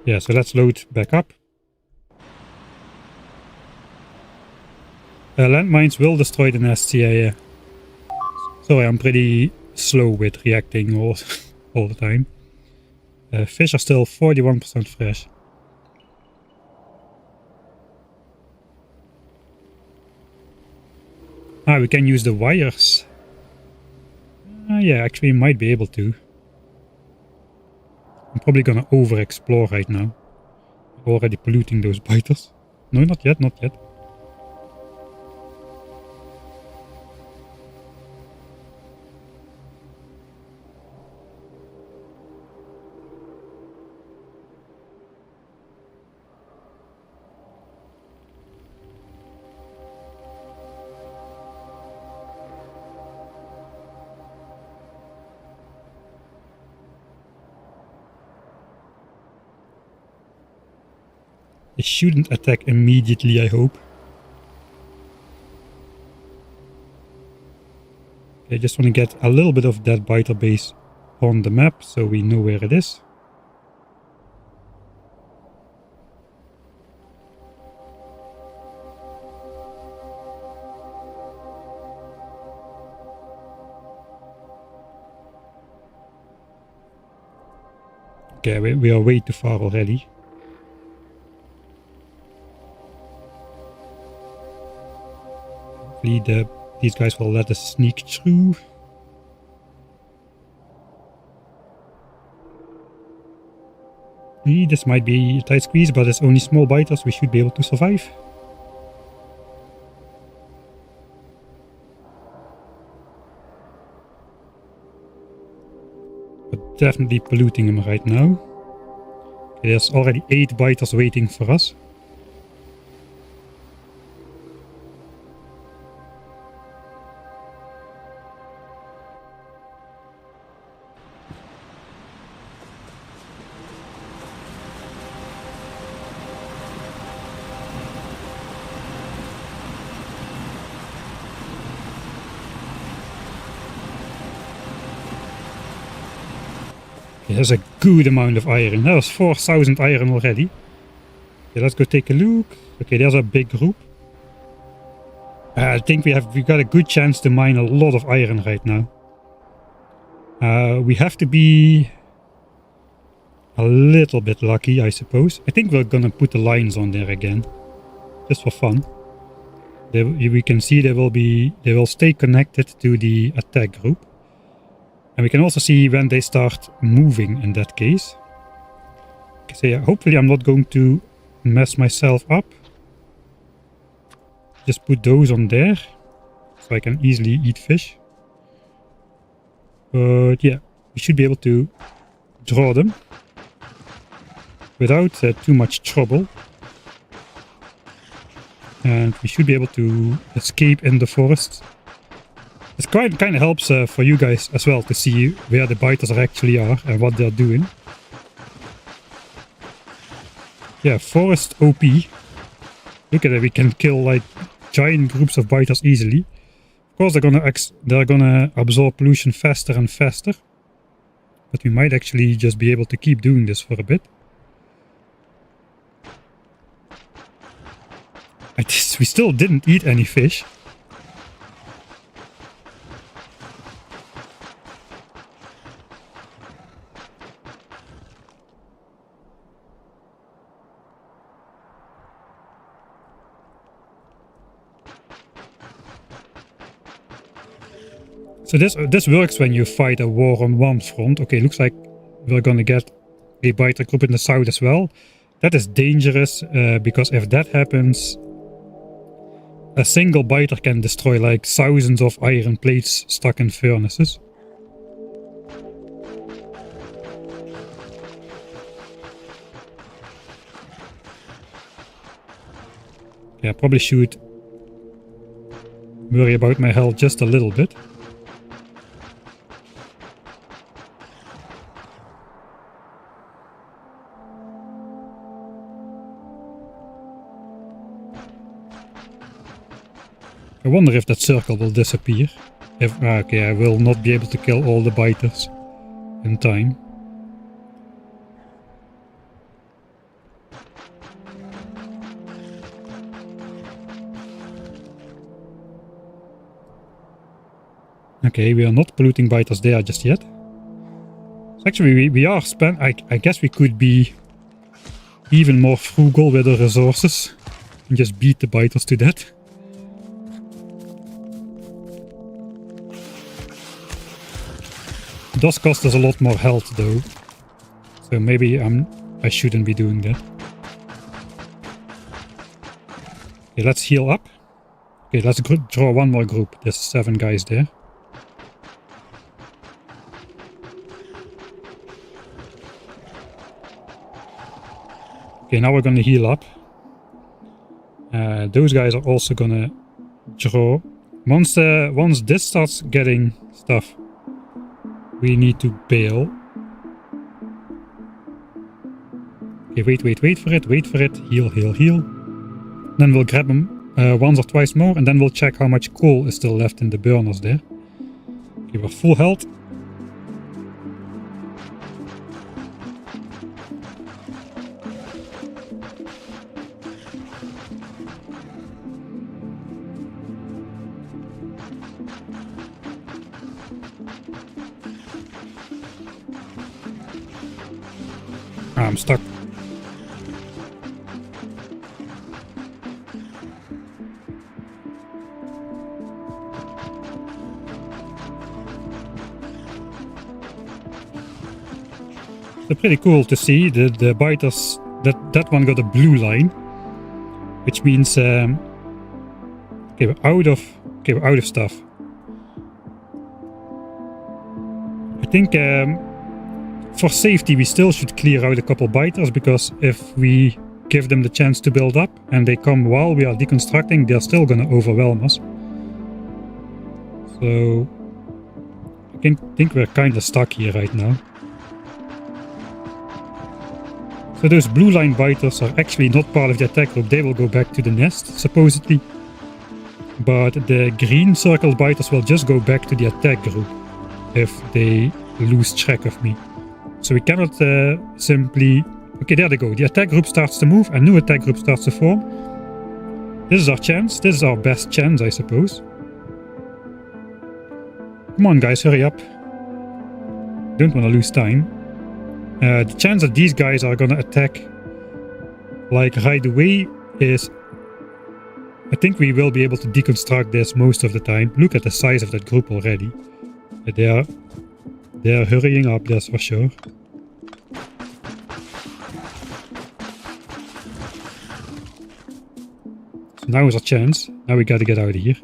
Yeah, so let's load back up. Landmines will destroy the nests, yeah. Sorry, I'm pretty slow with reacting all the time. Fish are still 41% fresh. Ah, we can use the wires. Yeah, actually might be able to. I'm probably gonna over-explore right now. Already polluting those biters. No, not yet, not yet. They shouldn't attack immediately, I hope. Okay, I just want to get a little bit of that biter base on the map so we know where it is. Okay, we are way too far already. Hopefully these guys will let us sneak through. This might be a tight squeeze, but it's only small biters. We should be able to survive. But definitely polluting them right now. Okay, there's already 8 biters waiting for us. There's a good amount of iron. That was 4,000 iron already. Okay, let's go take a look. Okay, there's a big group. I think we got a good chance to mine a lot of iron right now. We have to be a little bit lucky, I suppose. I think we're gonna put the lines on there again, just for fun. We can see they will stay connected to the attack group. And we can also see when they start moving in that case. Okay, so yeah, hopefully I'm not going to mess myself up. Just put those on there, so I can easily eat fish. But yeah, we should be able to draw them without too much trouble. And we should be able to escape in the forest. It kind of helps for you guys as well to see where the biters actually are and what they're doing. Yeah, forest OP. Look at it, we can kill like giant groups of biters easily. Of course they're gonna absorb pollution faster and faster. But we might actually just be able to keep doing this for a bit. We still didn't eat any fish. So this works when you fight a war on one front. Okay, looks like we're gonna get a biter group in the south as well. That is dangerous, because if that happens, a single biter can destroy like thousands of iron plates stuck in furnaces. Yeah, I probably should worry about my health just a little bit. I wonder if that circle will disappear. Okay, I will not be able to kill all the biters in time. Okay, we are not polluting biters there just yet. So actually, we are I guess we could be even more frugal with the resources and just beat the biters to death. It does cost us a lot more health though, so maybe I shouldn't be doing that. Okay, let's heal up. Okay, let's draw one more group. There's 7 guys there. Okay, now we're gonna heal up. Those guys are also gonna draw. Once this starts getting stuff, we need to bail. Okay, wait for it. Heal. Then we'll grab them once or twice more, and then we'll check how much coal is still left in the burners there. Okay, we're full health. I'm stuck. So pretty cool to see the biters. That one got a blue line, which means okay, we're out of stuff. I think for safety we still should clear out a couple biters, because if we give them the chance to build up and they come while we are deconstructing, they're still gonna overwhelm us. So I think we're kind of stuck here right now. So those blue line biters are actually not part of the attack group. They will go back to the nest, supposedly. But the green circle biters will just go back to the attack group if they lose track of me. So we cannot simply... Okay, there they go. The attack group starts to move, a new attack group starts to form. This is our chance. This is our best chance, I suppose. Come on, guys, hurry up. Don't want to lose time. The chance that these guys are gonna attack like right away is... I think we will be able to deconstruct this most of the time. Look at the size of that group already. They're hurrying up, that's for sure. So now is our chance. Now we gotta get out of here.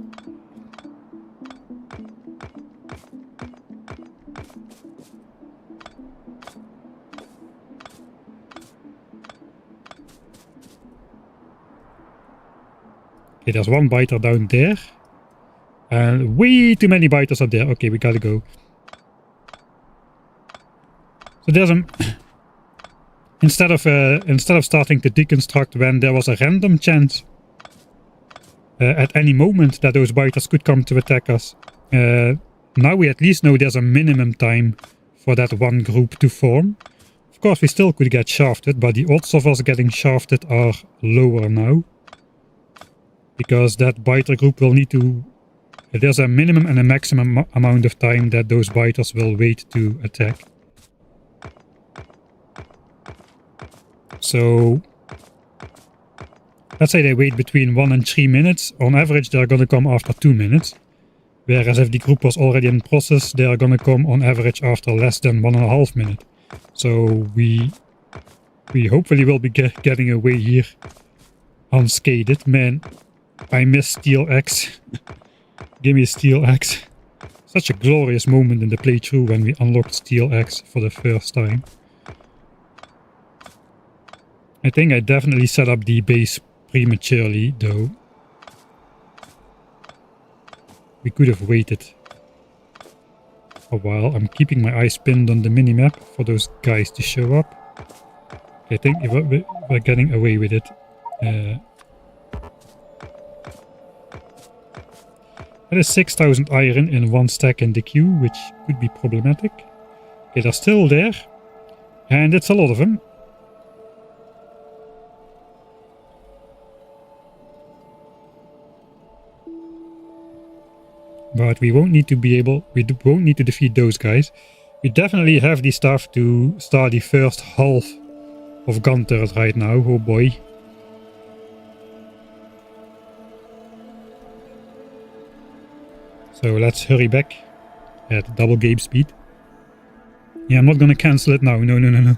Okay, there's one biter down there. And way too many biters up there. Okay, we gotta go. So there's a... instead of starting to deconstruct when there was a random chance at any moment that those biters could come to attack us, now we at least know there's a minimum time for that one group to form. Of course, we still could get shafted, but the odds of us getting shafted are lower now. Because that biter group will need to... There's a minimum and a maximum amount of time that those biters will wait to attack. So... let's say they wait between 1 and 3 minutes. On average, they're gonna come after 2 minutes. Whereas if the group was already in process, they are gonna come on average after less than 1.5 minutes. So we hopefully will be getting away here unscathed. Man, I miss Steel Axe. Give me a Steel Axe. Such a glorious moment in the playthrough when we unlocked Steel Axe for the first time. I think I definitely set up the base prematurely, though. We could have waited a while. I'm keeping my eyes pinned on the minimap for those guys to show up. I think we're getting away with it. That is 6,000 iron in 1 stack in the queue, which could be problematic. Okay, they're still there. And it's a lot of them. But we won't need to won't need to defeat those guys. We definitely have the stuff to start the first half of gun turret right now. Oh boy. So let's hurry back at double game speed. Yeah, I'm not gonna cancel it now. No.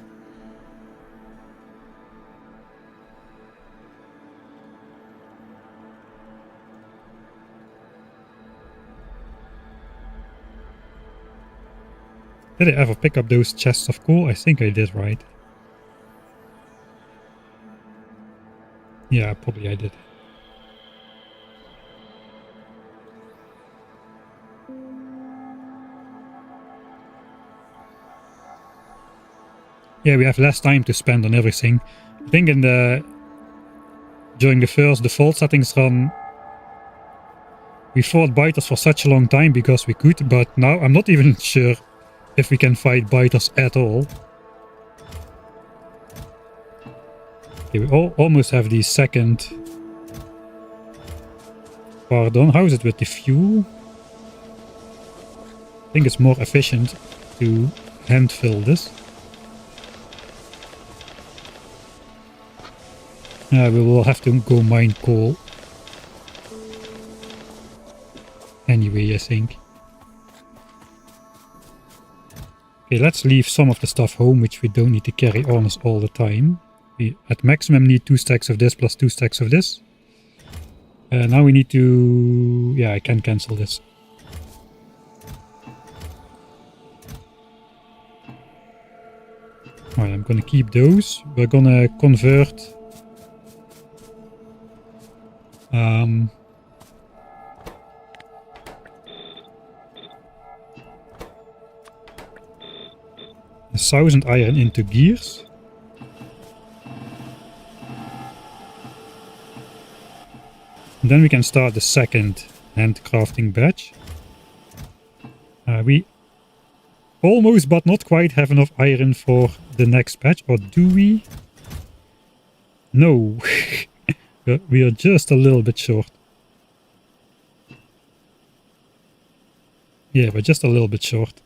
Did I ever pick up those chests of coal? I think I did, right? Yeah, probably I did. Yeah, we have less time to spend on everything. I think during the first default settings run, we fought biters for such a long time because we could, but now I'm not even sure if we can fight biters at all. Okay, we almost have the second part on. How is it with the fuel? I think it's more efficient to hand fill this. We will have to go mine coal. Anyway, I think. Okay, let's leave some of the stuff home, which we don't need to carry on us all the time. We at maximum need 2 stacks of this plus 2 stacks of this. Now we need to... yeah, I can cancel this. Alright, I'm gonna keep those. We're gonna convert... a 1000 iron into gears. And then we can start the second handcrafting batch. We almost but not quite have enough iron for the next batch, or do we? No, we are just a little bit short. Yeah, we're just a little bit short.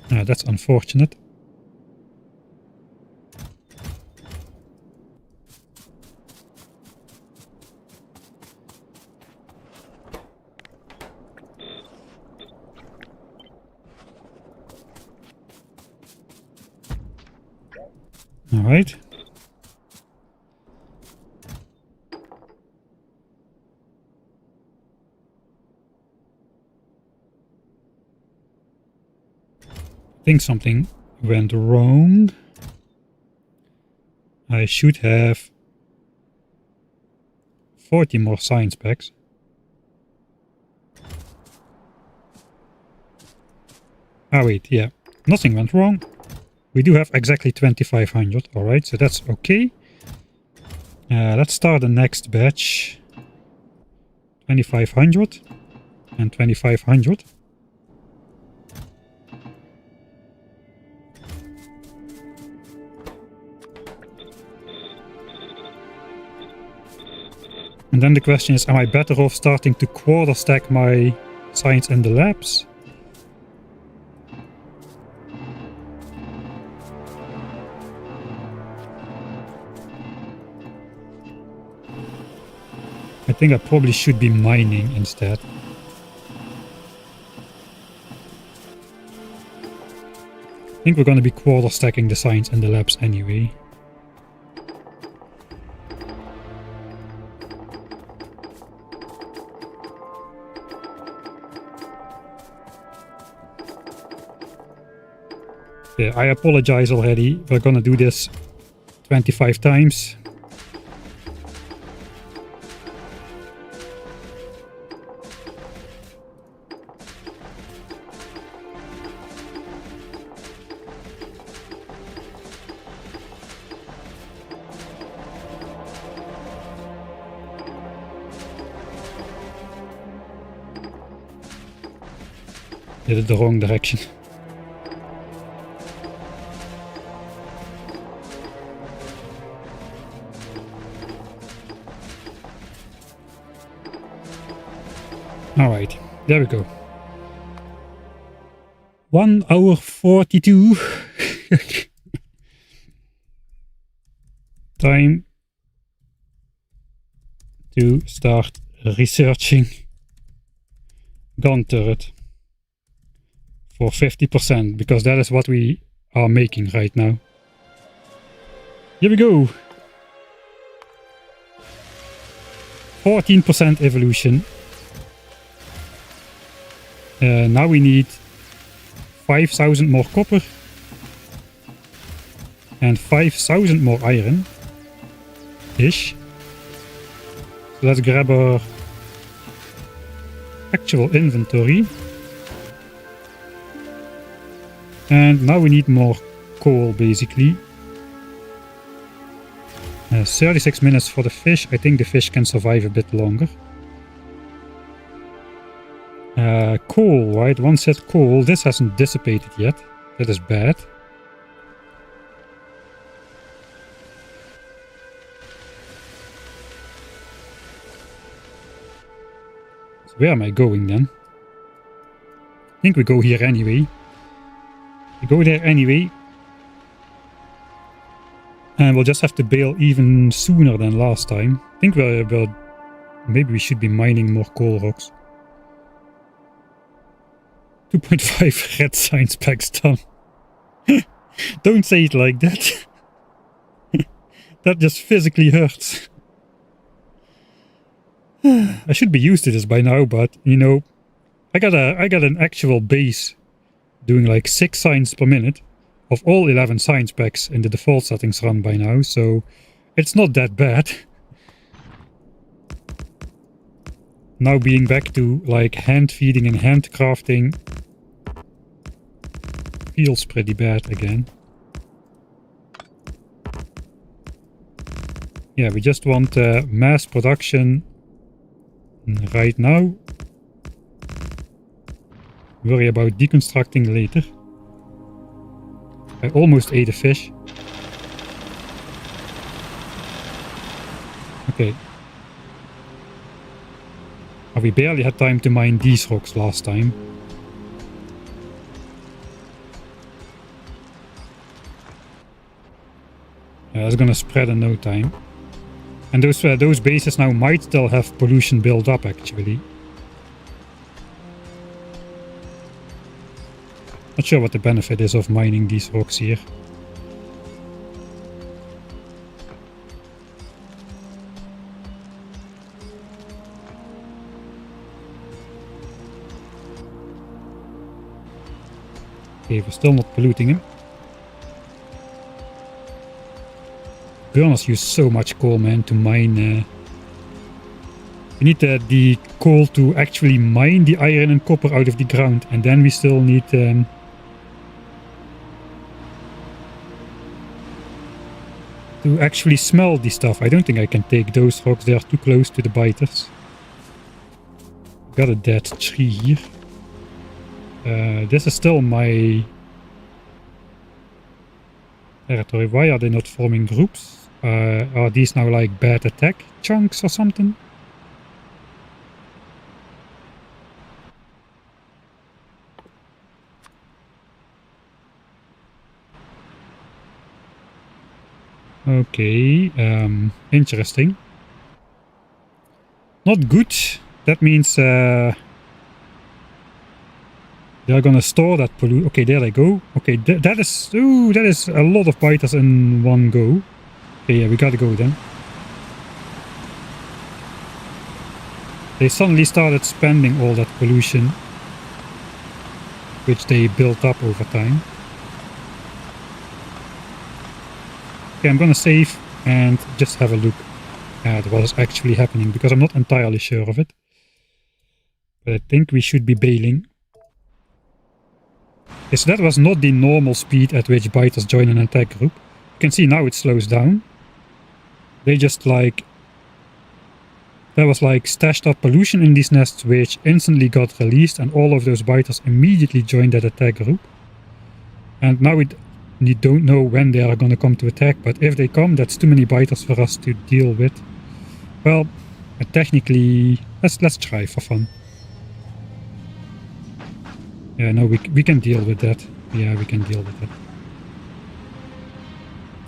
That's unfortunate. All right. I think something went wrong. I should have 40 more science packs. Ah wait, yeah, nothing went wrong. We do have exactly 2500, alright, so that's okay. Let's start the next batch. 2500 and 2500. And then the question is, am I better off starting to quarter stack my science in the labs? I think I probably should be mining instead. I think we're going to be quarter stacking the science in the labs anyway. Yeah, I apologize already. We're gonna do this 25 times. Did it the wrong direction. Alright, there we go. 1 hour 42. Time to start researching gun turret for 50%, because that is what we are making right now. Here we go. 14% evolution. Now we need 5000 more copper and 5000 more iron ish. So let's grab our actual inventory. And now we need more coal basically. 36 minutes for the fish. I think the fish can survive a bit longer. Coal, right? One said coal. This hasn't dissipated yet. That is bad. So where am I going then? I think we go here anyway. We go there anyway. And we'll just have to bail even sooner than last time. I think maybe we should be mining more coal rocks. 2.5 red science packs done. Don't say it like that. That just physically hurts. I should be used to this by now, but you know, I got an actual base doing like 6 science per minute of all 11 science packs in the default settings run by now, so it's not that bad. Now being back to like hand feeding and hand crafting feels pretty bad again. Yeah, we just want mass production right now. Worry about deconstructing later. I almost ate a fish. Okay. We barely had time to mine these rocks last time. It's gonna spread in no time. And those bases now might still have pollution built up actually. Not sure what the benefit is of mining these rocks here. Okay, we're still not polluting him. Burners use so much coal, man, to mine. We need the coal to actually mine the iron and copper out of the ground, and then we still need to actually smell the stuff. I don't think I can take those rocks, they are too close to the biters. Got a dead tree here. This is still my territory. Why are they not forming groups? Are these now like bad attack chunks or something? Okay, interesting. Not good. That means they are gonna store that pollute. Okay, there they go. Okay, that is a lot of biters in one go. Okay, yeah, we gotta go then. They suddenly started spending all that pollution, which they built up over time. Okay, I'm gonna save and just have a look at what is actually happening, because I'm not entirely sure of it. But I think we should be bailing. Okay, so that was not the normal speed at which biters join an attack group. You can see now it slows down. They just like... There was like stashed up pollution in these nests which instantly got released, and all of those biters immediately joined that attack group. And now you don't know when they are going to come to attack, but if they come, that's too many biters for us to deal with. Well, technically, let's try for fun. Yeah, no, we can deal with that. Yeah, we can deal with that.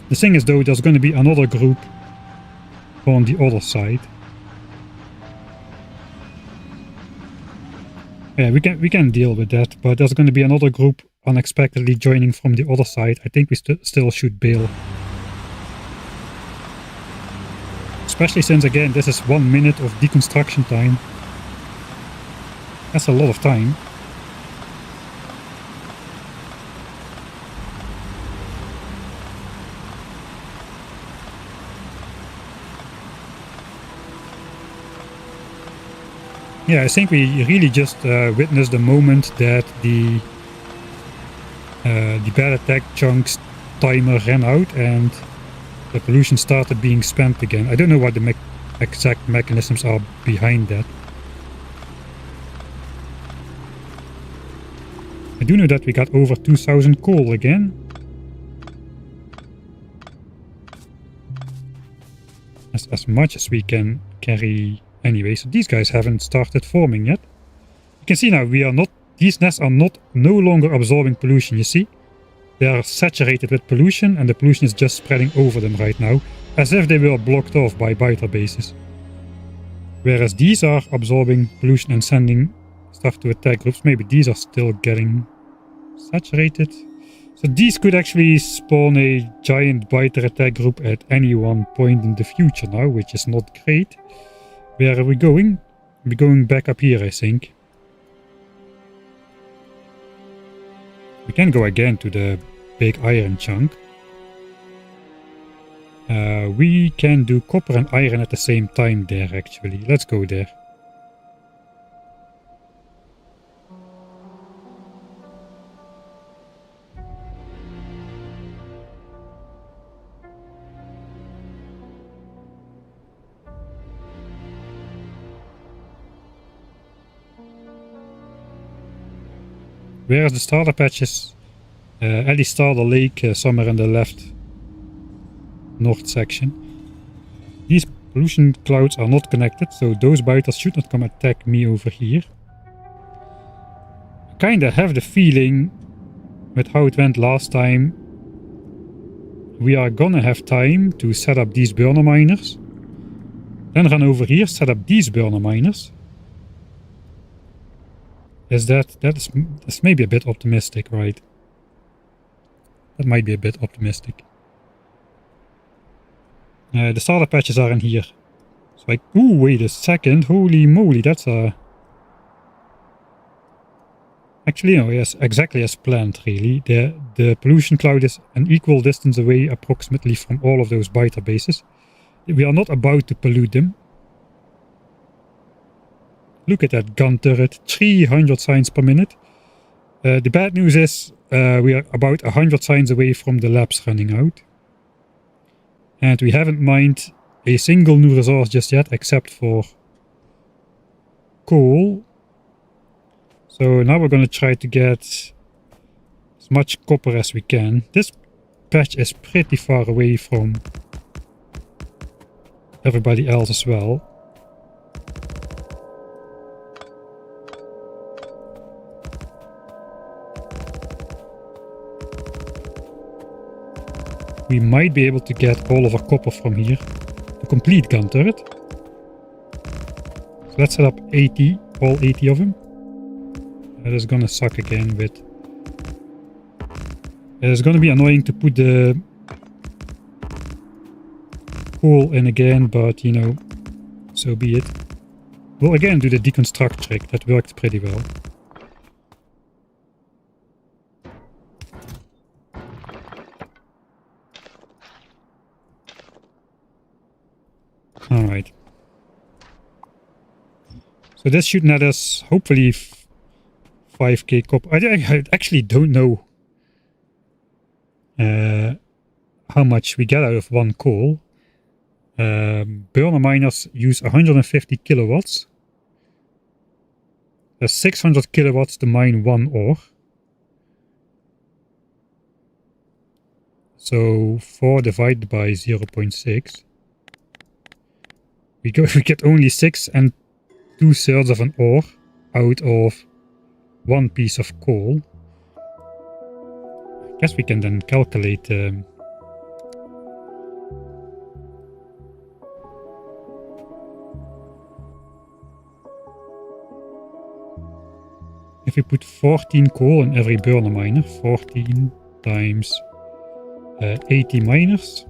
The thing is though, there's going to be another group on the other side. Yeah, we can deal with that, but there's going to be another group unexpectedly joining from the other side. I think we still should bail. Especially since, again, this is 1 minute of deconstruction time. That's a lot of time. Yeah, I think we really just witnessed the moment that the bad attack chunks timer ran out and the pollution started being spent again. I don't know what the exact mechanisms are behind that. I do know that we got over 2000 coal again. As much as we can carry anyway. So these guys haven't started forming yet. You can see now these nests are no longer absorbing pollution, you see? They are saturated with pollution and the pollution is just spreading over them right now, as if they were blocked off by biter bases. Whereas these are absorbing pollution and sending start to attack groups. Maybe these are still getting saturated. So these could actually spawn a giant biter attack group at any one point in the future now, which is not great. Where are we going? We're going back up here, I think. We can go again to the big iron chunk. We can do copper and iron at the same time there, actually. Let's go there. Where is the starter patches? At the starter lake, somewhere in the left north section. These pollution clouds are not connected, so those biters should not come attack me over here. I kinda have the feeling, with how it went last time, we are gonna have time to set up these burner miners. Then run over here, set up these burner miners. That's maybe a bit optimistic, right? That might be a bit optimistic. The starter patches are in here. So like, ooh, wait a second, holy moly, that's a... Actually, no, yes, exactly as planned, really. The pollution cloud is an equal distance away approximately from all of those biter bases. We are not about to pollute them. Look at that gun turret, 300 signs per minute. The bad news is we are about 100 signs away from the labs running out. And we haven't mined a single new resource just yet, except for coal. So now we're going to try to get as much copper as we can. This patch is pretty far away from everybody else as well. We might be able to get all of our copper from here. The complete gun turret. So let's set up 80, all 80 of them. That is gonna suck again with... It's gonna be annoying to put the coal in again, but you know, so be it. We'll again do the deconstruct trick, that worked pretty well. Alright. So this should net us, hopefully, 5k copper. I actually don't know how much we get out of one coal. Burner miners use 150 kilowatts. There's 600 kilowatts to mine one ore. So 4 divided by 0.6. We get only 6 2/3 of an ore out of one piece of coal. I guess we can then calculate if we put 14 coal in every burner miner, 14 times 80 miners.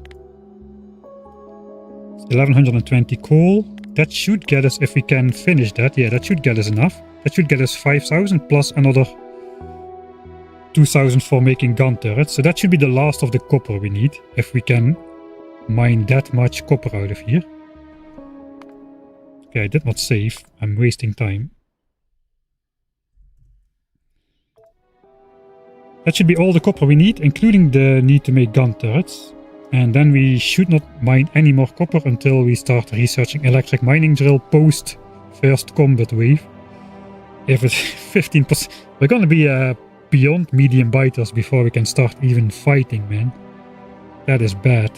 1120 coal. That should get us, if we can finish that, yeah, that should get us enough. That should get us 5000 plus another 2000 for making gun turrets. So that should be the last of the copper we need, if we can mine that much copper out of here. Okay, I did not save. I'm wasting time. That should be all the copper we need, including the need to make gun turrets. And then we should not mine any more copper until we start researching electric mining drill post first combat wave. If it's 15%, we're gonna be beyond medium biters before we can start even fighting, man. That is bad.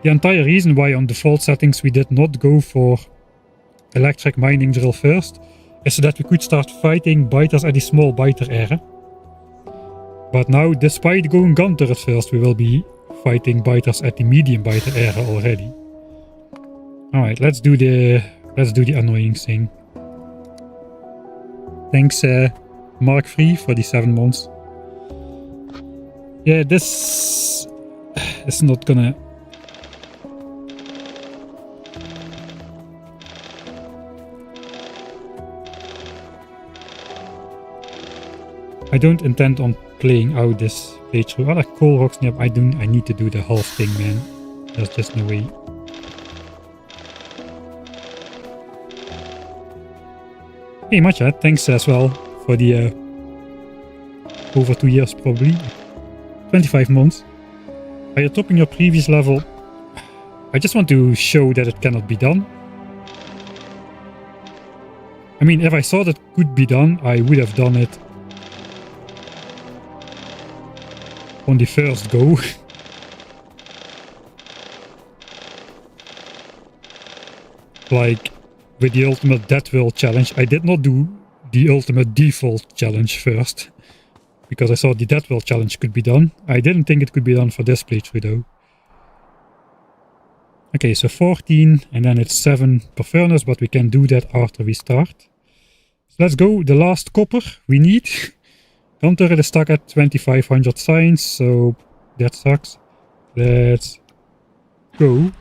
The entire reason why on default settings we did not go for electric mining drill first is so that we could start fighting biters at the small biter era. But now, despite going gun turret first, we will be fighting biters at the medium biter era already. Alright, let's do the annoying thing. Thanks Mark Free for the 7 months. Yeah, this is not gonna... I don't intend on playing out this playthrough. Are there coal rocks nearby? I need to do the half thing, man. There's just no way. Hey Matcha, thanks as well for the over 2 years probably. 25 months. Are you topping your previous level? I just want to show that it cannot be done. I mean, if I saw that could be done, I would have done it on the first go. Like with the ultimate DeathWorld challenge, I did not do the ultimate default challenge first. Because I saw the DeathWorld challenge could be done. I didn't think it could be done for this playthrough though. Okay, so 14 and then it's 7 per furnace, but we can do that after we start. So let's go, the last copper we need. Gun turret is stuck at 2500 signs, so that sucks. Let's go.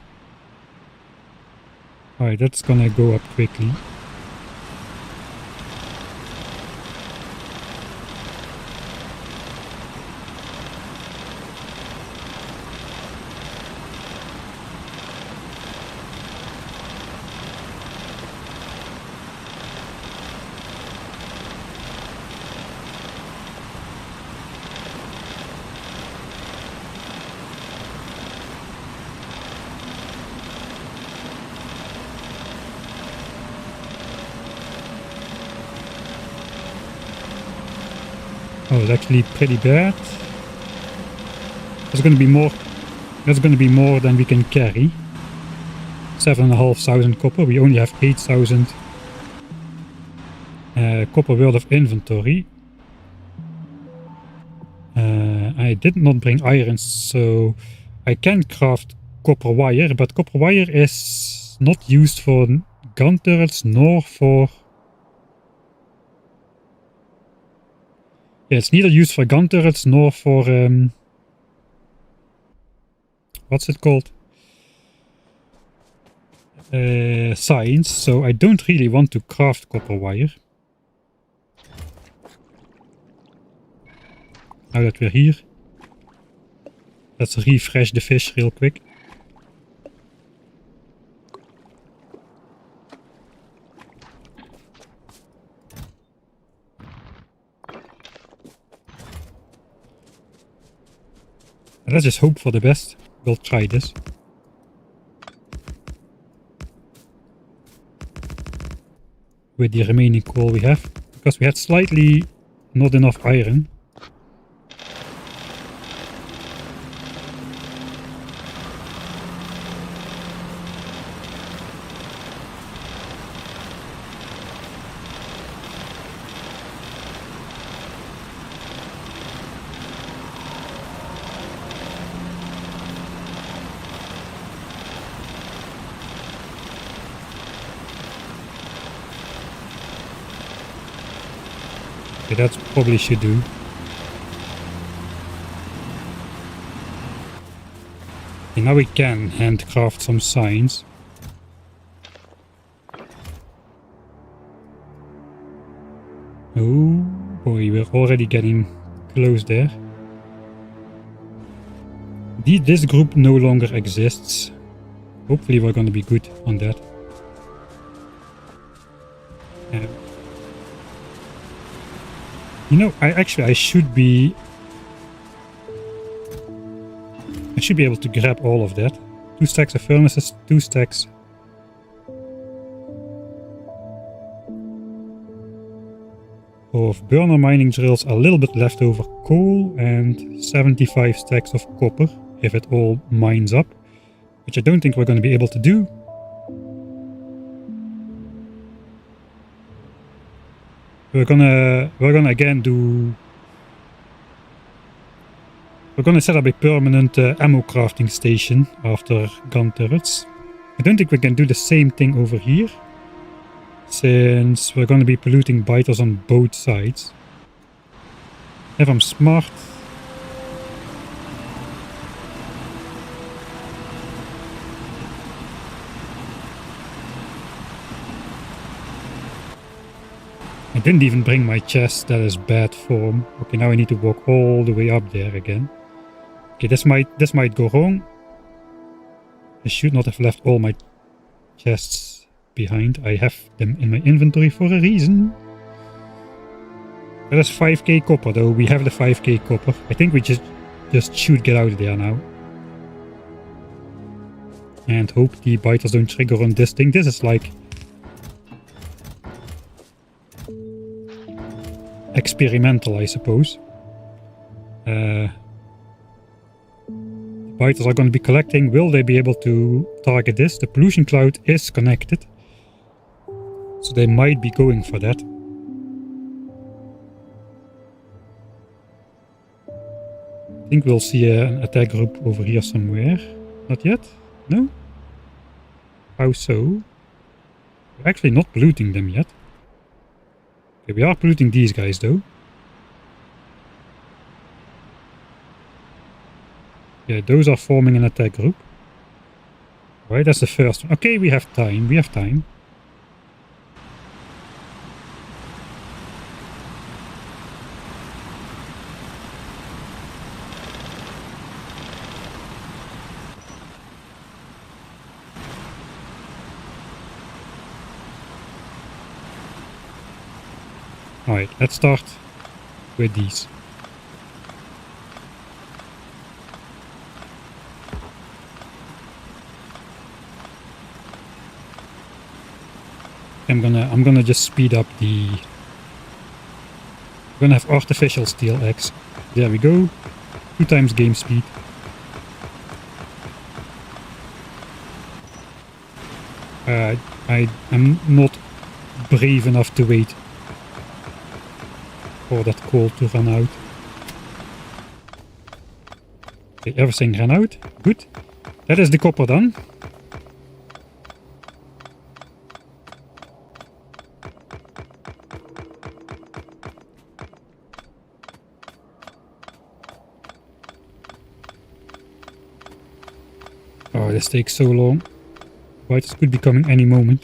Alright, that's gonna go up quickly. Oh, it's actually pretty bad. There's gonna be more. That's gonna be more than we can carry. 7,500 copper. We only have 8,000 copper worth of inventory. I did not bring iron, so I can craft copper wire, but copper wire is not used for gun turrets nor for... Yeah, it's neither used for gun turrets nor for what's it called? Science, so I don't really want to craft copper wire. Now that we're here, let's refresh the fish real quick. Let's just hope for the best. We'll try this. With the remaining coal we have. Because we had slightly not enough iron. Okay, that's probably should do. Okay, now we can handcraft some signs. Oh boy, we're already getting close there. This group no longer exists. Hopefully we're gonna be good on that. You know, I should be able to grab all of that. 2 stacks of furnaces, 2 stacks of burner mining drills, a little bit leftover coal, and 75 stacks of copper if it all mines up, which I don't think we're going to be able to do. We're gonna again do... We're gonna set up a permanent ammo crafting station after gun turrets. I don't think we can do the same thing over here. since we're going to be polluting biters on both sides. If I'm smart, I didn't even bring my chest. That is bad form. Okay, now I need to walk all the way up there again. Okay, this might go wrong. I should not have left all my chests behind. I have them in my inventory for a reason. That is 5k copper though. We have the 5k copper. I think we just should get out of there now. And hope the biters don't trigger on this thing. This is like experimental, I suppose. Biters are going to be collecting. Will they be able to target this? The pollution cloud is connected, so they might be going for that. I think we'll see an attack group over here somewhere. Not yet? No? How so? We're actually not polluting them yet. Okay, we are polluting these guys though. Yeah, those are forming an attack group. Right, that's the first one. Okay, we have time, we have time. Alright, let's start with these. I'm gonna just speed up the... I'm gonna have artificial steel axe. There we go. 2 times game speed. I'm not brave enough to wait for that coal to run out. Okay, everything ran out. Good. That is the copper done. Oh, this takes so long. Biters could be coming any moment.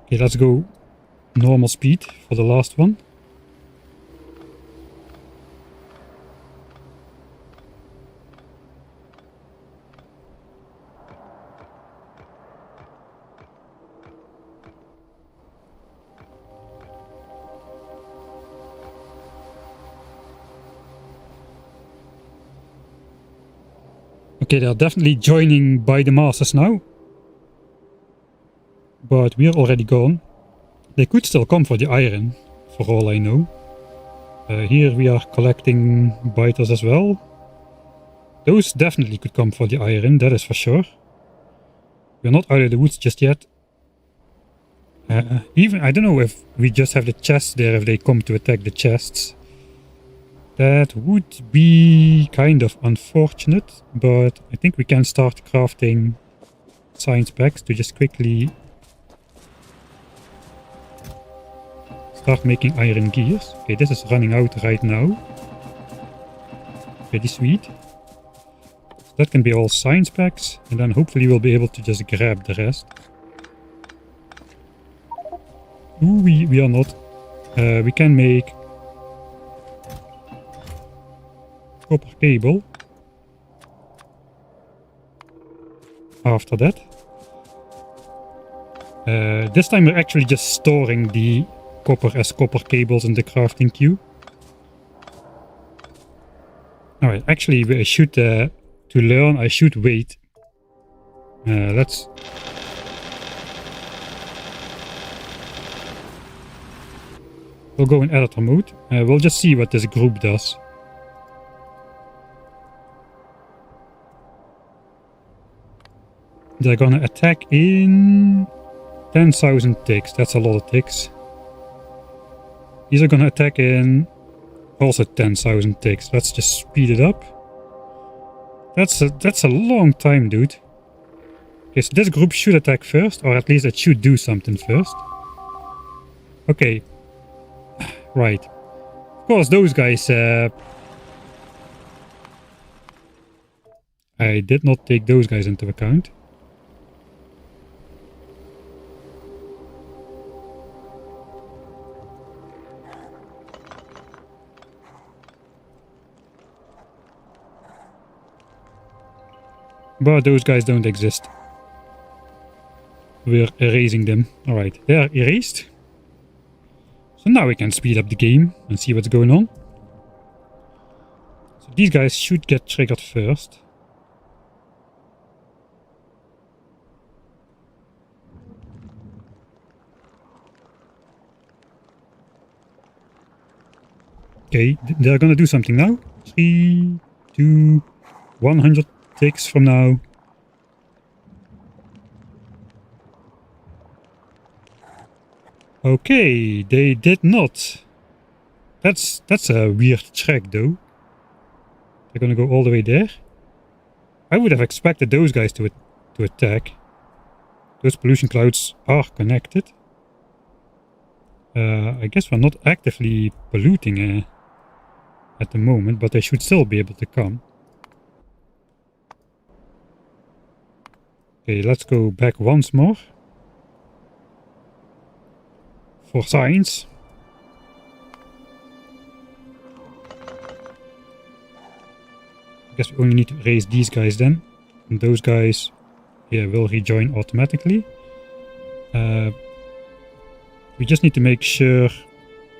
Okay, let's go normal speed for the last one. Okay, they're definitely joining by the masses now. But we're already gone. They could still come for the iron, for all I know. Here we are collecting biters as well. Those definitely could come for the iron, that is for sure. We're not out of the woods just yet. Even, I don't know if we just have the chests there, if they come to attack the chests. That would be kind of unfortunate, but I think we can start crafting science packs to just quickly start making iron gears. Okay, this is running out right now. Pretty sweet. So that can be all science packs, and then hopefully we'll be able to just grab the rest. Ooh, we are not. We can make copper cable after that. This time we're actually just storing the copper as copper cables in the crafting queue. Alright, actually I should, to learn, I should wait. Let's... We'll go in editor mode. We'll just see what this group does. They're gonna attack in 10,000 ticks. That's a lot of ticks. These are gonna attack in also 10,000 ticks. Let's just speed it up. That's a long time, dude. Okay, so this group should attack first, or at least it should do something first. Okay. Right. Of course, those guys... I did not take those guys into account. But those guys don't exist. We're erasing them. Alright, they're erased. So now we can speed up the game and see what's going on. So these guys should get triggered first. Okay, they're gonna do something now. 3, 2, 100 ticks from now. Okay, they did not. That's a weird track though. They're gonna go all the way there. I would have expected those guys to attack. Those pollution clouds are connected. I guess we're not actively polluting at the moment, but they should still be able to come. Okay, let's go back once more. For science. I guess we only need to erase these guys then. And those guys, yeah, will rejoin automatically. We just need to make sure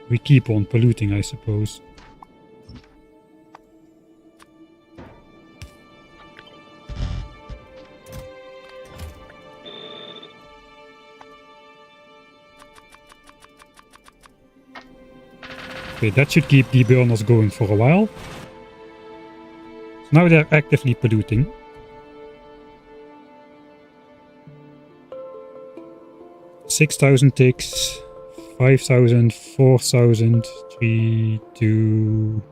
we keep on polluting, I suppose. Okay, that should keep the burners going for a while. So now they're actively polluting. $6,000 ticks, 5,000, 4,000, 3, 2...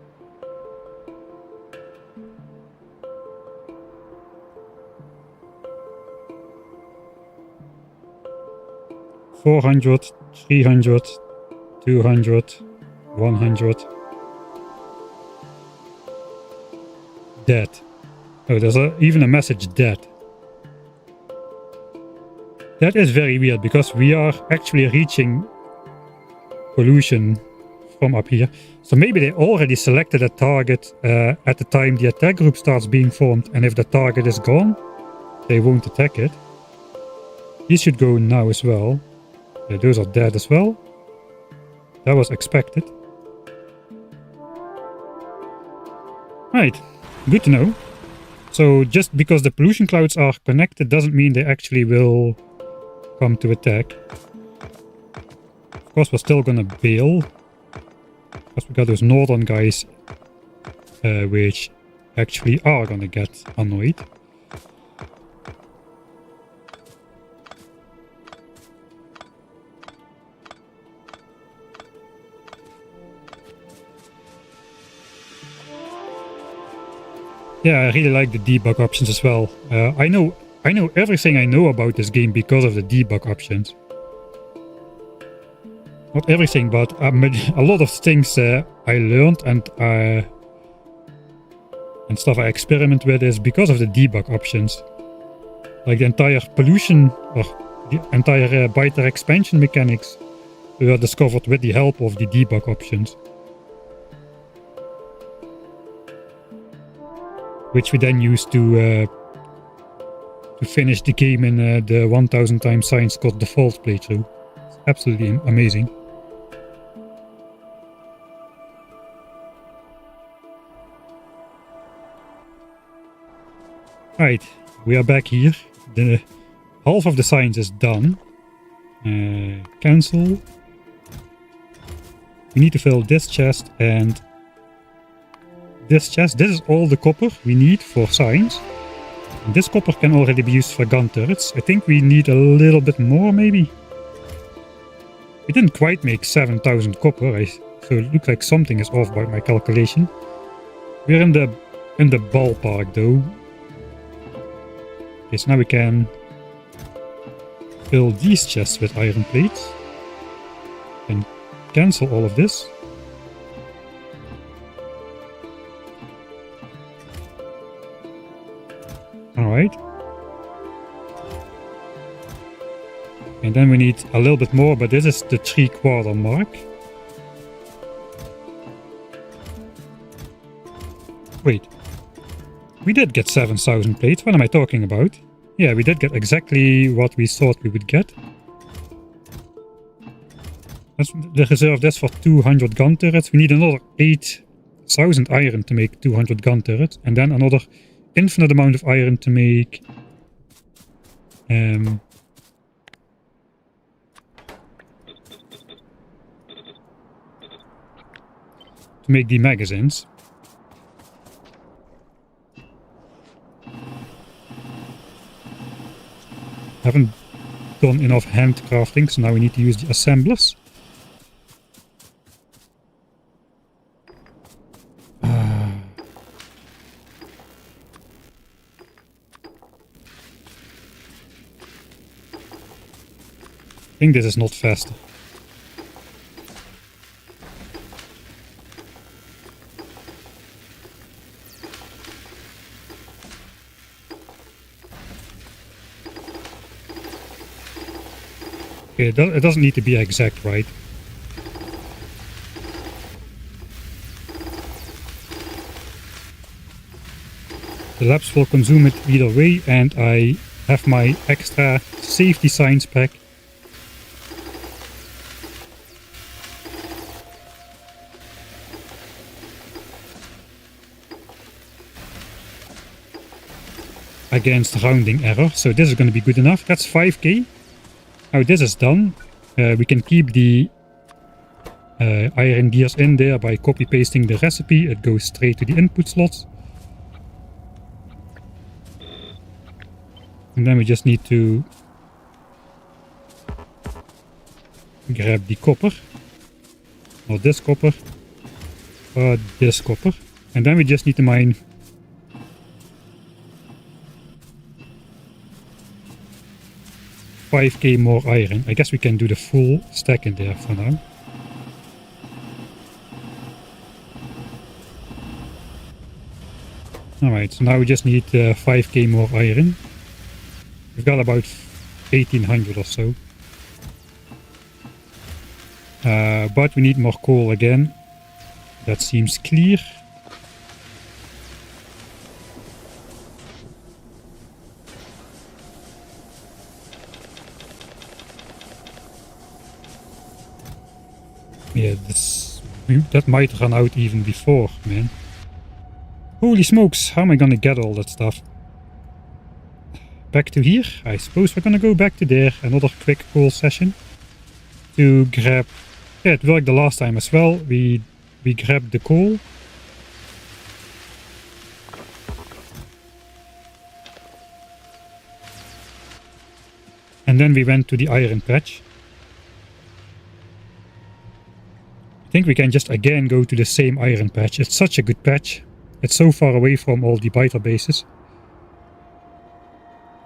$400, 300, 200, 100. Dead. Oh, there's even a message dead. That is very weird because we are actually reaching pollution from up here. So maybe they already selected a target at the time the attack group starts being formed, and if the target is gone, they won't attack it. These should go now as well. Yeah, those are dead as well. That was expected. Right, good to know. So just because the pollution clouds are connected doesn't mean they actually will come to attack. Of course, we're still gonna bail. Because we got those northern guys which actually are gonna get annoyed. Yeah, I really like the debug options as well. I know everything I know about this game because of the debug options. Not everything, but a lot of things I learned and stuff I experiment with is because of the debug options. Like the entire pollution or the entire biter expansion mechanics were discovered with the help of the debug options. Which we then use to finish the game in the 1000 times science code default playthrough. It's absolutely amazing. Right, we are back here. The half of the science is done. Cancel. We need to fill this chest and this chest. This is all the copper we need for science. And this copper can already be used for gun turrets. I think we need a little bit more, maybe. We didn't quite make 7,000 copper, so it looks like something is off by my calculation. We're in the ballpark, though. Okay, so now we can fill these chests with iron plates. And cancel all of this. Alright. And then we need a little bit more, but this is the 3/4 mark. Wait. We did get 7,000 plates. What am I talking about? Yeah, we did get exactly what we thought we would get. Let's reserve this for 200 gun turrets. We need another 8,000 iron to make 200 gun turrets. And then another infinite amount of iron to make... to make the magazines. Haven't done enough handcrafting, so now we need to use the assemblers. I think this is not faster. Okay, it doesn't need to be exact, right? The labs will consume it either way, and I have my extra safety science pack. Against rounding error, so this is going to be good enough. That's 5k. Now this is done. We can keep the iron gears in there by copy pasting the recipe. It goes straight to the input slots. And then we just need to grab the copper. Not this copper, but this copper. And then we just need to mine 5k more iron. I guess we can do the full stack in there for now. Alright, so now we just need 5k more iron. We've got about 1800 or so. But we need more coal again. That seems clear. Yeah, that might run out even before, man. Holy smokes, how am I gonna get all that stuff? Back to here? I suppose we're gonna go back to there. Another quick coal session. To grab... Yeah, it worked the last time as well. We grabbed the coal. And then we went to the iron patch. I think we can just again go to the same iron patch. It's such a good patch. It's so far away from all the biter bases.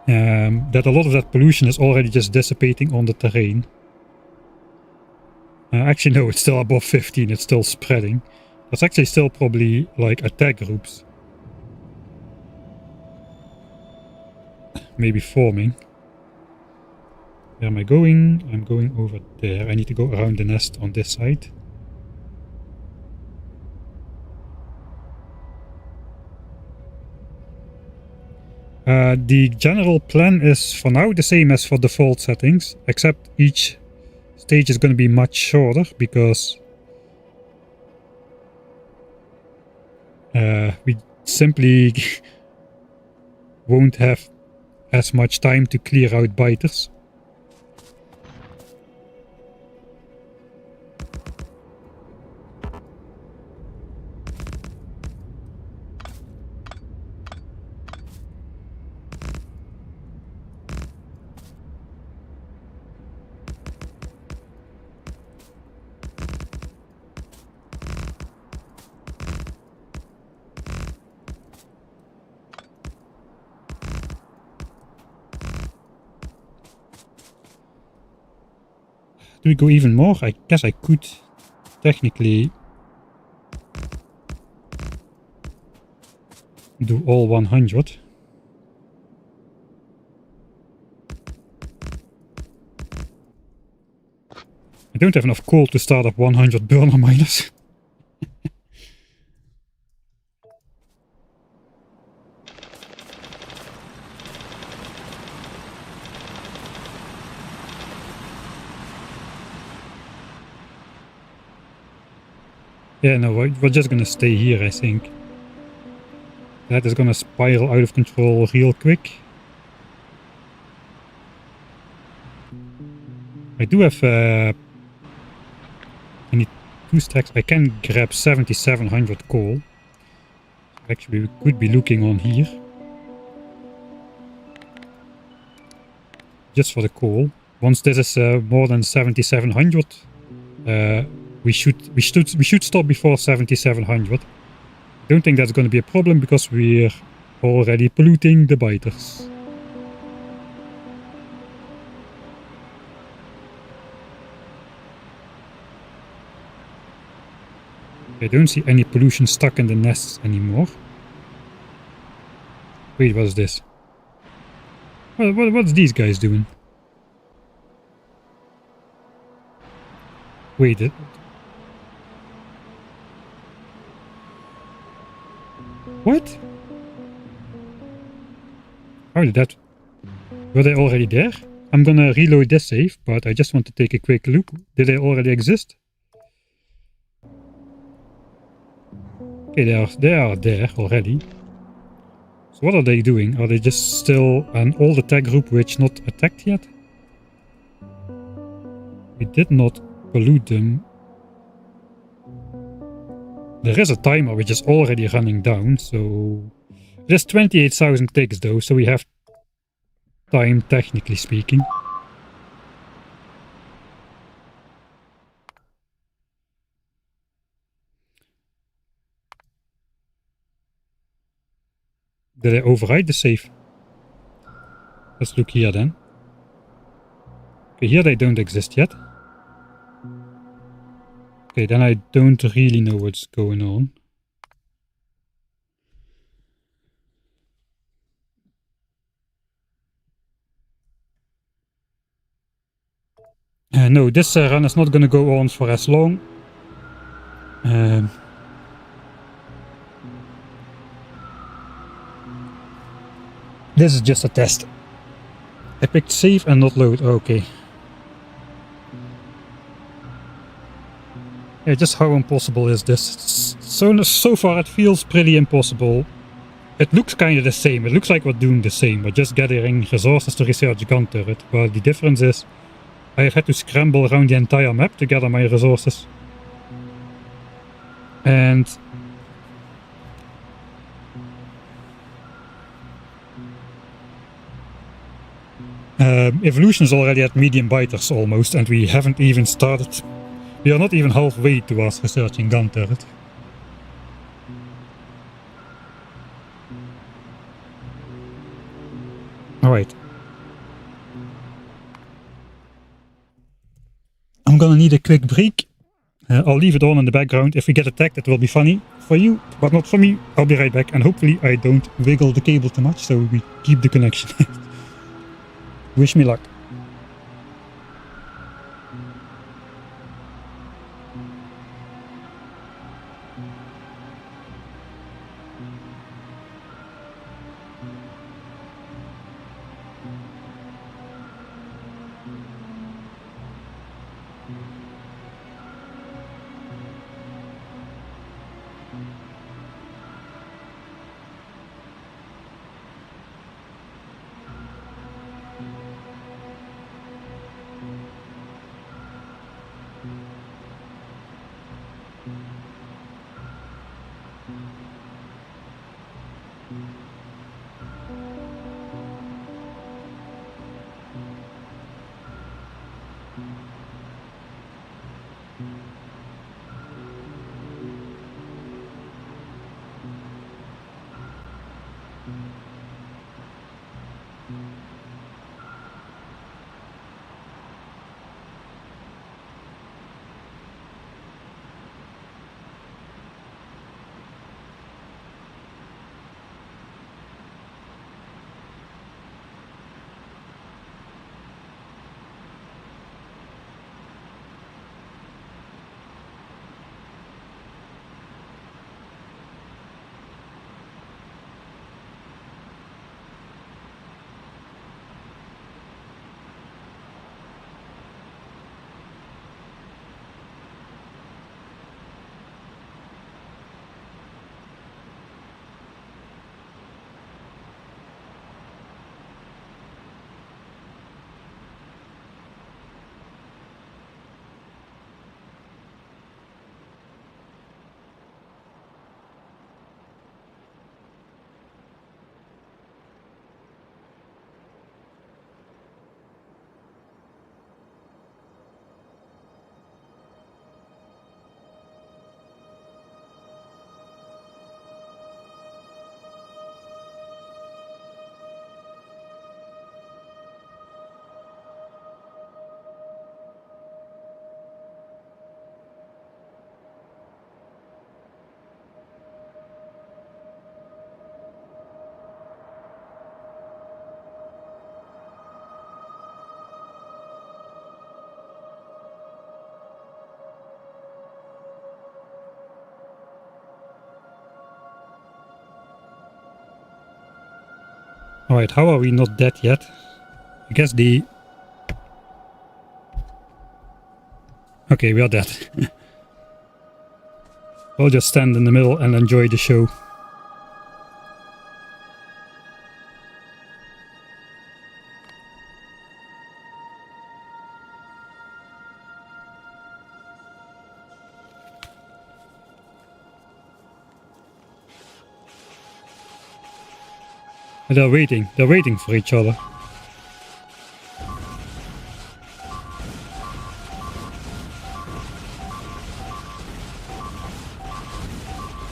That a lot of that pollution is already just dissipating on the terrain. Actually no, it's still above 15, it's still spreading. There's actually still probably like attack groups. Maybe forming. Where am I going? I'm going over there. I need to go around the nest on this side. The general plan is for now the same as for default settings, except each stage is going to be much shorter because we simply won't have as much time to clear out biters. Do we go even more? I guess I could technically do all 100. I don't have enough coal to start up 100 burner miners. Yeah, no, we're just gonna stay here, I think. That is gonna spiral out of control real quick. I do have I need 2 stacks. I can grab 7700 coal. Actually, we could be looking on here. Just for the coal. Once this is more than 7700, we should stop before 7700. Don't think that's going to be a problem because we're already polluting the biters. I don't see any pollution stuck in the nests anymore. Wait, what's this? What's these guys doing? Wait, what? How did that... Were they already there? I'm gonna reload this save, but I just want to take a quick look. Did they already exist? Okay, they are there already. So what are they doing? Are they just still an old attack group which not attacked yet? We did not pollute them. There is a timer which is already running down, so... There's 28,000 ticks though, so we have time, technically speaking. Did I override the save? Let's look here then. Okay, here they don't exist yet. Okay, then I don't really know what's going on. No, this run is not going to go on for as long. This is just a test. I picked save and not load. Okay. Yeah, just how impossible is this? So far it feels pretty impossible. It looks kind of the same. It looks like we're doing the same. We're just gathering resources to research gun turret. But the difference is I have had to scramble around the entire map to gather my resources. And evolution is already at medium biters almost, and we haven't even started. We are not even halfway towards researching gun turret. Alright. I'm gonna need a quick break. I'll leave it on in the background. If we get attacked, it will be funny for you, but not for me. I'll be right back, and hopefully I don't wiggle the cable too much, so we keep the connection. Wish me luck. Alright, how are we not dead yet? I guess the... Okay, we are dead. I'll just stand in the middle and enjoy the show. They're waiting for each other.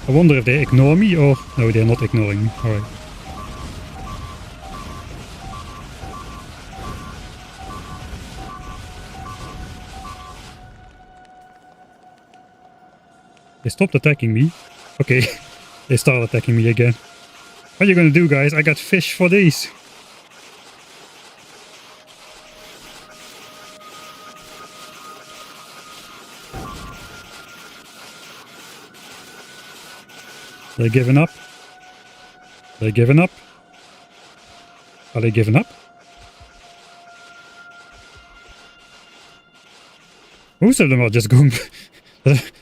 I wonder if they ignore me or... No, they're not ignoring me. Alright. They stopped attacking me. Okay, they start attacking me again. What are you gonna do, guys? I got fish for days. They're giving up. They're giving up. Are they giving up? Most of them are just going...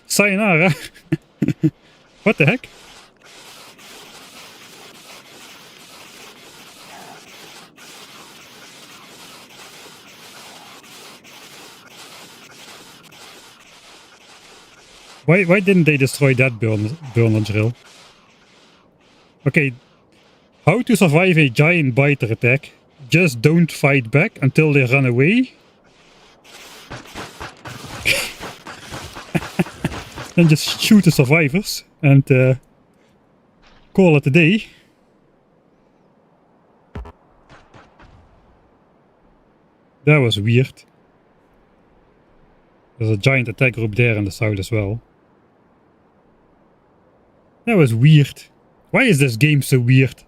Sayonara. What the heck? Why didn't they destroy that burner drill? Okay, how to survive a giant biter attack? Just don't fight back until they run away. Then just shoot the survivors and call it a day. That was weird. There's a giant attack group there in the south as well. That was weird. Why is this game so weird?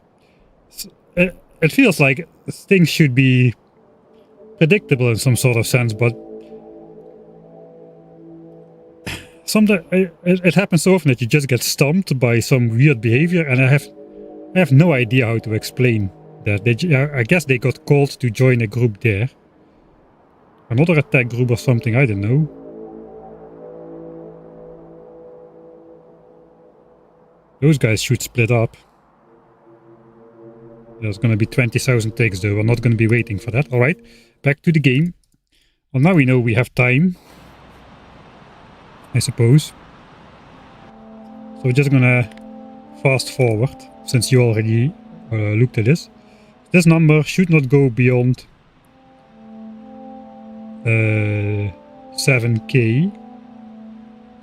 It feels like things should be predictable in some sort of sense, but sometimes it happens so often that you just get stumped by some weird behavior, and I have no idea how to explain that. I guess they got called to join a group there. Another attack group or something, I don't know. Those guys should split up. There's gonna be 20,000 ticks though, we're not gonna be waiting for that. Alright, back to the game. Well, now we know we have time, I suppose. So we're just gonna fast forward, since you already looked at this. This number should not go beyond 7k.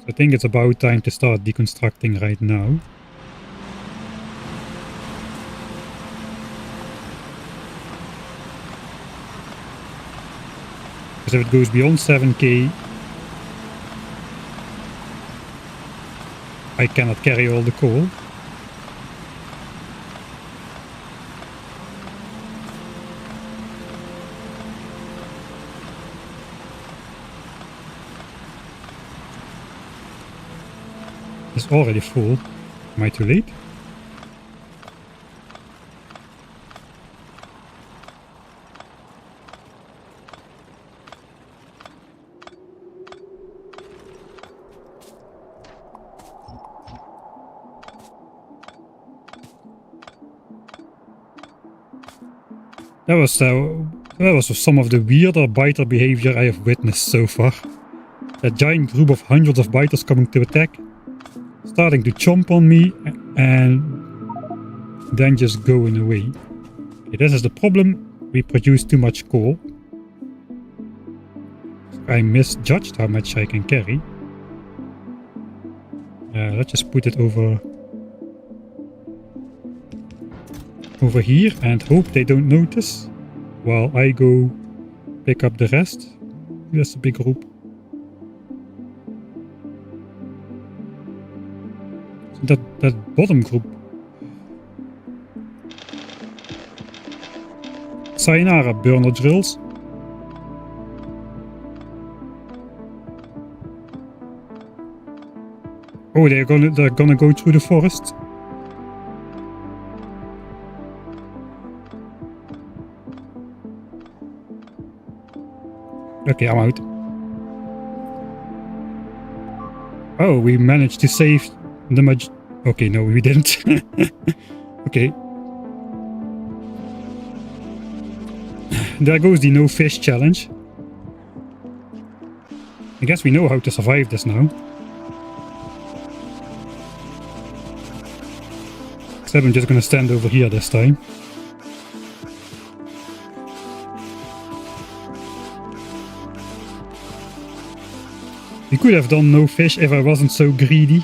So I think it's about time to start deconstructing right now. Because if it goes beyond 7k, I cannot carry all the coal. It's already full. Am I too late? That was some of the weirder biter behavior I have witnessed so far. A giant group of hundreds of biters coming to attack, starting to chomp on me, and then just going away. Okay, this is the problem. We produce too much coal. I misjudged how much I can carry. Let's just put it over here and hope they don't notice while I go pick up the rest. That's a big group. So that bottom group. Sayonara, burner drills. Oh, they're gonna go through the forest. Okay, I'm out. Oh, we managed to save the okay, no, we didn't. Okay. There goes the no fish challenge. I guess we know how to survive this now. Except I'm just gonna stand over here this time. We could have done no fish if I wasn't so greedy.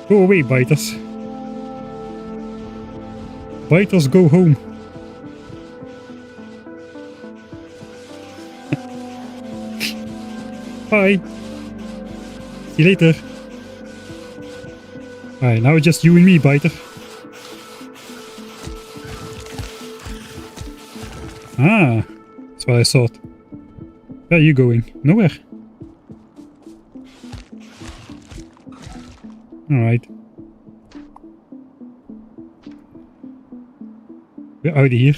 Go away, biters. Biters, go home. Bye. See you later. Alright, now it's just you and me, biter. Ah, that's what I thought. Where are you going? Nowhere. Alright. We're out of here.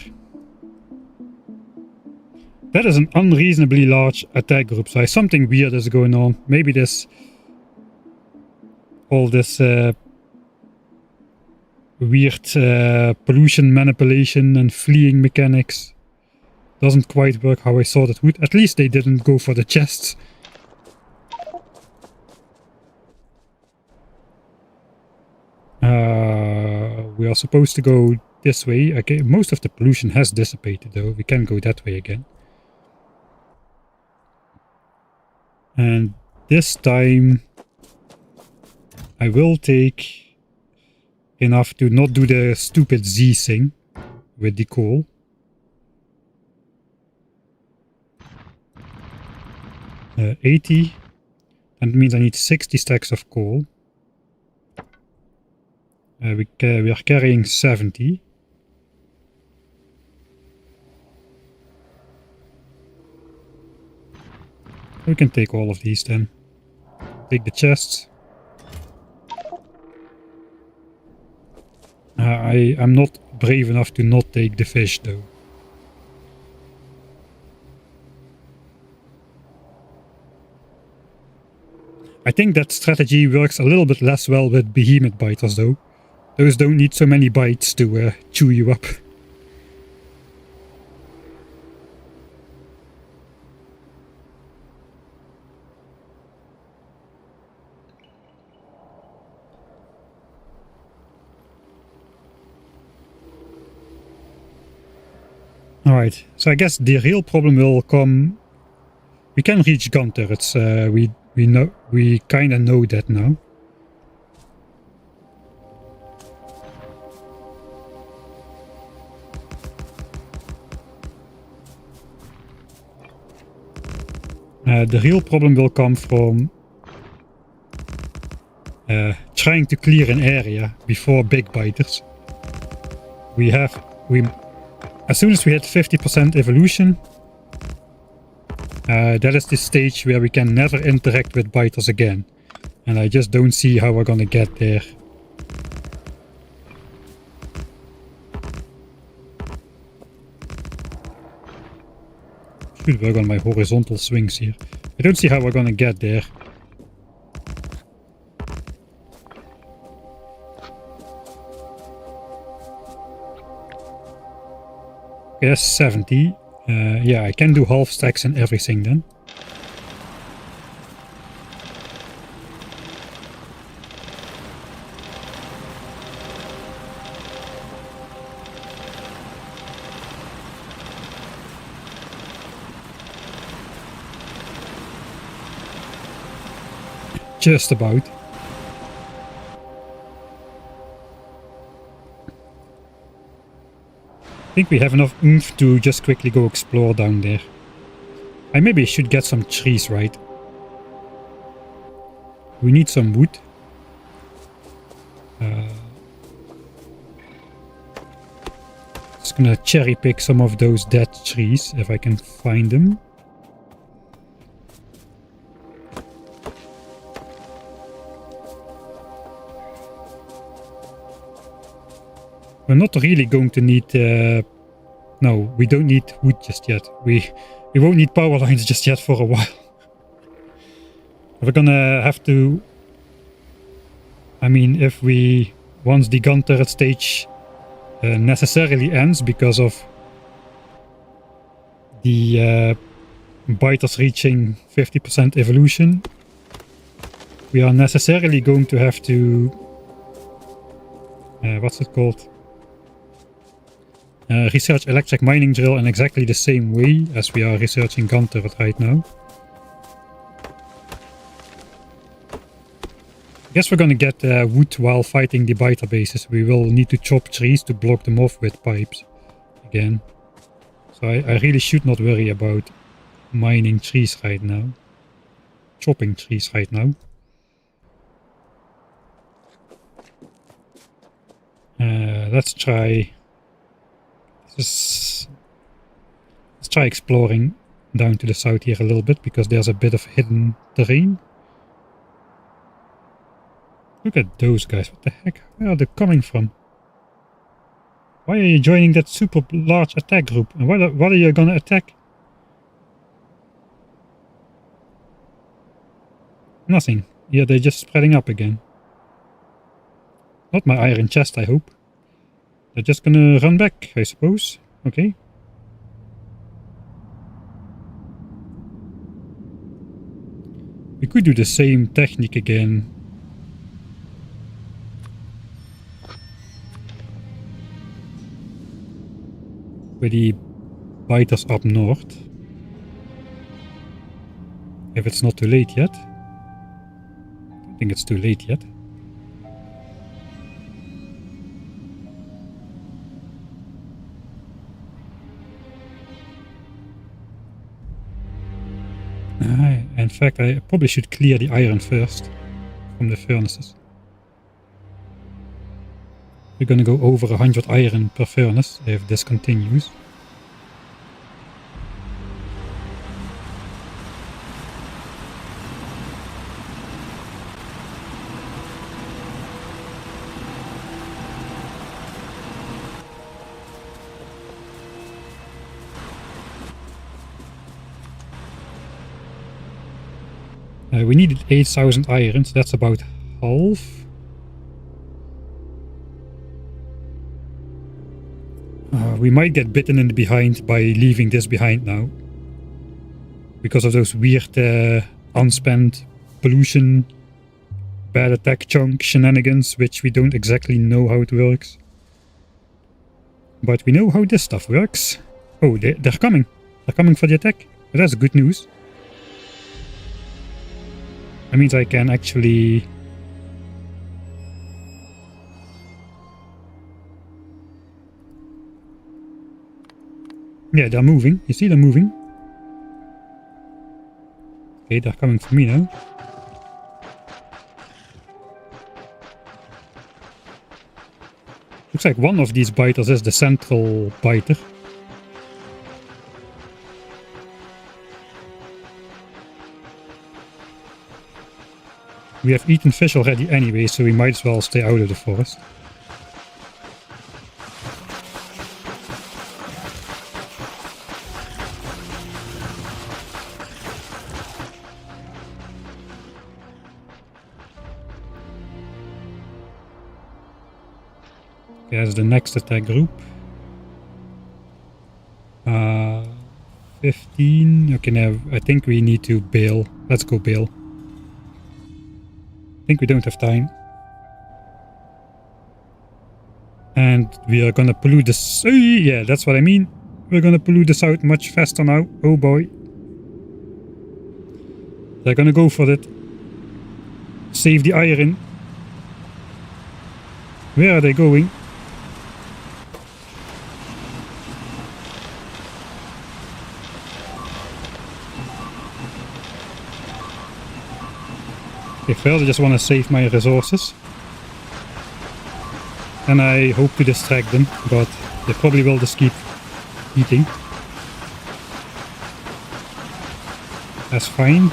That is an unreasonably large attack group, so something weird is going on. Maybe this... all this weird pollution manipulation and fleeing mechanics doesn't quite work how I thought it would. At least they didn't go for the chests. We are supposed to go this way. Okay, most of the pollution has dissipated though. We can go that way again. And this time I will take enough to not do the stupid Z thing with the coal. Uh, 80. That means I need 60 stacks of coal. We are carrying 70. We can take all of these then. Take the chests. I'm not brave enough to not take the fish though. I think that strategy works a little bit less well with behemoth biters though. Those don't need so many bites to chew you up. Alright, so I guess the real problem will come... We can reach gun turrets, we kinda know that now. The real problem will come from trying to clear an area before big biters. As soon as we hit 50% evolution, that is the stage where we can never interact with biters again. And I just don't see how we're gonna get there. Should work on my horizontal swings here. I don't see how we're gonna get there. Okay, that's 70. Yeah, I can do half stacks and everything then. Just about. I think we have enough oomph to just quickly go explore down there. I maybe should get some trees, right? We need some wood. Just gonna cherry pick some of those dead trees if I can find them. We're not really going to need... no, we don't need wood just yet. We We won't need power lines just yet for a while. We're gonna have to... I mean, if we... Once the gun turret stage necessarily ends because of the biters reaching 50% evolution, we are necessarily going to have to... what's it called? Research electric mining drill in exactly the same way as we are researching gun turret right now. I guess we're gonna get wood while fighting the biter bases. We will need to chop trees to block them off with pipes again. So I really should not worry about mining trees right now. Chopping trees right now. Let's try exploring down to the south here a little bit, because there's a bit of hidden terrain. Look at those guys, what the heck? Where are they coming from? Why are you joining that super large attack group? And what are you gonna attack? Nothing. Yeah, they're just spreading up again. Not my iron chest, I hope. They're just gonna run back, I suppose. Okay. We could do the same technique again. With the biters up north. If it's not too late yet. I don't think it's too late yet. In fact, I probably should clear the iron first from the furnaces. We're gonna go over 100 iron per furnace if this continues. We needed 8,000 iron, so that's about half. We might get bitten in the behind by leaving this behind now. Because of those weird unspent pollution, bad attack chunk shenanigans, which we don't exactly know how it works. But we know how this stuff works. Oh, they're coming. They're coming for the attack. Well, that's good news. That means I can actually... Yeah, they're moving. You see, they're moving. Okay, they're coming for me now. Looks like one of these biters is the central biter. We have eaten fish already anyway, so we might as well stay out of the forest. There's the next attack group. 15. Okay, now I think we need to bail. Let's go bail. I think we don't have time. And we are gonna pollute this. Yeah, that's what I mean. We're gonna pollute this out much faster now. Oh boy. They're gonna go for it. Save the iron. Where are they going? Okay, first I just want to save my resources. And I hope to distract them, but they probably will just keep eating. That's fine.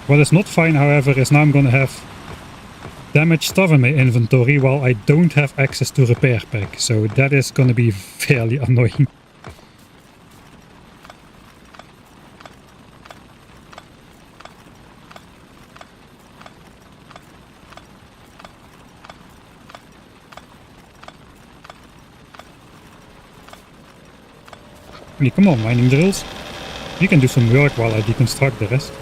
What is not fine, however, is now I'm gonna have damaged stuff in my inventory while I don't have access to repair pack. So that is gonna be fairly annoying. I mean, come on, mining drills. You can do some work while I deconstruct the rest.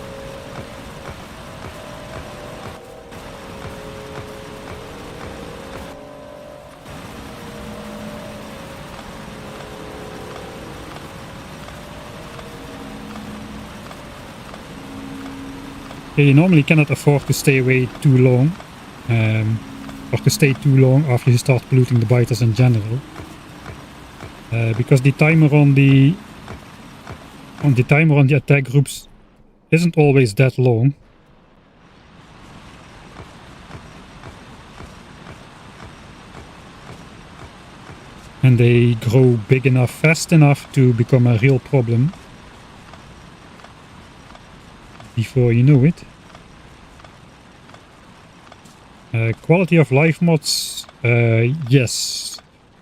You normally cannot afford to stay away too long, or to stay too long after you start polluting the biters in general, because the timer on the attack groups isn't always that long. And they grow big enough, fast enough to become a real problem before you know it. Quality of life mods, yes.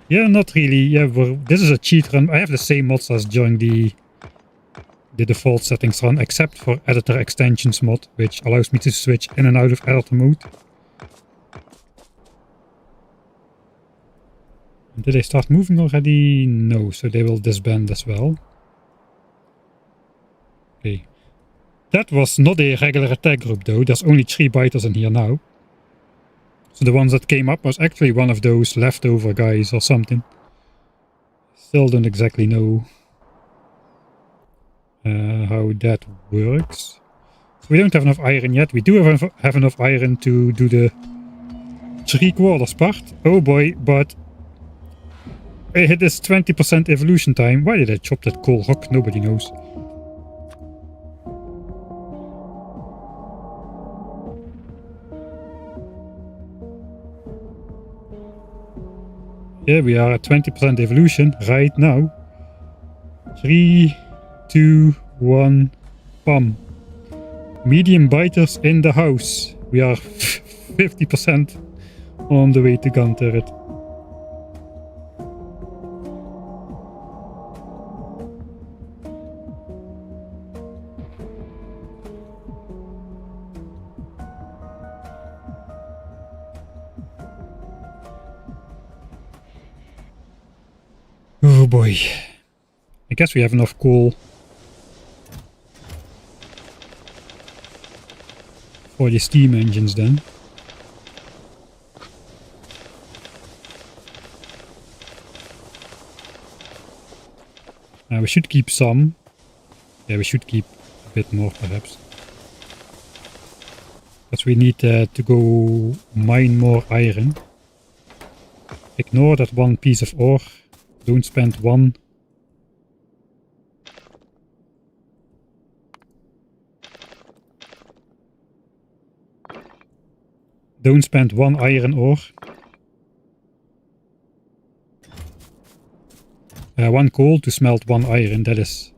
Yeah, not really. Yeah, this is a cheat run. I have the same mods as during the default settings run, except for editor extensions mod, which allows me to switch in and out of editor mode. Did they start moving already? No, so they will disband as well. Okay. That was not a regular attack group though, there's only 3 biters in here now. So the ones that came up was actually one of those leftover guys or something. Still don't exactly know how that works. So we don't have enough iron yet. We do have enough iron to do the 3/4 part. Oh boy, but I hit this 20% evolution time. Why did I chop that coal rock? Nobody knows. Yeah, we are at 20% evolution right now. 3, 2, 1, bam. Medium biters in the house. We are 50% on the way to gun turret. Oh boy. I guess we have enough coal for the steam engines then. We should keep some. Yeah, we should keep a bit more perhaps. Because we need to go mine more iron. Ignore that one piece of ore. Don't spend one. Don't spend one iron ore. One coal to smelt one iron, that is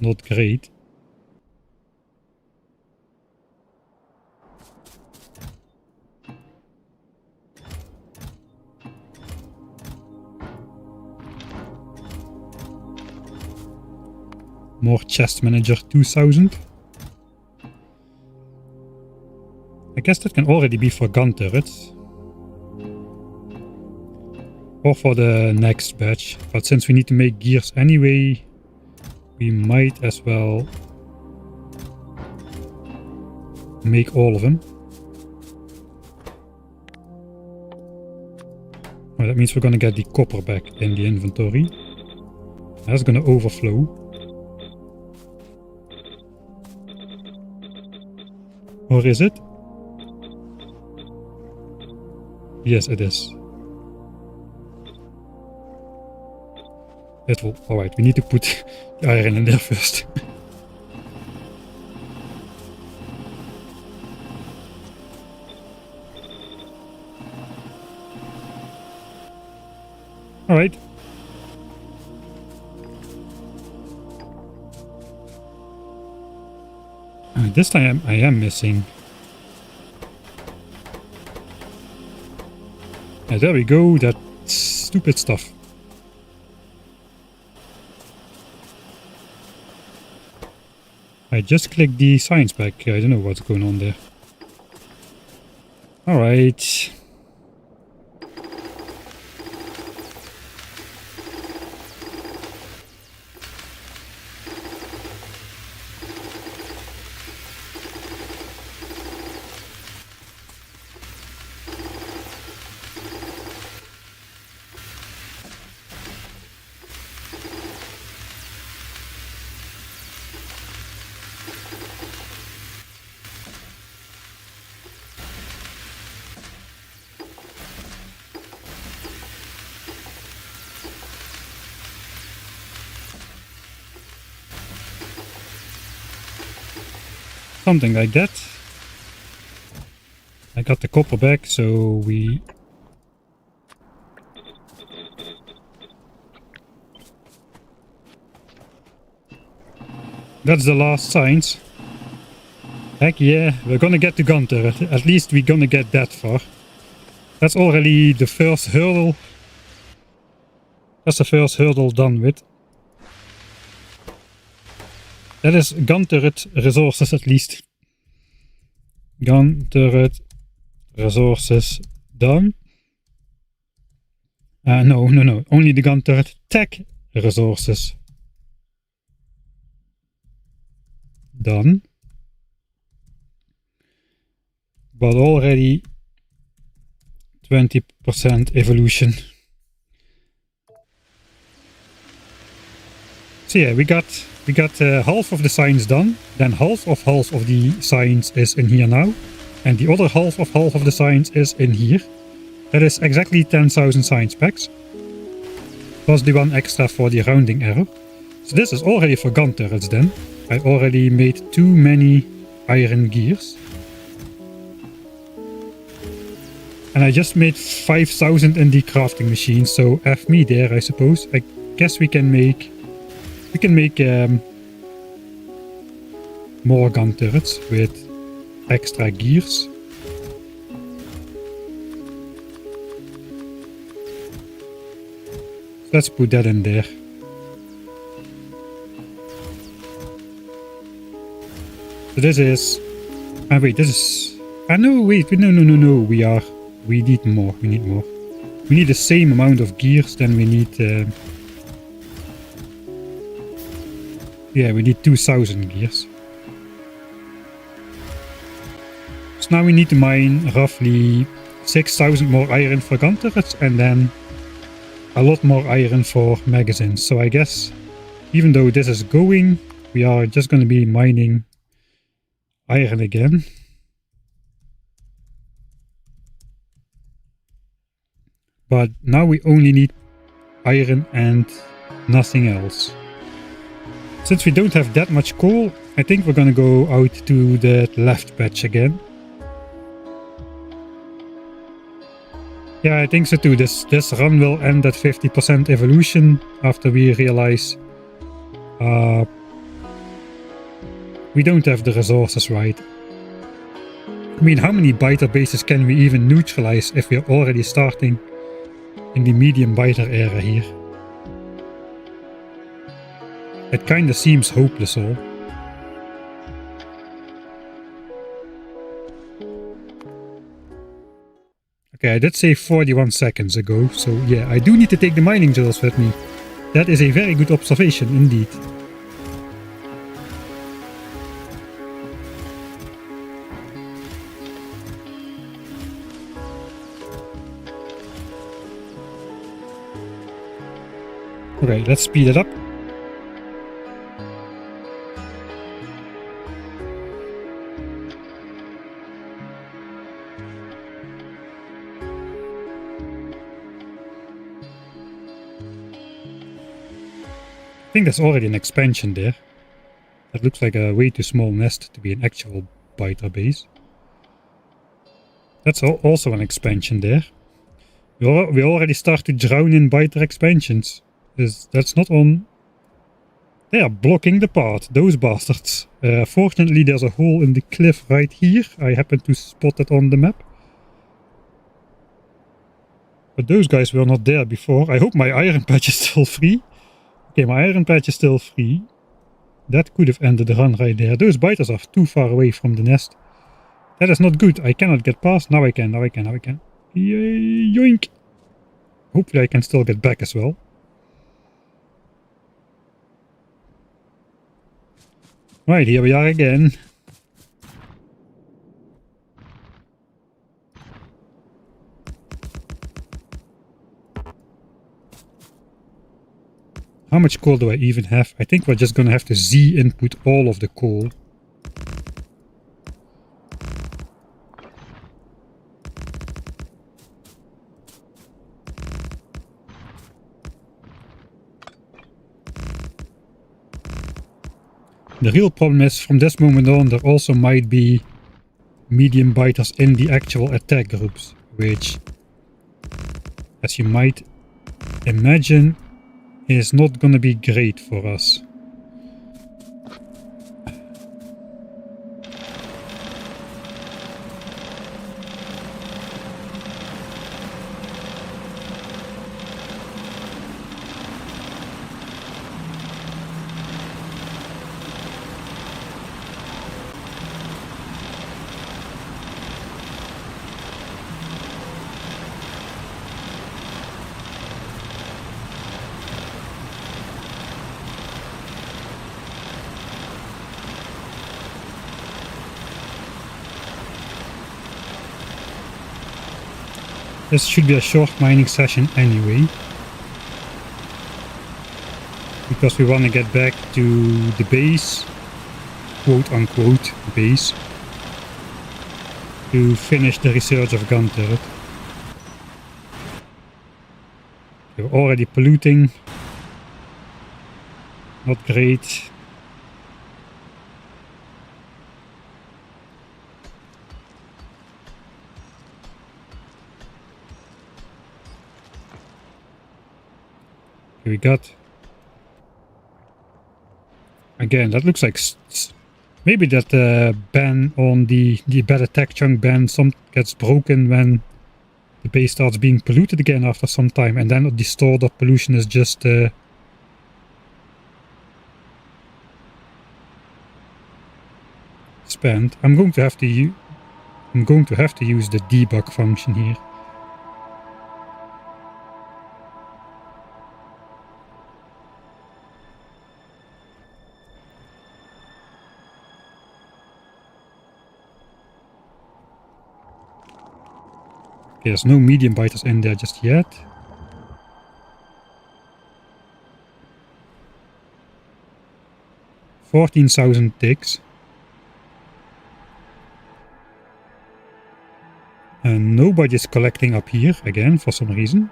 not great. More chest manager 2000. I guess that can already be for gun turrets. Or for the next batch. But since we need to make gears anyway, we might as well make all of them. Oh, that means we're gonna get the copper back in the inventory. That's gonna overflow. Or is it? Yes, it is. It will. Alright, we need to put the iron in there first. Alright. This time I am missing And there we go, that stupid stuff. I just clicked the science back. I don't know what's going on there. Alright. Something like that. I got the copper back, so we... That's the last science. Heck yeah, we're gonna get to gun turret. At least we're gonna get that far. That's already the first hurdle. That's the first hurdle done with. That is gun turret resources at least. Gun turret resources done. No. Only the gun turret tech resources done. But already 20% evolution. So yeah, we got half of the science done. Then half of the science is in here now. And the other half of the science is in here. That is exactly 10,000 science packs. Plus the one extra for the rounding error. So this is already for gun turrets then. I already made too many iron gears. And I just made 5,000 in the crafting machine, so F me there, I suppose. I guess we can make more gun turrets with extra gears. Let's put that in there. So this is... wait, this is... no, wait, no. We need more. We need the same amount of gears than we need... yeah, we need 2,000 gears. So now we need to mine roughly 6,000 more iron for gun turrets and then a lot more iron for magazines. So I guess even though this is going, we are just going to be mining iron again. But now we only need iron and nothing else. Since we don't have that much coal, I think we're gonna go out to the left patch again. Yeah, I think so too. This run will end at 50% evolution after we realize we don't have the resources right. I mean, how many biter bases can we even neutralize if we're already starting in the medium biter area here? It kinda seems hopeless all. Okay, I did say 41 seconds ago, so yeah, I do need to take the mining drills with me. That is a very good observation indeed. Okay, let's speed it up. I think there's already an expansion there. That looks like a way too small nest to be an actual biter base. That's also an expansion there. We already start to drown in biter expansions. That's not on... They are blocking the path, those bastards. Fortunately there's a hole in the cliff right here. I happen to spot it on the map. But those guys were not there before. I hope my iron patch is still free. Okay, my iron patch is still free. That could have ended the run right there. Those biters are too far away from the nest. That is not good. I cannot get past. Now I can, now I can, now I can. Yay, yoink! Hopefully I can still get back as well. Right, here we are again. How much coal do I even have? I think we're just gonna have to Z input all of the coal. The real problem is, from this moment on, there also might be medium biters in the actual attack groups, which, as you might imagine, is not gonna be great for us. This should be a short mining session anyway, because we want to get back to the base, quote unquote base, to finish the research of gun turret. We're already polluting, not great. We got, again, that looks like maybe that ban on the bad attack chunk ban gets broken when the base starts being polluted again after some time, and then the stored up pollution is just spent. I'm going to have to use the debug function here. Okay, there's no medium biters in there just yet. $14,000 ticks. And nobody's collecting up here again for some reason.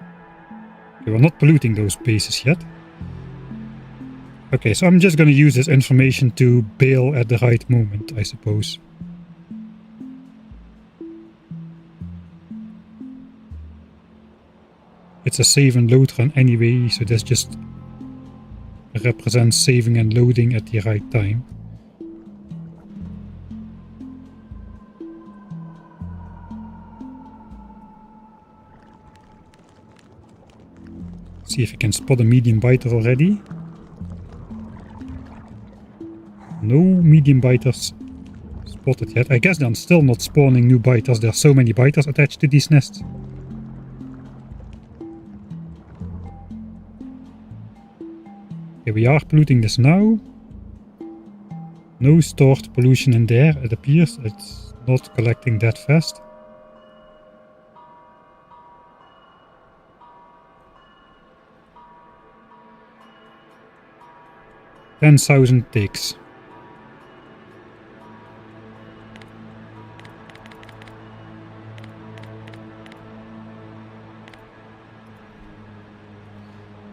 Okay, we're not polluting those bases yet. Okay, so I'm just gonna use this information to bail at the right moment, I suppose. It's a save and load run anyway, so this just represents saving and loading at the right time. See if I can spot a medium biter already. No medium biters spotted yet. I guess they're still not spawning new biters. There are so many biters attached to these nests. Okay, we are polluting this now. No stored pollution in there, it appears. It's not collecting that fast. $10,000 ticks.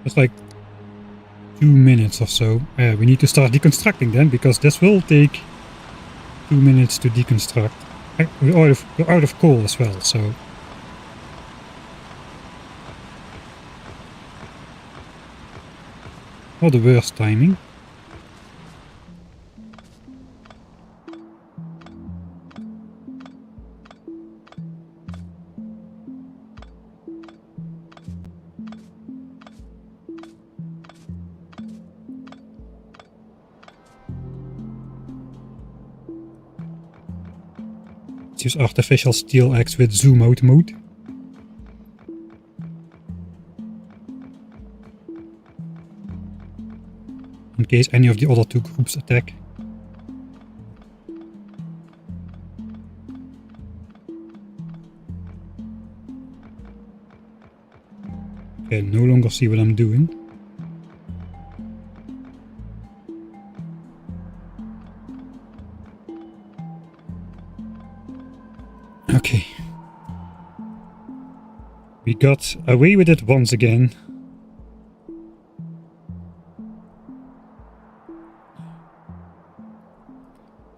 It's like 2 minutes or so. We need to start deconstructing then, because this will take 2 minutes to deconstruct. We're out of coal as well, so... Not the worst timing. Let's use artificial steel axe with zoom out mode. In case any of the other two groups attack. Okay, no longer see what I'm doing. Okay. We got away with it once again.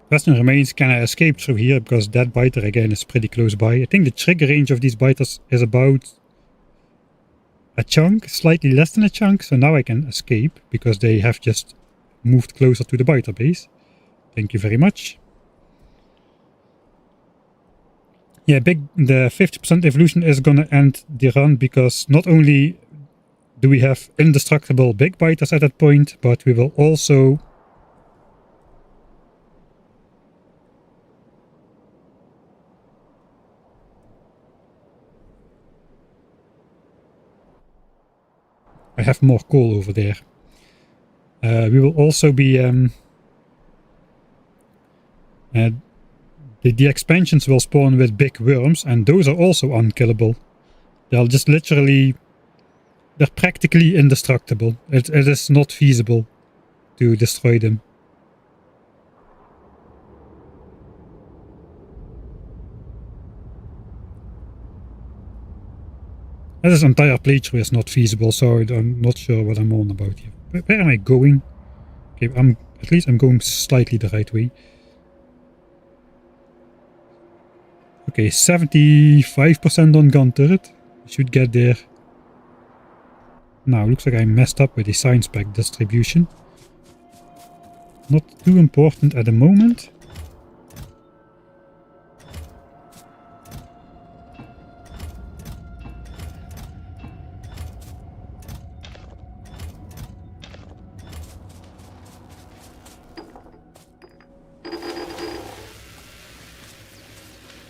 Question remains, can I escape through here? Because that biter again is pretty close by. I think the trigger range of these biters is about a chunk, slightly less than a chunk. So now I can escape because they have just moved closer to the biter base. Thank you very much. Yeah, the 50% evolution is gonna end the run because not only do we have indestructible big biters at that point, but we will also I have more coal over there. We will also be the expansions will spawn with big worms, and those are also unkillable. They'll just literally, they're practically indestructible. It is not feasible to destroy them. This entire playthrough is not feasible, so I'm not sure what I'm on about here. Where am I going? Okay, at least I'm going slightly the right way. Okay, 75% on gun turret. Should get there. Now, looks like I messed up with the science pack distribution. Not too important at the moment.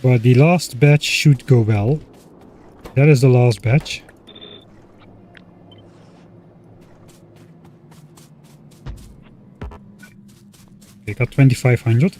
But the last batch should go well. That is the last batch. Okay, got 2500.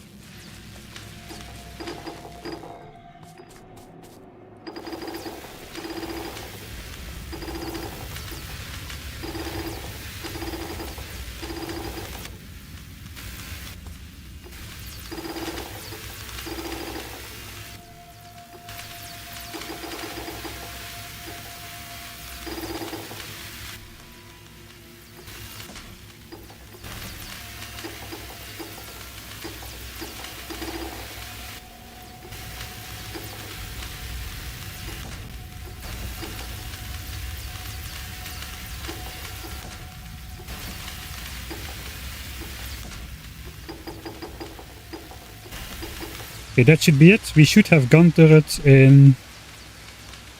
Okay, that should be it. We should have gun turrets in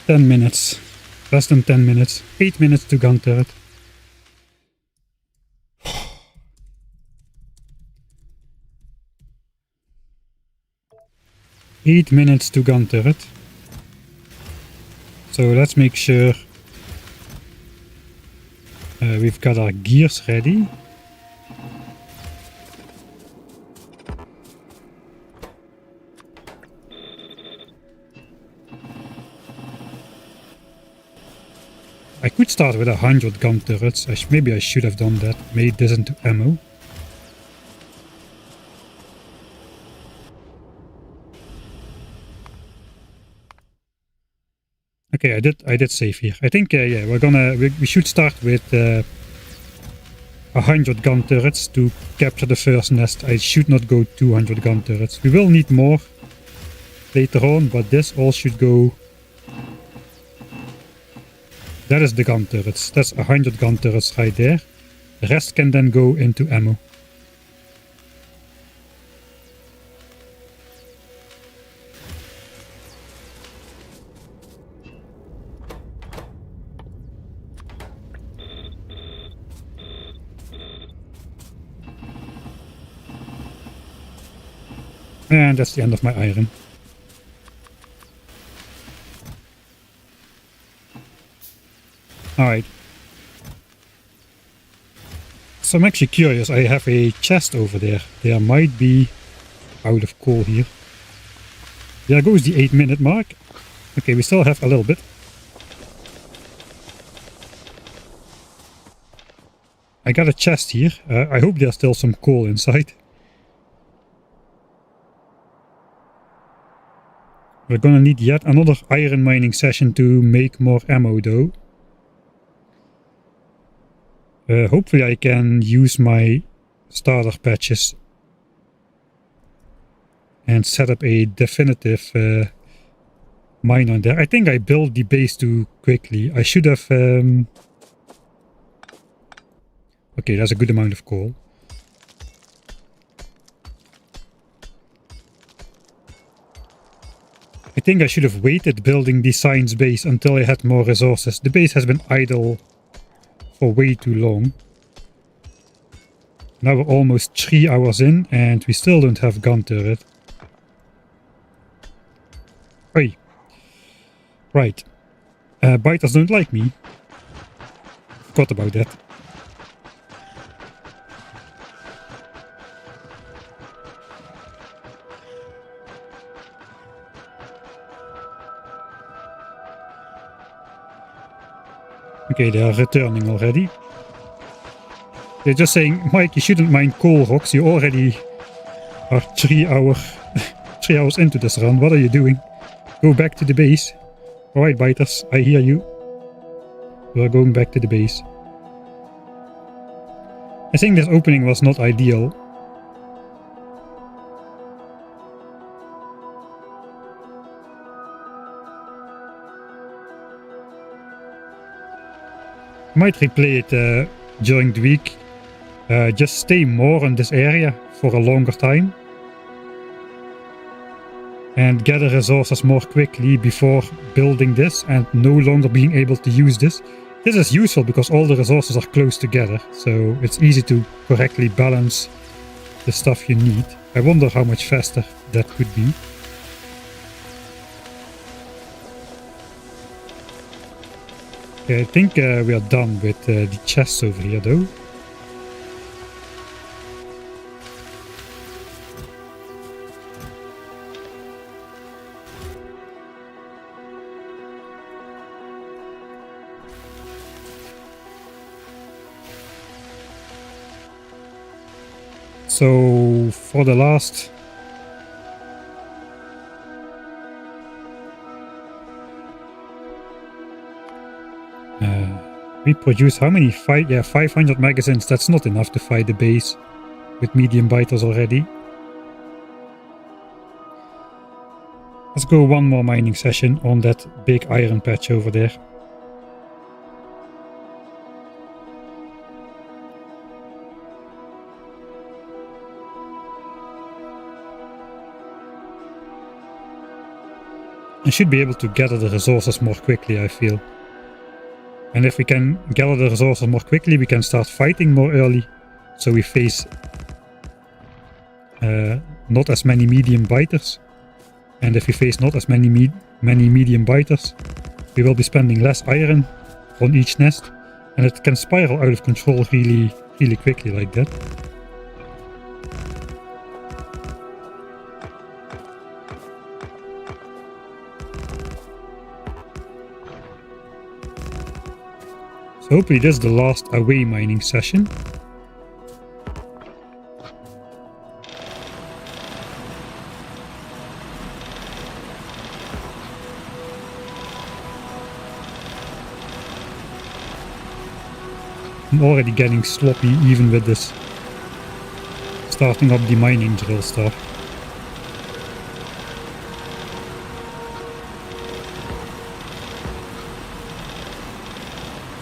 10 minutes. Less than 10 minutes. 8 minutes to gun turret. Eight minutes to gun turret. So let's make sure we've got our gears ready. I could start with 100 gun turrets. Maybe I should have done that. Made this into ammo. Okay, I did save here. I think yeah, we should start with 100 gun turrets to capture the first nest. I should not go 200 gun turrets. We will need more later on, but this all should go. That is the gun turrets. That's 100 gun turrets right there. The rest can then go into ammo. And that's the end of my iron. Alright. So I'm actually curious. I have a chest over there. There might be out of coal here. There goes the 8-minute mark. Okay, we still have a little bit. I got a chest here. I hope there's still some coal inside. We're gonna need yet another iron mining session to make more ammo though. Hopefully I can use my starter patches and set up a definitive mine on there. I think I built the base too quickly. I should have... Okay, that's a good amount of coal. I think I should have waited building the science base until I had more resources. The base has been idle for way too long. Now we're almost 3 hours in and we still don't have gun turret. Oi. Right. Biters don't like me. Forgot about that. Okay, they are returning already. They're just saying, Mike, you shouldn't mine coal rocks. You already are 3 hours into this run. What are you doing? Go back to the base. Alright, biters, I hear you. We're going back to the base. I think this opening was not ideal. Might replay it during the week. Just stay more in this area for a longer time. And gather resources more quickly before building this and no longer being able to use this. This is useful because all the resources are close together, so it's easy to correctly balance the stuff you need. I wonder how much faster that could be. Okay, I think we are done with the chests over here though. So for the last we produce how many? 500 magazines. That's not enough to fight the base with medium biters already. Let's go one more mining session on that big iron patch over there. I should be able to gather the resources more quickly, I feel. And if we can gather the resources more quickly, we can start fighting more early. So we face not as many medium biters. And if we face not as many medium biters, we will be spending less iron on each nest. And it can spiral out of control really, really quickly like that. So hopefully this is the last away mining session. I'm already getting sloppy even with this starting up the mining drill stuff.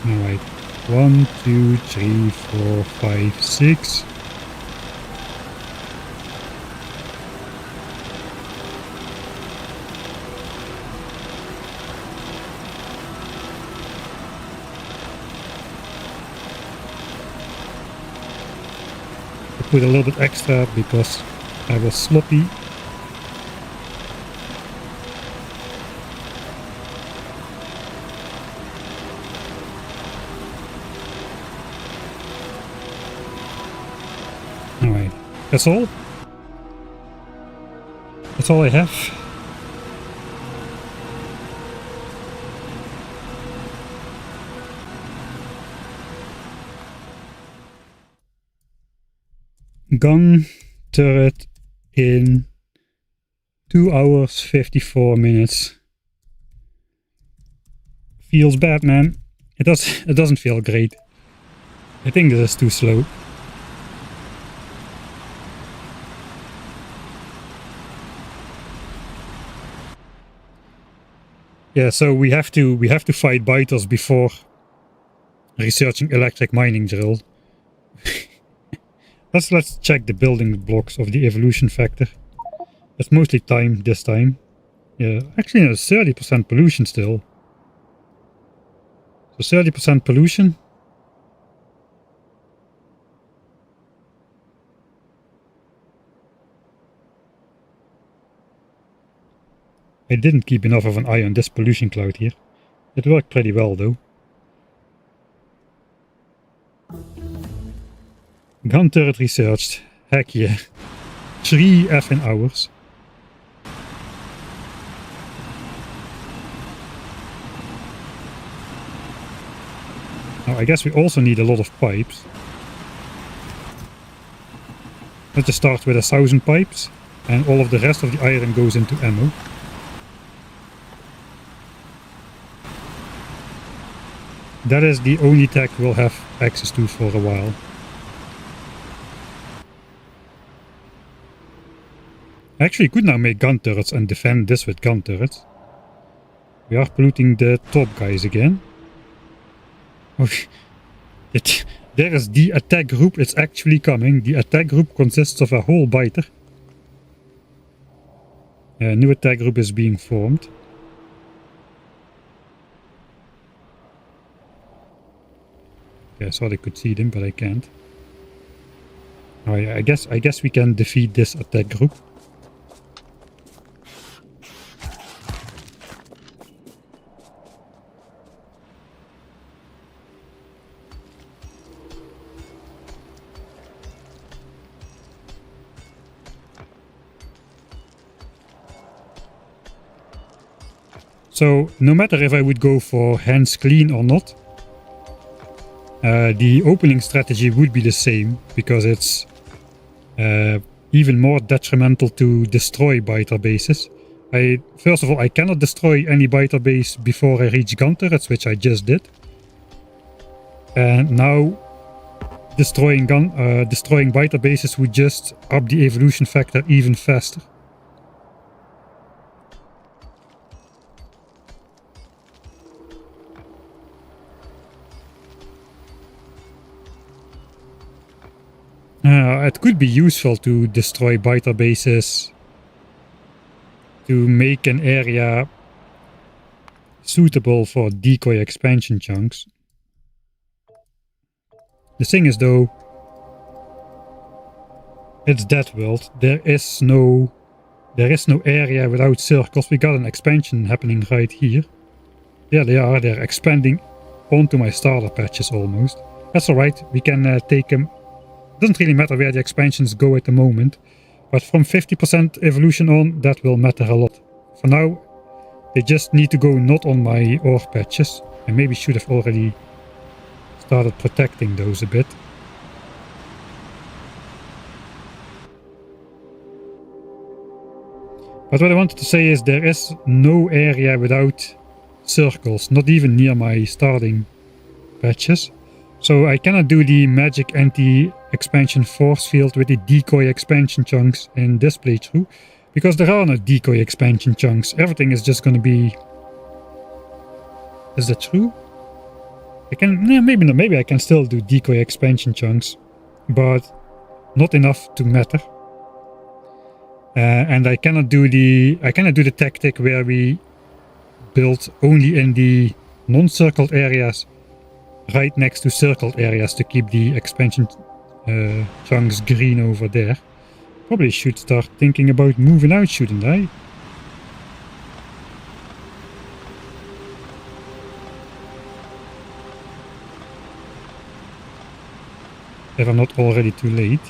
Alright, 1, 2, 3, 4, 5, 6. I put a little bit extra because I was sloppy. That's all. That's all I have. Gun turret in 2 hours 54 minutes. Feels bad, man. It doesn't feel great. I think this is too slow. Yeah, so we have to fight biters before researching electric mining drill. Let's check the building blocks of the evolution factor. It's mostly time this time. Yeah, actually there's 30% pollution still. So 30% pollution. I didn't keep enough of an eye on this pollution cloud here. It worked pretty well though. Gun turret researched. Heck yeah. 3 effing hours. Now I guess we also need a lot of pipes. Let's just start with 1,000 pipes. And all of the rest of the iron goes into ammo. That is the only tech we'll have access to for a while. I actually could now make gun turrets and defend this with gun turrets. We are polluting the top guys again. Oh, there is the attack group, it's actually coming. The attack group consists of a whole biter. A new attack group is being formed. Okay, I thought I could see them, but I can't. Alright, I guess we can defeat this attack group. So, no matter if I would go for hands clean or not, the opening strategy would be the same, because it's even more detrimental to destroy biter bases. First of all, I cannot destroy any biter base before I reach gun turrets, which I just did. And now destroying biter bases would just up the evolution factor even faster. It could be useful to destroy biter bases to make an area suitable for decoy expansion chunks. The thing is though, it's DeathWorld. There is no area without circles. We got an expansion happening right here. There they are, they're expanding onto my starter patches almost. That's alright, we can take them. Doesn't really matter where the expansions go at the moment, but from 50% evolution on, that will matter a lot. For now, they just need to go not on my ore patches. I maybe should have already started protecting those a bit. But what I wanted to say is there is no area without circles, not even near my starting patches. So I cannot do the magic anti-expansion force field with the decoy expansion chunks in this playthrough, because there are no decoy expansion chunks. Everything is just going to be... Is that true? I can... No, maybe not. Maybe I can still do decoy expansion chunks, but not enough to matter. And I cannot do the tactic where we build only in the non-circled areas right next to circled areas to keep the expansion chunks green over there. Probably should start thinking about moving out, shouldn't I? If I'm not already too late.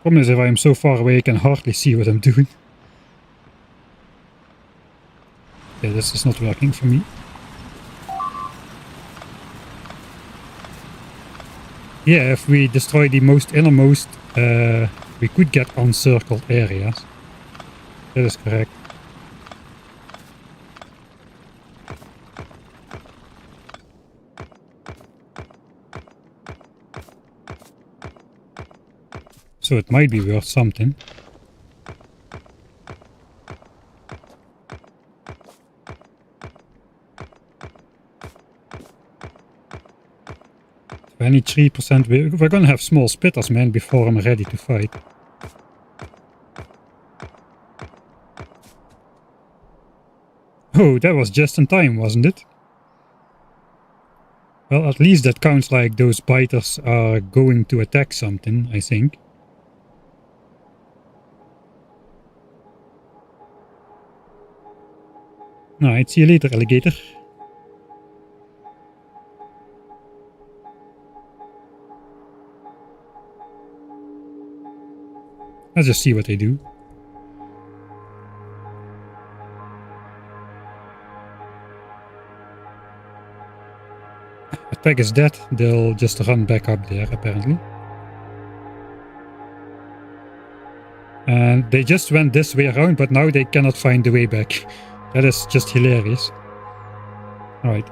Problem is, if I'm so far away, I can hardly see what I'm doing. Okay, this is not working for me. Yeah, if we destroy the most innermost, we could get encircled areas. That is correct. So it might be worth something. Any 3%, we're gonna have small spitters, man, before I'm ready to fight. Oh, that was just in time, wasn't it? Well, at least that counts like those biters are going to attack something, I think. Alright, see you later, alligator. Let's just see what they do. Attack is dead, they'll just run back up there, apparently. And they just went this way around, but now they cannot find the way back. That is just hilarious. Alright.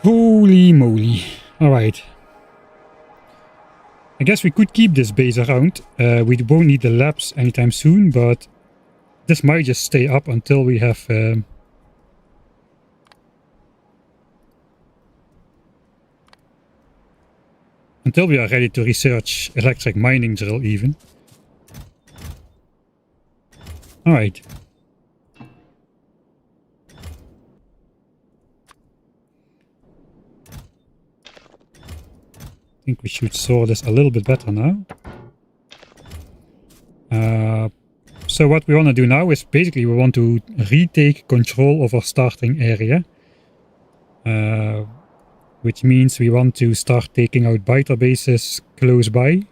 Holy moly. Alright. I guess we could keep this base around. We won't need the labs anytime soon, but this might just stay up until we have... until we are ready to research electric mining drill even. Alright. I think we should saw this a little bit better now. So what we want to do now is basically we want to retake control of our starting area. Which means we want to start taking out biter bases close by.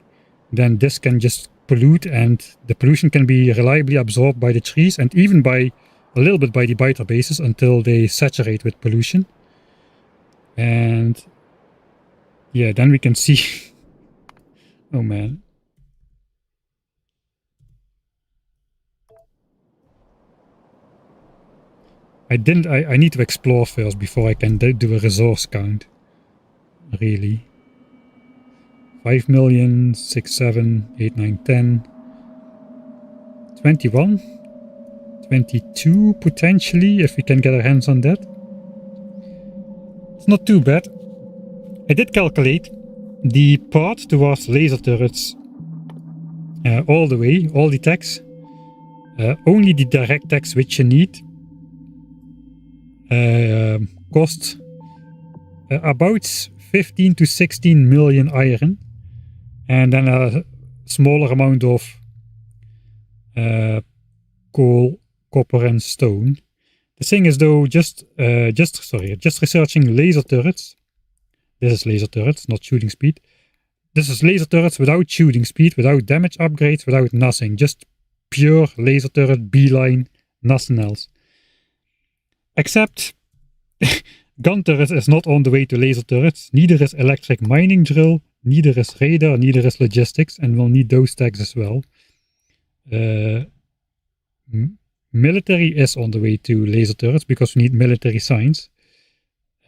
Then this can just pollute, and the pollution can be reliably absorbed by the trees and even by a little bit by the biter bases until they saturate with pollution. And yeah, then we can see... oh man. I need to explore first before I can do a resource count. Really. 5 million, 6, 7, 8, 9, 10. 21. 22 potentially, if we can get our hands on that. It's not too bad. I did calculate the path towards laser turrets all the way, all the techs. Only the direct techs which you need cost about 15 to 16 million iron, and then a smaller amount of coal, copper and stone. The thing is though, just researching laser turrets. This is laser turrets, not shooting speed. This is laser turrets without shooting speed, without damage upgrades, without nothing. Just pure laser turret, beeline, nothing else. Except gun turret is not on the way to laser turrets, neither is electric mining drill, neither is radar, neither is logistics, and we'll need those tags as well. Military is on the way to laser turrets because we need military signs.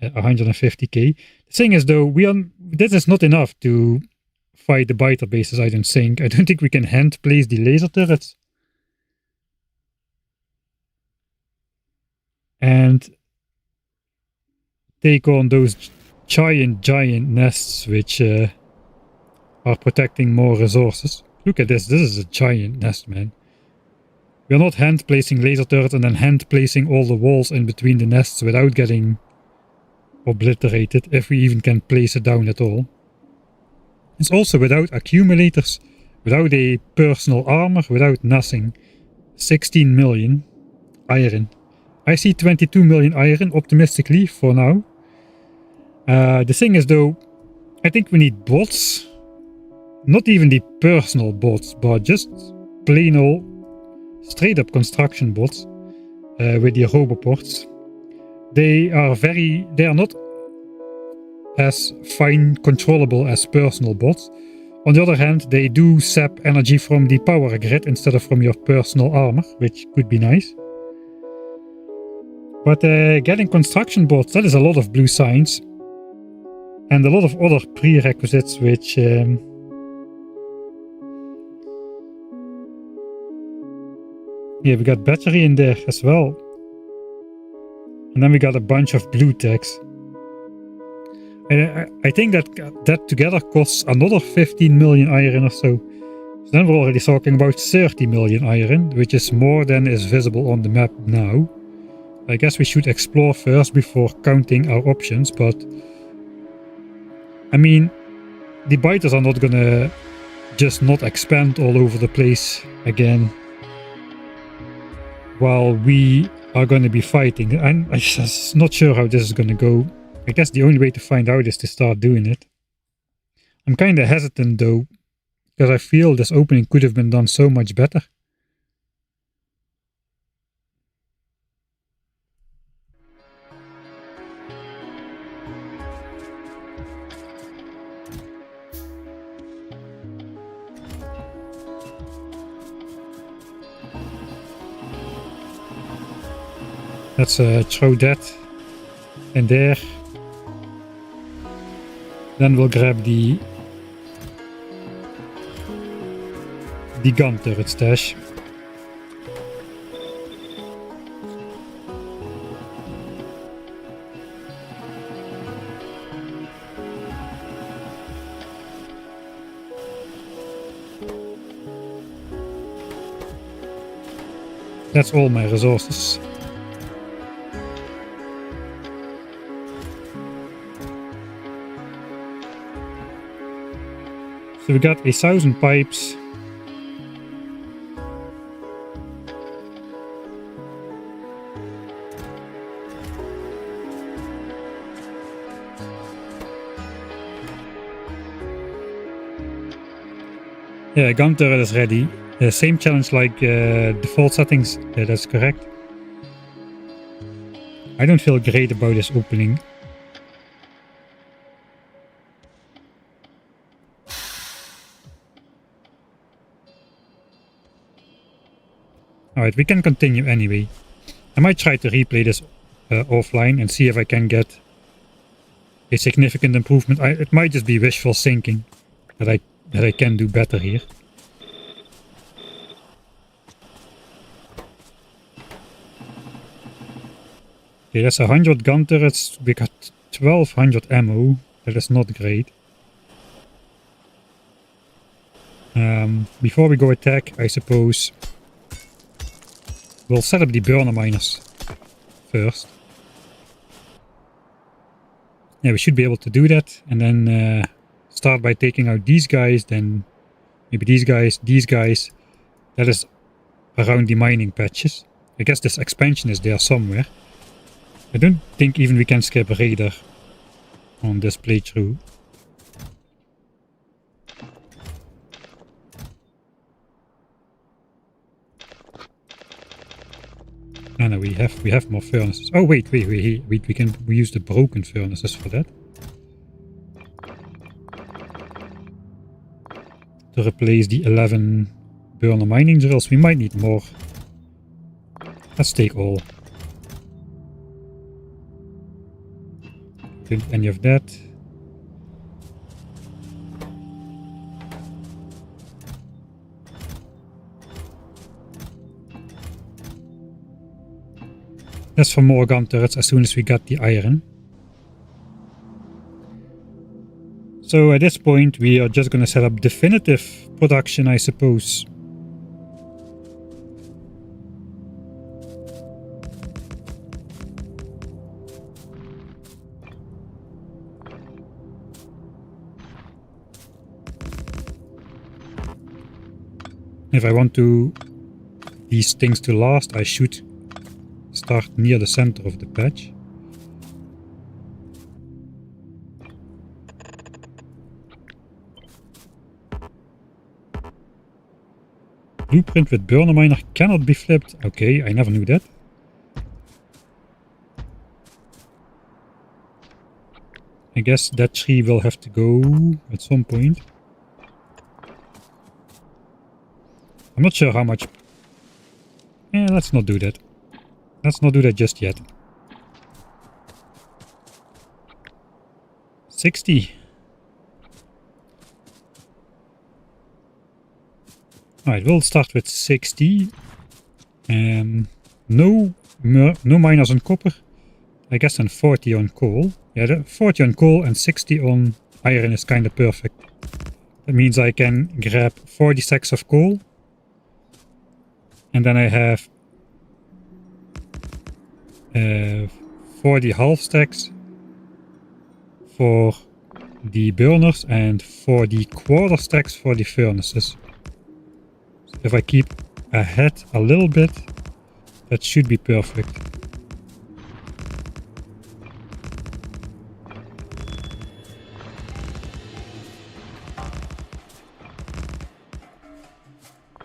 150k. The thing is though, this is not enough to fight the biter bases, I don't think. I don't think we can hand place the laser turrets. And take on those giant nests which are protecting more resources. Look at this. This is a giant nest, man. we're not hand placing laser turrets and then hand placing all the walls in between the nests without getting obliterated, if we even can place it down at all. It's also without accumulators, without a personal armor, without nothing. 16 million iron. I see 22 million iron optimistically for now. The thing is though, I think we need bots. Not even the personal bots, but just plain old straight up construction bots with the roboports. They are not as fine controllable as personal bots. On the other hand, they do sap energy from the power grid instead of from your personal armor, which could be nice. But getting construction bots, that is a lot of blue signs. And a lot of other prerequisites which... yeah, we got battery in there as well. And then we got a bunch of blue tags. I think that together costs another 15 million iron or so. So then we're already talking about 30 million iron, which is more than is visible on the map now. I guess we should explore first before counting our options, but... I mean, the biters are not gonna just not expand all over the place again while we are gonna be fighting. I'm just not sure how this is gonna go. I guess the only way to find out is to start doing it. I'm kinda hesitant though, because I feel this opening could have been done so much better. Let's throw that in there. Then we'll grab the gun turret stash. That's all my resources. So we got 1,000 pipes. Yeah, gun turret is ready. Same challenge like default settings. Yeah, that's correct. I don't feel great about this opening. Alright, we can continue anyway. I might try to replay this offline and see if I can get a significant improvement. It might just be wishful thinking that I can do better here. Okay, that's 100 gun turrets. We got 1200 ammo. That is not great. Before we go attack, I suppose we'll set up the burner miners first. Yeah, we should be able to do that. And then start by taking out these guys, then maybe these guys. That is around the mining patches. I guess this expansion is there somewhere. I don't think even we can skip Raider on this playthrough. Ah, no, we have more furnaces. Oh wait, we use the broken furnaces for that. To replace the 11 burner mining drills, we might need more. Let's take all. Didn't any of that. That's for more gun turrets as soon as we got the iron. So at this point we are just gonna set up definitive production, I suppose. If I want these things to last, I should start near the center of the patch. Blueprint with burner miner cannot be flipped. Okay, I never knew that. I guess that tree will have to go at some point. I'm not sure how much. Yeah, let's not do that. Let's not do that just yet. 60. Alright, we'll start with 60. No miners on copper. I guess then 40 on coal. Yeah, 40 on coal and 60 on iron is kind of perfect. That means I can grab 40 stacks of coal. And then I have 40 half stacks for the burners and 40 quarter stacks for the furnaces. So if I keep ahead a little bit, that should be perfect.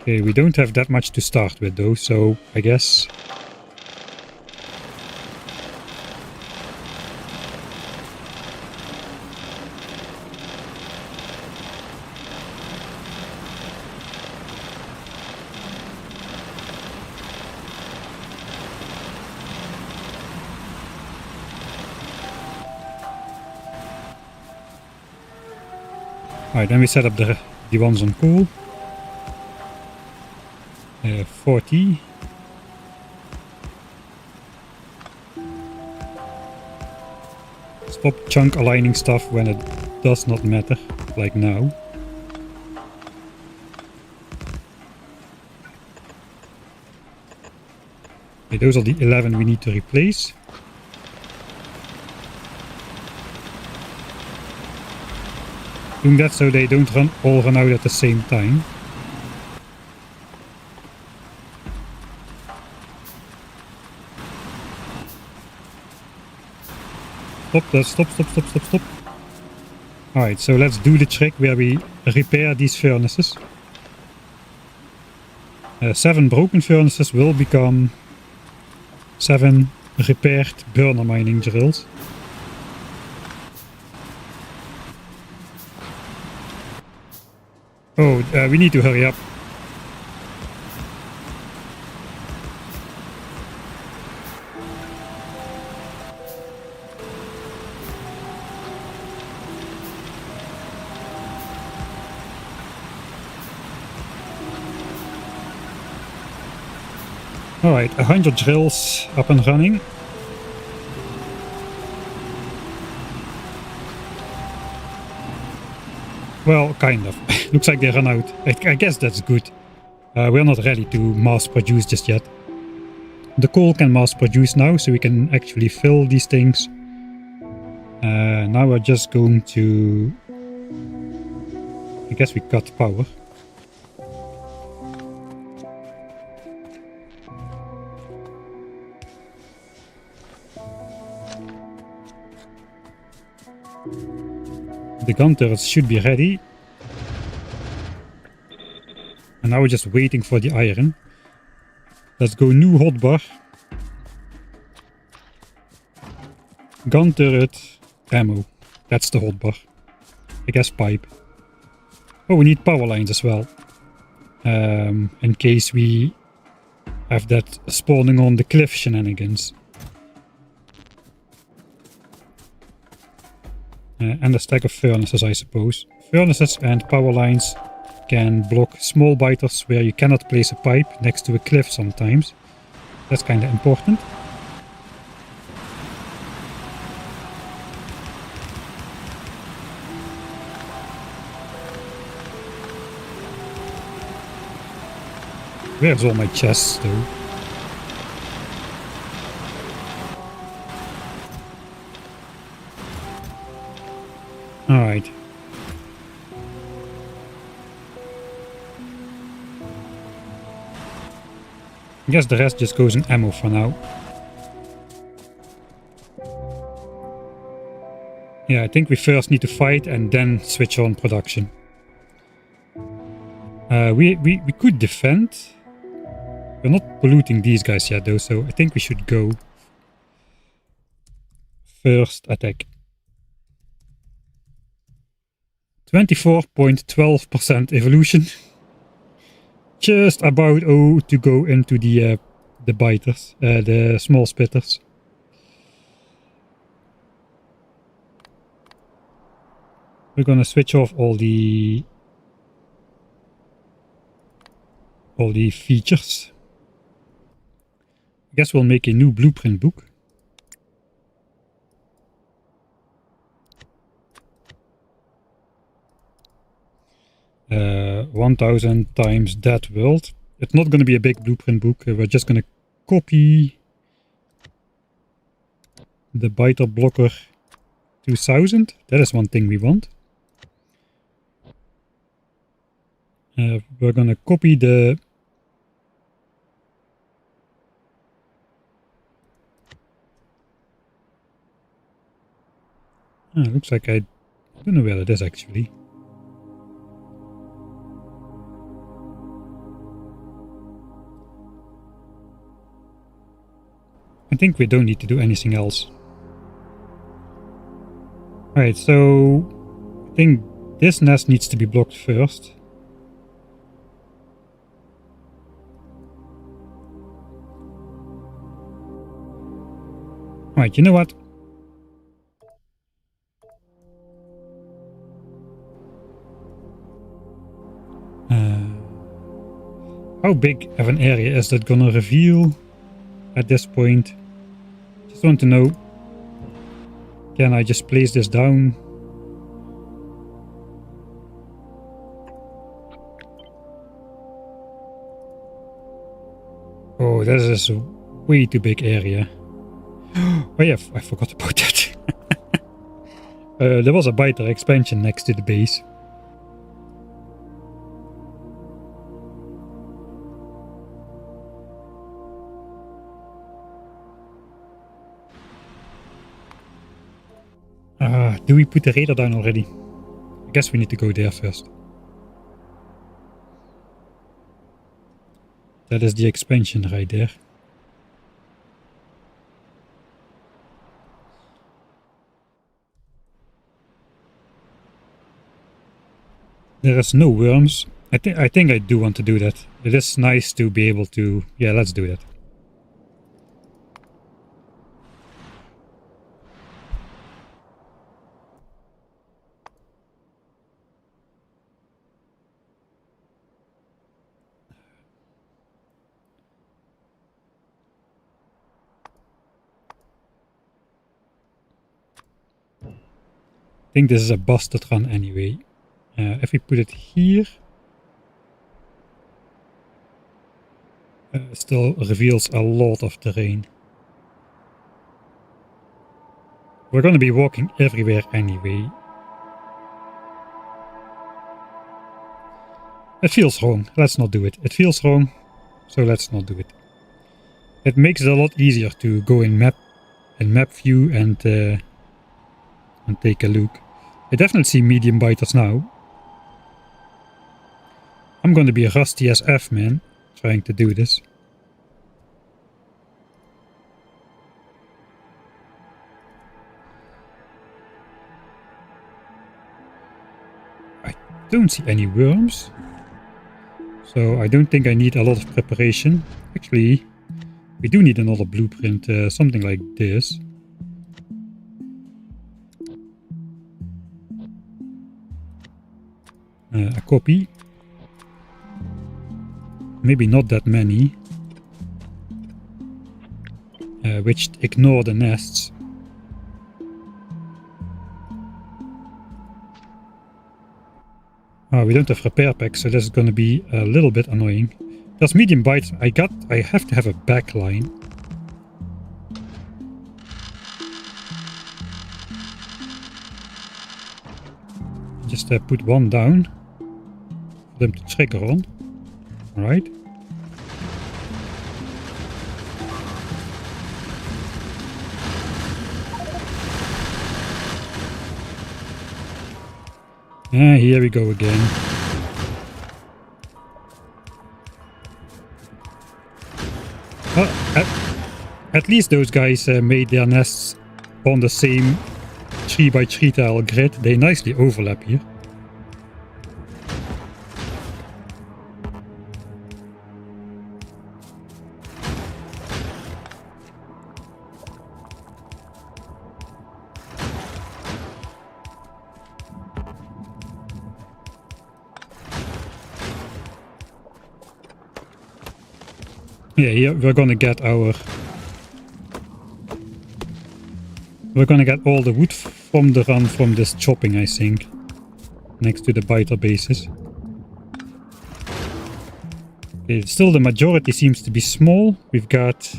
Okay, we don't have that much to start with though, so I guess... Alright, then we set up the ones on coal. 40. Stop chunk aligning stuff when it does not matter, like now. Okay, those are the 11 we need to replace. Doing that so they don't all run out at the same time. Stop. Alright, so let's do the trick where we repair these furnaces. 7 broken furnaces will become 7 repaired burner mining drills. Oh, we need to hurry up. Alright, 100 drills up and running. Well, kind of. Looks like they run out. I guess that's good. We're not ready to mass produce just yet. The coal can mass produce now, so we can actually fill these things. Now we're just going to... I guess we cut power. The gun turrets should be ready. And now we're just waiting for the iron. Let's go new hotbar. Gun turret, ammo. That's the hotbar. I guess pipe. Oh, we need power lines as well. In case we have that spawning on the cliff shenanigans. And a stack of furnaces, I suppose. Furnaces and power lines can block small biters where you cannot place a pipe next to a cliff sometimes. That's kind of important. Where's all my chests though? Alright. I guess the rest just goes in ammo for now. Yeah, I think we first need to fight and then switch on production. We could defend. We're not polluting these guys yet though, so I think we should go. First attack. 24.12% evolution. Just about to go into the biters, the small spitters. We're gonna switch off all the features. I guess we'll make a new blueprint book. Uh, 1000 times DeathWorld. It's not going to be a big blueprint book. We're just going to copy the biter blocker 2000. That is one thing we want. We're going to copy the looks like I don't know where it is actually. I think we don't need to do anything else. Alright, so I think this nest needs to be blocked first. Alright, you know what? How big of an area is that gonna reveal at this point? Just want to know, can I just place this down? Oh, this is a way too big area. Oh yeah, I forgot about that. There was a biter expansion next to the base. Do we put the radar down already? I guess we need to go there first. That is the expansion right there. There is no worms. I think I do want to do that. It is nice to be able to... Yeah, let's do that. I think this is a busted run anyway. If we put it here, still reveals a lot of terrain. We're going to be walking everywhere anyway. It feels wrong. Let's not do it. It feels wrong, so let's not do it. It makes it a lot easier to go in map view and take a look. I definitely see medium biters now. I'm going to be a rusty as F, man, trying to do this. I don't see any worms, so I don't think I need a lot of preparation. Actually, we do need another blueprint, something like this. A copy. Maybe not that many. Which ignore the nests. Oh, we don't have repair packs, so this is going to be a little bit annoying. There's medium bites. I have to have a back line. Just put one down for them to trigger on. Alright. Here we go again. Well, at least those guys made their nests on the same 3x3 tile grid. They nicely overlap here. Yeah, here we're gonna get all the wood from the run from this chopping, I think, next to the biter bases. Okay, still the majority seems to be small. We've got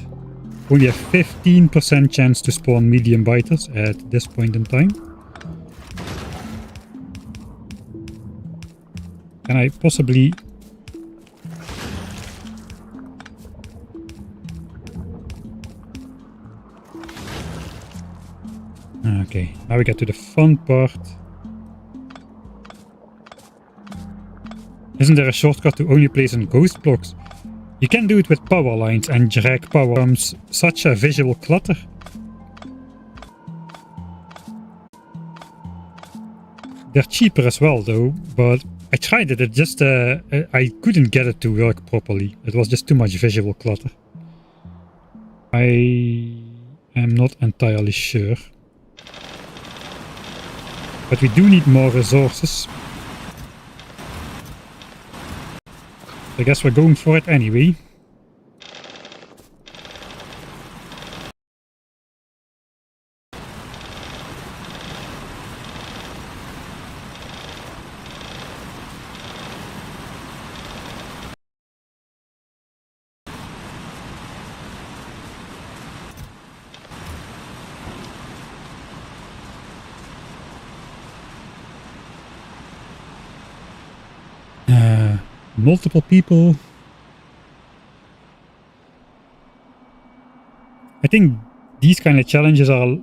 only a 15% chance to spawn medium biters at this point in time. Can I possibly... Okay, now we get to the fun part. Isn't there a shortcut to only place in ghost blocks? You can do it with power lines and drag power becomes such a visual clutter. They're cheaper as well though, but I tried it, I couldn't get it to work properly. It was just too much visual clutter. I am not entirely sure. But we do need more resources. I guess we're going for it anyway. Multiple people. I think these kind of challenges are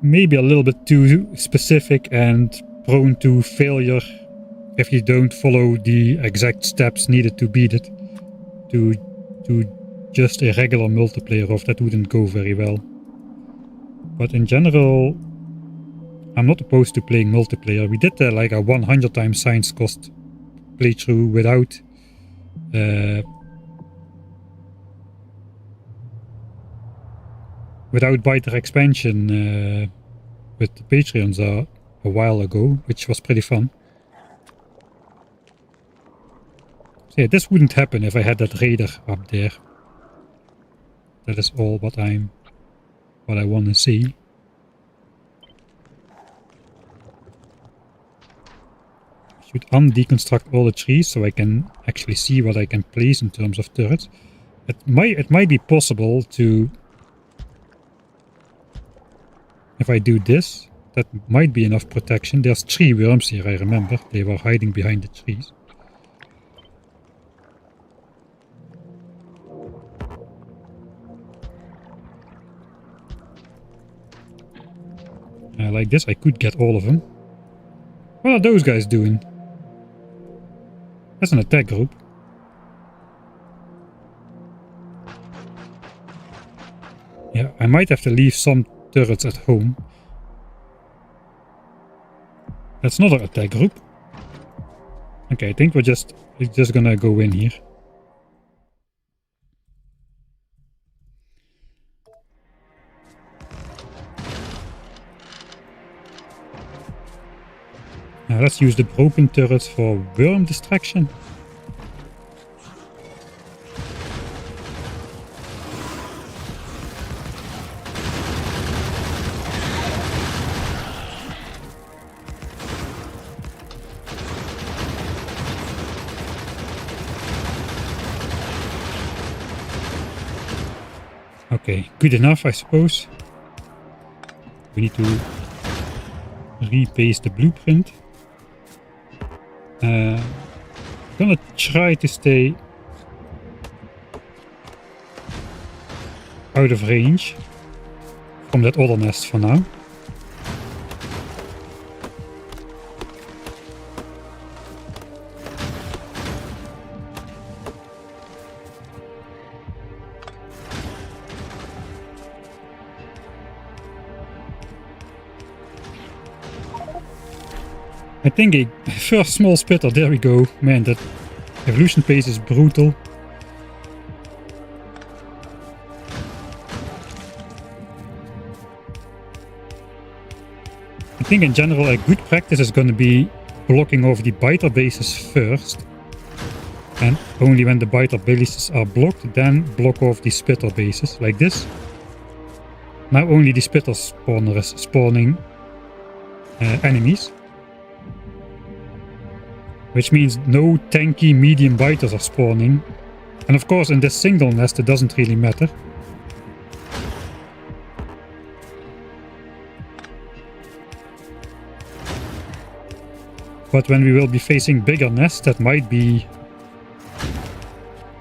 maybe a little bit too specific and prone to failure if you don't follow the exact steps needed to beat it. To just a regular multiplayer of that wouldn't go very well. But in general, I'm not opposed to playing multiplayer. We did like a 100 times science cost playthrough without biter expansion with the Patreons a while ago, which was pretty fun. So yeah, this wouldn't happen if I had that raider up there. That is all what I want to see. Should undeconstruct all the trees so I can actually see what I can place in terms of turrets. It might be possible to, if I do this, that might be enough protection. There's 3 worms here, I remember. They were hiding behind the trees. Like this, I could get all of them. What are those guys doing? That's an attack group. Yeah, I might have to leave some turrets at home. That's another attack group. Okay, I think we're just gonna go in here. Now let's use the broken turrets for worm distraction. Okay, good enough, I suppose. We need to repaste the blueprint. I'm gonna try to stay out of range from that other nest for now. I think a first small spitter, there we go. Man, that evolution pace is brutal. I think in general a good practice is going to be blocking off the biter bases first. And only when the biter bases are blocked, then block off the spitter bases, like this. Now only the spitter spawner is spawning enemies. Which means no tanky medium biters are spawning. And of course in this single nest it doesn't really matter. But when we will be facing bigger nests, that might be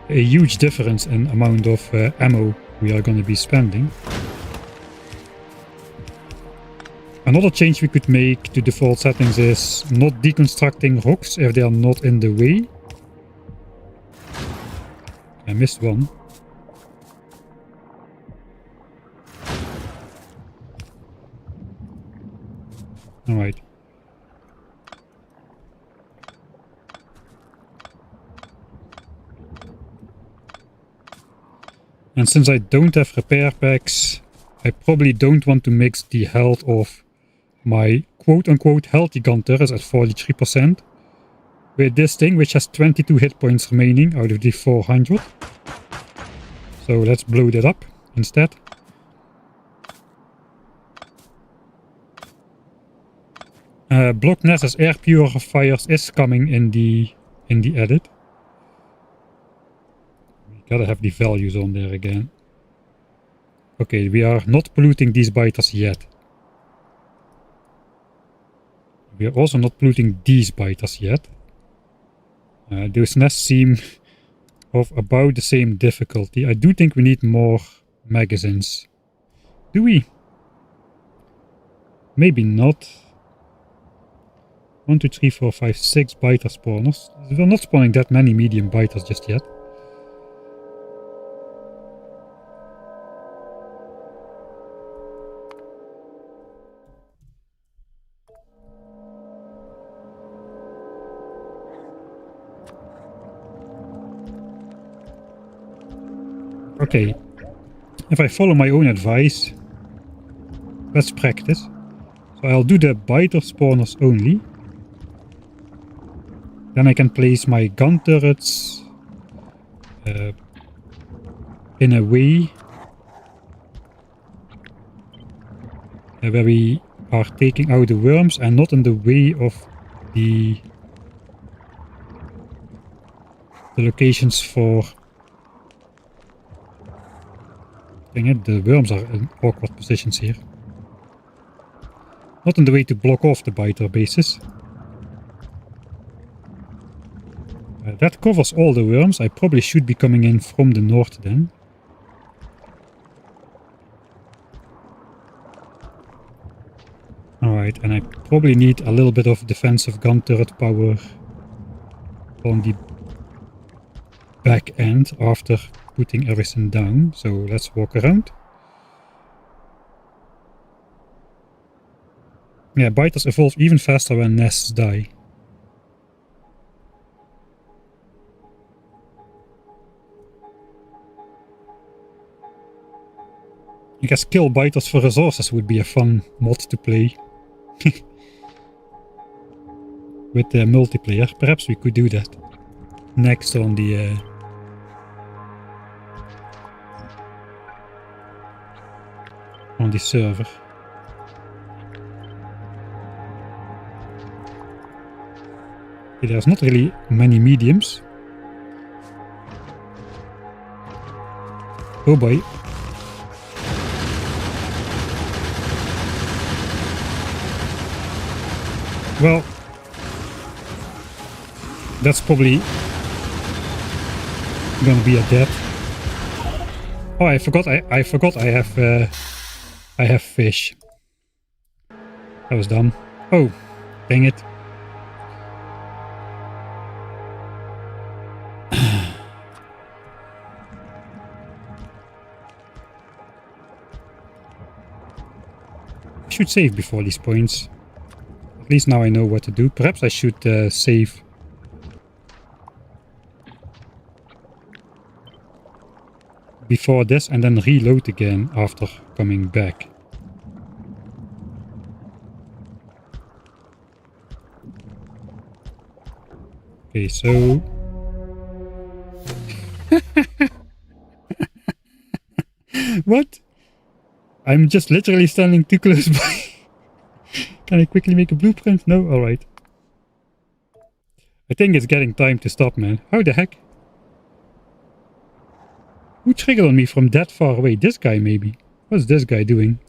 a huge difference in amount of ammo we are going to be spending. Another change we could make to default settings is not deconstructing rocks if they are not in the way. I missed one. Alright. And since I don't have repair packs, I probably don't want to mix the health of my quote-unquote healthy gun turrets at 43% with this thing, which has 22 hit points remaining out of the 400. So let's blow that up instead. Block nest as air purifiers is coming in the edit. We gotta have the values on there again. Okay, we are not polluting these biters yet. We are also not polluting these biters yet. Those nests seem of about the same difficulty. I do think we need more magazines. Do we? Maybe not. 1, 2, 3, 4, 5, 6 biter spawners. We're not spawning that many medium biters just yet. Okay, if I follow my own advice, let's practice. So I'll do the biter spawners only. Then I can place my gun turrets in a way where we are taking out the worms and not in the way of the locations for... Dang it, the worms are in awkward positions here. Not in the way to block off the biter bases. That covers all the worms. I probably should be coming in from the north then. Alright, and I probably need a little bit of defensive gun turret power on the back end after putting everything down. So let's walk around. Yeah, biters evolve even faster when nests die. I guess kill biters for resources would be a fun mod to play. With the multiplayer. Perhaps we could do that next on the server. Okay, there's not really many mediums. Oh boy. Well, that's probably gonna be a death. Oh, I forgot I have fish. That was dumb. Oh, dang it. I should save before these points. At least now I know what to do. Perhaps I should save. Before this and then reload again after coming back. Okay, so... What? I'm just literally standing too close by. Can I quickly make a blueprint? No? Alright. I think it's getting time to stop, man. How the heck? Who triggered on me from that far away? This guy, maybe. What's this guy doing?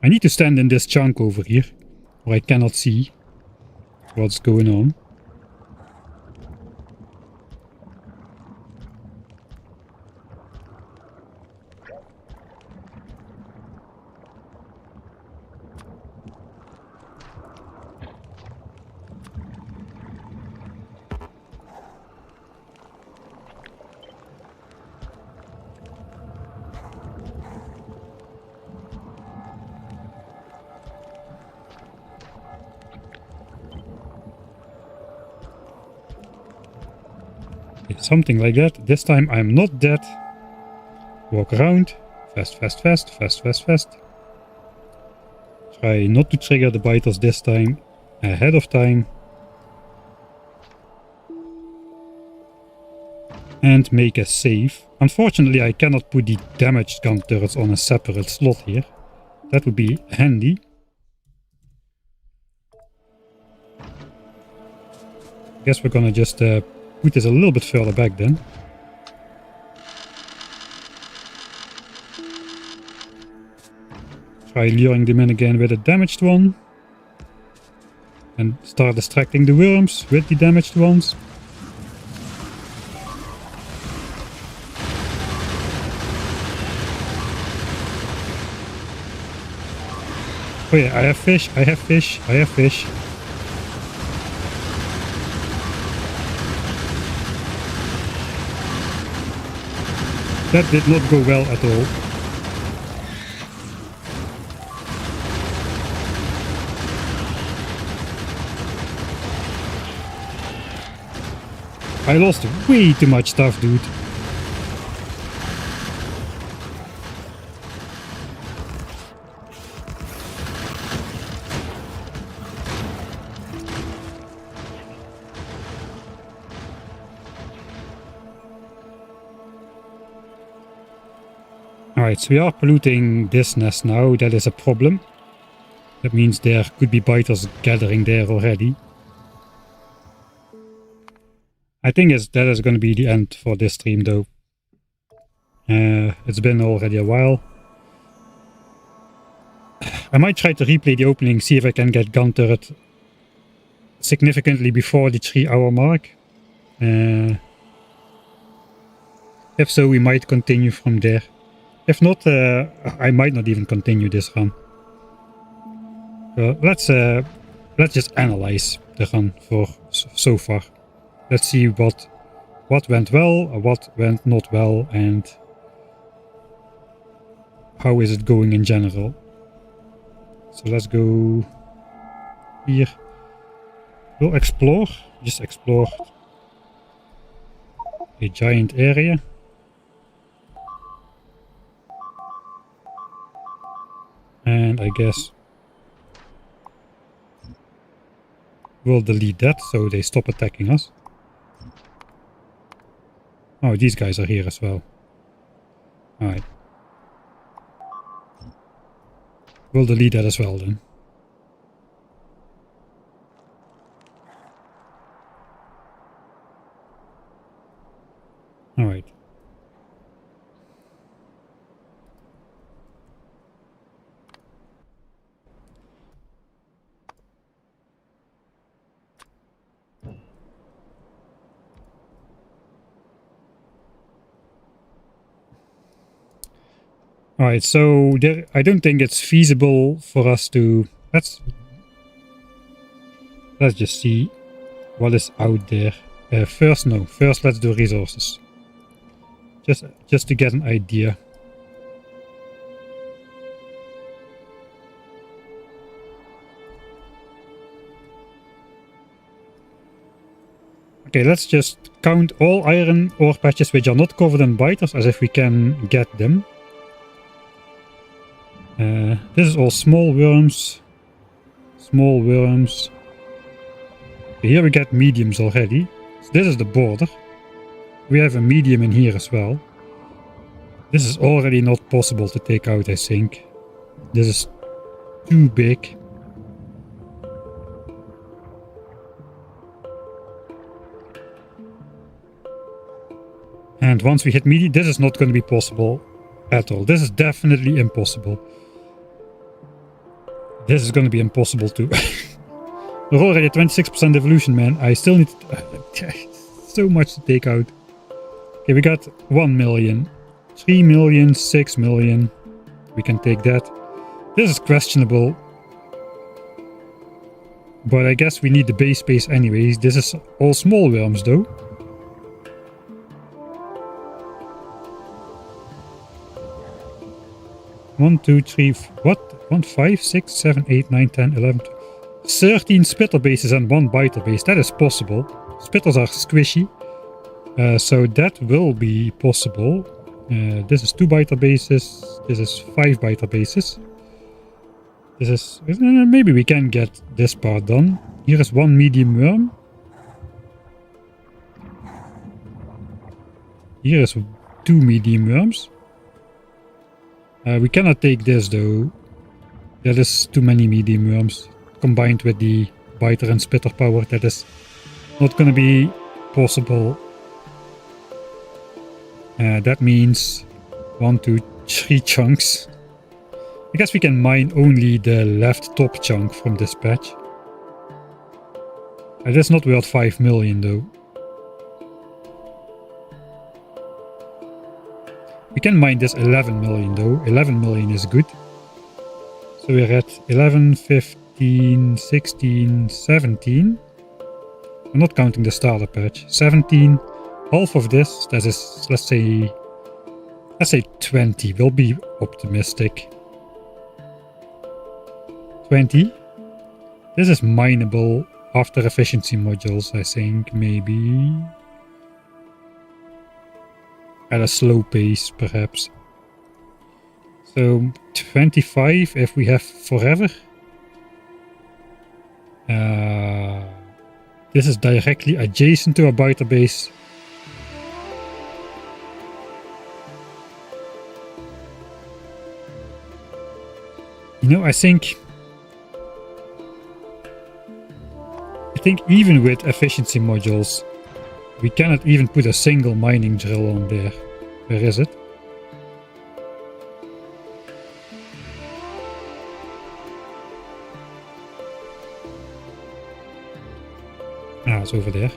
I need to stand in this chunk over here, where I cannot see what's going on. Something like that. This time I'm not dead. Walk around. Fast, fast, fast, fast, fast, fast. Try not to trigger the biters this time. Ahead of time. And make a save. Unfortunately, I cannot put the damaged gun turrets on a separate slot here. That would be handy. Guess we're gonna just put this a little bit further back then. Try luring them in again with a damaged one. And start distracting the worms with the damaged ones. Oh yeah, I have fish, I have fish, I have fish. That did not go well at all. I lost way too much stuff, dude. Alright, so we are polluting this nest now. That is a problem. That means there could be biters gathering there already. I think that is going to be the end for this stream though. It's been already a while. I might try to replay the opening, see if I can get gun turret significantly before the 3-hour mark. If so, we might continue from there. If not, I might not even continue this run. Let's just analyze the run for so far. Let's see what went well, what went not well, and how is it going in general. So let's go here. We'll explore, just explore a giant area. And I guess we'll delete that so they stop attacking us. Oh, these guys are here as well. Alright. We'll delete that as well then. Alright. Alright, so I don't think it's feasible for us to... Let's just see what is out there. First let's do resources. Just to get an idea. Okay, let's just count all iron ore patches which are not covered in biters as if we can get them. This is all small worms. Small worms. Here we get mediums already. So this is the border. We have a medium in here as well. This is already not possible to take out, I think. This is too big. And once we hit medium, this is not going to be possible at all. This is definitely impossible. This is going to be impossible too. We're already at 26% evolution, man. I still need so much to take out. Okay, we got 1 million, 3 million, 6 million. We can take that. This is questionable. But I guess we need the base space anyways. This is all small worms though. One, two, three, what? 1, 5, 6, 7, 8, 9, 10, 11, 13 spitter bases and 1 biter base. That is possible. Spitters are squishy. So that will be possible. This is 2 biter bases. This is 5 biter bases. This is... maybe we can get this part done. Here is 1 medium worm. Here is 2 medium worms. We cannot take this though. That is too many medium worms. Combined with the biter and spitter power, that is not going to be possible. That means 1, 2, 3 chunks. I guess we can mine only the left top chunk from this patch. That's not worth 5 million though. We can mine this 11 million though. 11 million is good. So we're at 11, 15, 16, 17. I'm not counting the starter patch. 17. Half of this, that is, let's say 20. We'll be optimistic. 20. This is mineable after efficiency modules, I think, maybe. At a slow pace, perhaps. So 25 if we have forever. This is directly adjacent to a biter base. You know, I think even with efficiency modules, we cannot even put a single mining drill on there. Where is it? Ah, it's over there.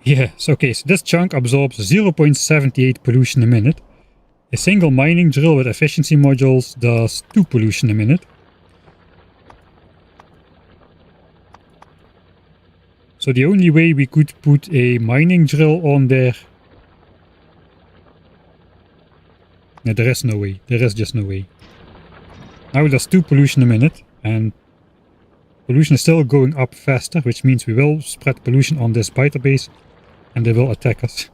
Yes, okay, so this chunk absorbs 0.78 pollution a minute. A single mining drill with efficiency modules does 2 pollution a minute. So the only way we could put a mining drill on there... No, there is no way. There is just no way. Now it does 2 pollution a minute, and pollution is still going up faster, which means we will spread pollution on this biter base. And they will attack us.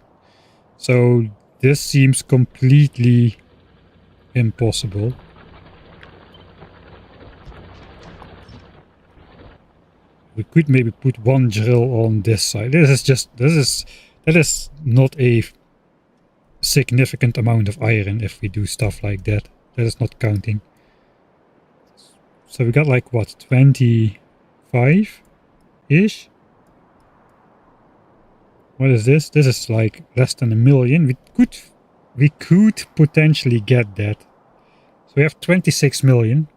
So this seems completely impossible. We could maybe put 1 drill on this side. That is not a significant amount of iron if we do stuff like that. That is not counting. So we got like what, 25-ish? What is this? This is like less than 1 million. We could potentially get that. So we have 26 million.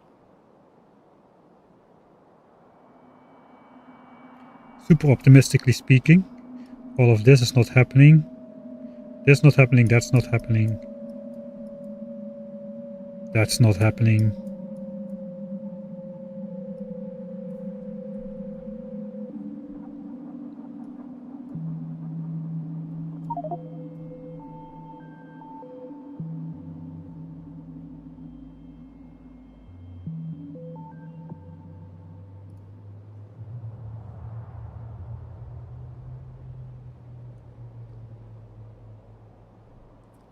Super optimistically speaking. All of this is not happening. This not happening, that's not happening. That's not happening.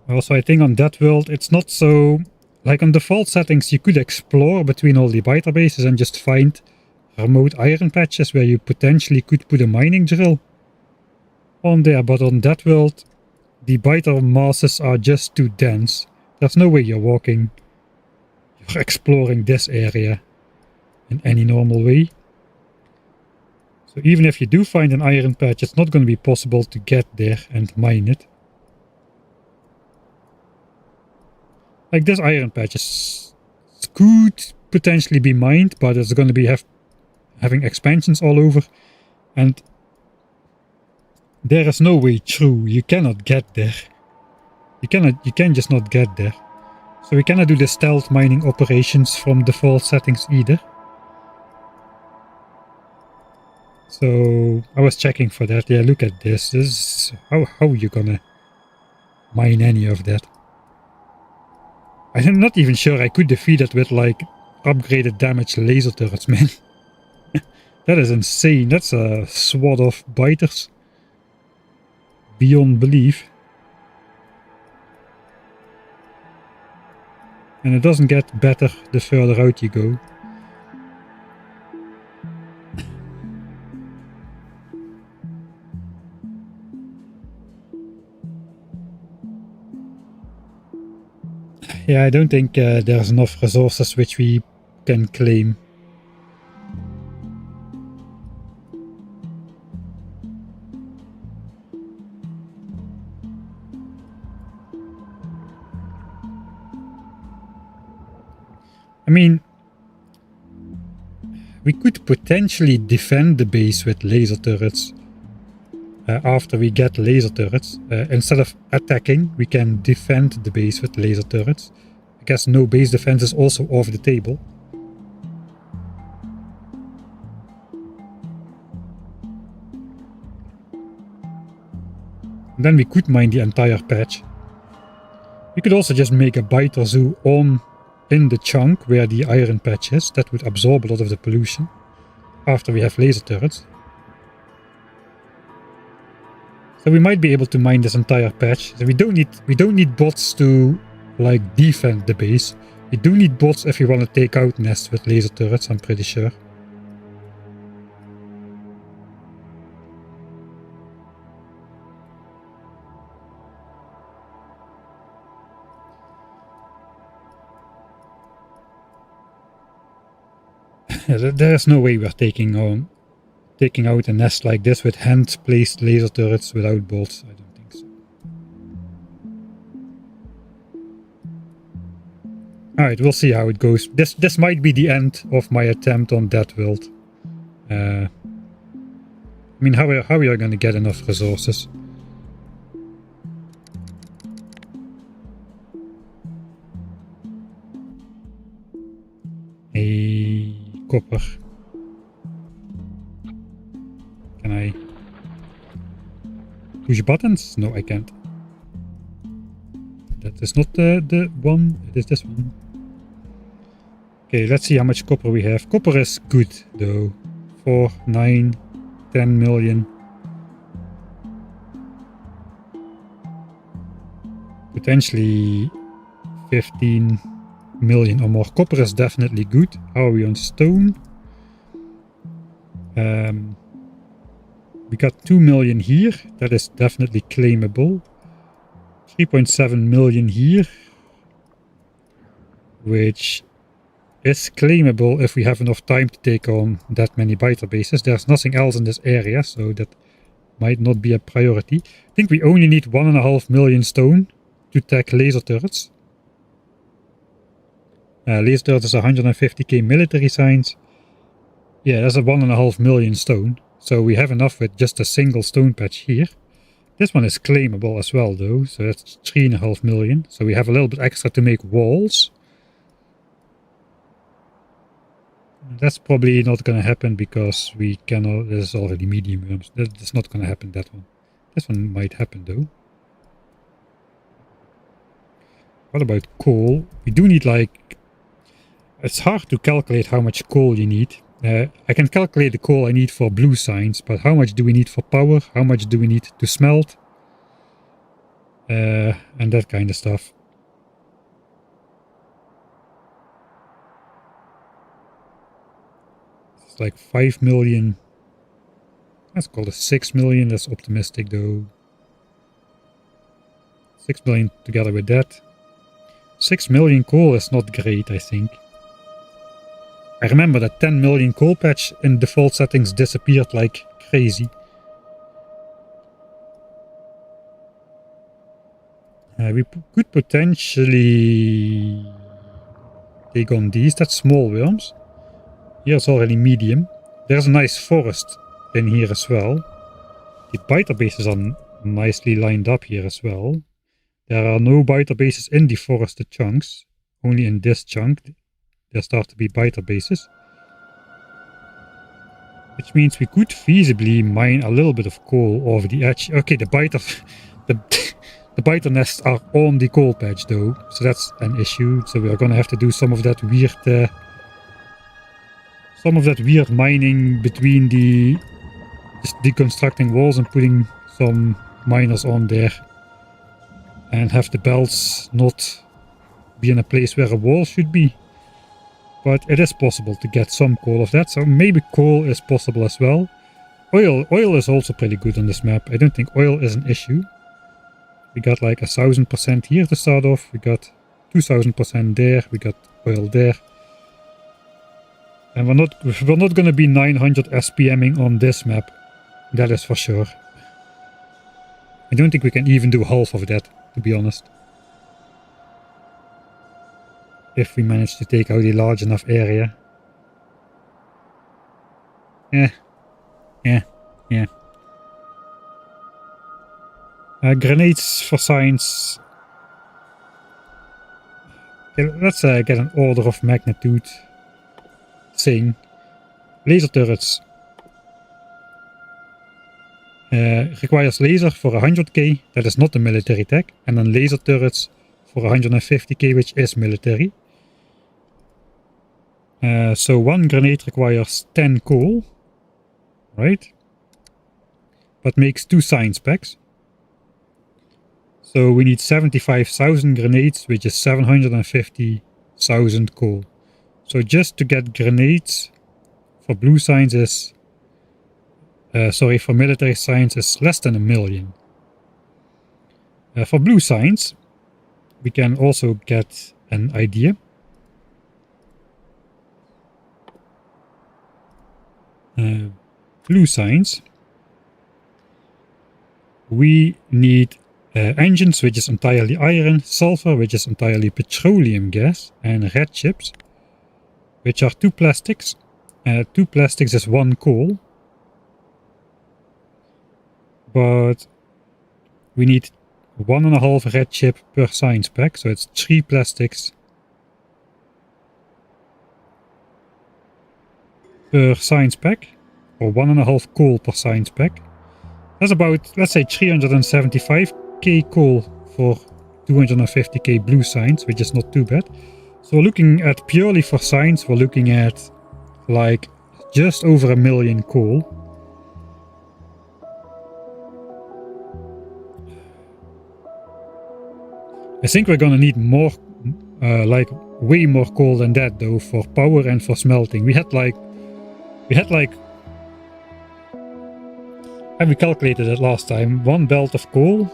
Also, I think on DeathWorld, it's not so... Like on default settings, you could explore between all the biter bases and just find remote iron patches where you potentially could put a mining drill on there. But on DeathWorld, the biter masses are just too dense. There's no way you're exploring this area in any normal way. So even if you do find an iron patch, it's not going to be possible to get there and mine it. Like this iron patch could potentially be mined, but it's going to be having expansions all over, and there is no way through. You cannot get there. You can just not get there. So we cannot do the stealth mining operations from default settings either. So I was checking for that. Yeah, look at this. This is how are you gonna mine any of that? I'm not even sure I could defeat it with like upgraded damage laser turrets, man. That is insane. That's a swat of biters. Beyond belief. And it doesn't get better the further out you go. Yeah, I don't think there's enough resources which we can claim. I mean, we could potentially defend the base with laser turrets. After we get laser turrets, instead of attacking, we can defend the base with laser turrets. I guess no base defense is also off the table. And then we could mine the entire patch. We could also just make a biter zoo in the chunk where the iron patch is. That would absorb a lot of the pollution after we have laser turrets. So we might be able to mine this entire patch. So we don't need bots to like defend the base. We do need bots if we want to take out nests with laser turrets, I'm pretty sure. There is no way we're taking out a nest like this with hand-placed laser turrets without bolts. I don't think so. Alright, we'll see how it goes. This might be the end of my attempt on DeathWorld. I mean, how are we going to get enough resources? A copper. Can I push buttons? No, I can't. That is not the one. It is this one. Okay, let's see how much copper we have. Copper is good, though. 4, 9, 10 million. Potentially 15 million or more. Copper is definitely good. How are we on stone? We got 2 million here. That is definitely claimable. 3.7 million here. Which is claimable if we have enough time to take on that many biter bases. There's nothing else in this area, so that might not be a priority. I think we only need 1.5 million stone to tech laser turrets. Laser turrets is 150k military science. Yeah, that's a 1.5 million stone. So we have enough with just a single stone patch here. I This one is claimable as well though, so that's 3.5 million. So we have a little bit extra to make walls. That's probably not going to happen because we cannot, this is already medium worms. That's not going to happen, that one. This one might happen though. What about coal? We do need like, it's hard to calculate how much coal you need. I can calculate the coal I need for blue signs, but how much do we need for power? How much do we need to smelt? And that kind of stuff. It's like 5 million. Let's call it 6 million. That's optimistic though. 6 million together with that. 6 million coal is not great, I think. I remember that 10 million coal patch in default settings disappeared like crazy. We could potentially take on these. That's small worms. Here's already medium. There's a nice forest in here as well. The biter bases are nicely lined up here as well. There are no biter bases in the forested chunks. Only in this chunk there start to be biter bases. Which means we could feasibly mine a little bit of coal over the edge. Okay, the biter nests are on the coal patch though, so that's an issue. So we are gonna have to do some of that weird mining between the just deconstructing walls and putting some miners on there, and have the belts not be in a place where a wall should be. But it is possible to get some coal of that, so maybe coal is possible as well. Oil is also pretty good on this map. I don't think oil is an issue. We got like 1000% here to start off. We got 2000% there. We got oil there. And we're not gonna be 900 SPMing on this map. That is for sure. I don't think we can even do half of that, to be honest. If we manage to take out a large enough area. Yeah. Grenades for science. Okay, let's get an order of magnitude thing. Laser turrets. Requires laser for 100k. That is not a military tech. And then laser turrets for 150k, which is military. So one grenade requires 10 coal. Right? But makes 2 science packs. So we need 75,000 grenades, which is 750,000 coal. So just to get grenades for blue signs is... for military signs is less than 1 million. For blue signs, we can also get an idea. Blue signs. We need engines, which is entirely iron, sulfur, which is entirely petroleum gas, and red chips, which are 2 plastics. 2 plastics is 1 coal. But we need 1.5 red chip per science pack, so it's 3 plastics per science pack, or 1.5 coal per science pack. That's about, let's say, 375k coal for 250k blue signs, which is not too bad. So we're looking at purely for signs, we're looking at like just over 1 million coal. I think we're gonna need more, like way more coal than that though, for power and for smelting. We had like, and we calculated it last time, 1 belt of coal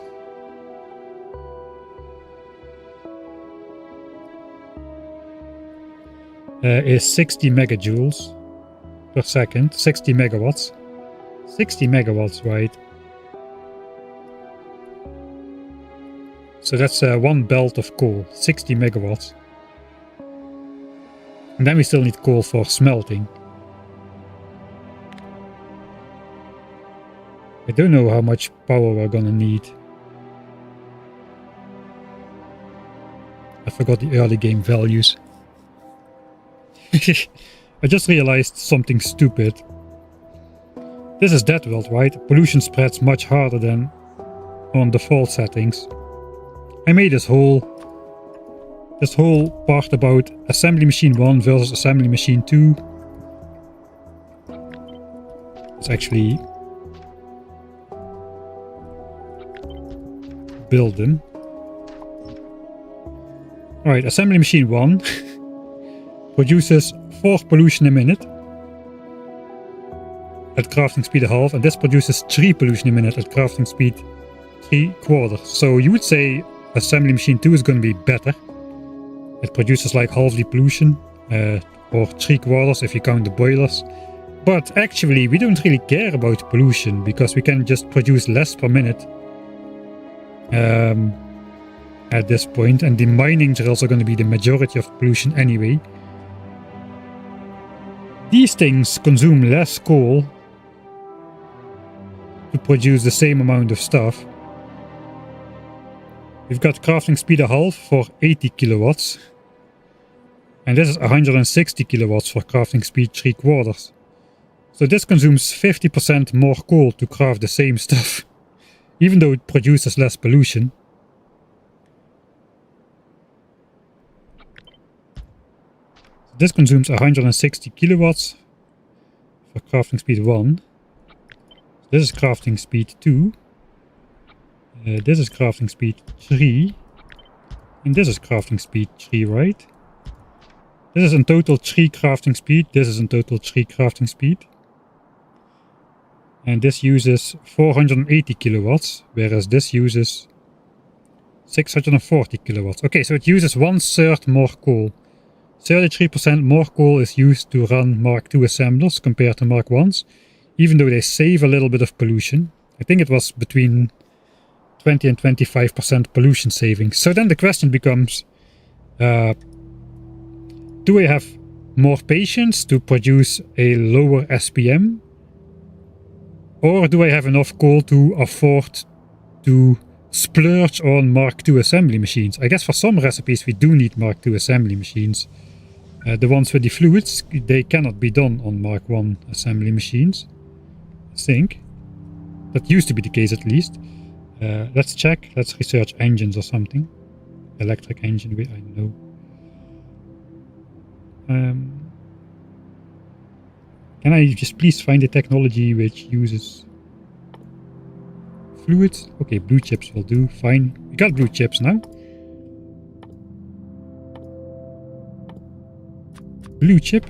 is 60 megajoules per second, 60 megawatts. 60 megawatts, right? So that's 1 belt of coal, 60 megawatts. And then we still need coal for smelting. I don't know how much power we're gonna need. I forgot the early game values. I just realized something stupid. This is DeathWorld, right? Pollution spreads much harder than on default settings. I made this whole part about assembly machine 1 versus assembly machine 2. It's actually build them. Alright, assembly machine 1 produces 4 pollution a minute at crafting speed a half, and this produces 3 pollution a minute at crafting speed 3/4. So you would say assembly machine 2 is going to be better. It produces like half the pollution, or 3/4 if you count the boilers. But actually we don't really care about pollution because we can just produce less per minute at this point, and the mining drills are going to be the majority of pollution anyway. These things consume less coal to produce the same amount of stuff. We've got crafting speed a half for 80 kilowatts. And this is 160 kilowatts for crafting speed 3/4. So this consumes 50% more coal to craft the same stuff, even though it produces less pollution. This consumes 160 kilowatts for crafting speed 1. This is crafting speed 2. This is crafting speed 3. And this is crafting speed 3, right? This is in total 3 crafting speed. This is in total 3 crafting speed. And this uses 480 kilowatts, whereas this uses 640 kilowatts. Okay, so it uses 1/3 more coal. 33% more coal is used to run Mark II assemblers compared to Mark I's, even though they save a little bit of pollution. I think it was between 20 and 25% pollution savings. So then the question becomes, do I have more patience to produce a lower SPM? Or do I have enough coal to afford to splurge on Mark II assembly machines? I guess for some recipes we do need Mark II assembly machines. The ones with the fluids, they cannot be done on Mark I assembly machines, I think. That used to be the case at least. Let's check. Let's research engines or something. Electric engine, I don't know. Can I just please find a technology which uses fluids? Okay, blue chips will do. Fine. We got blue chips now. Blue chip.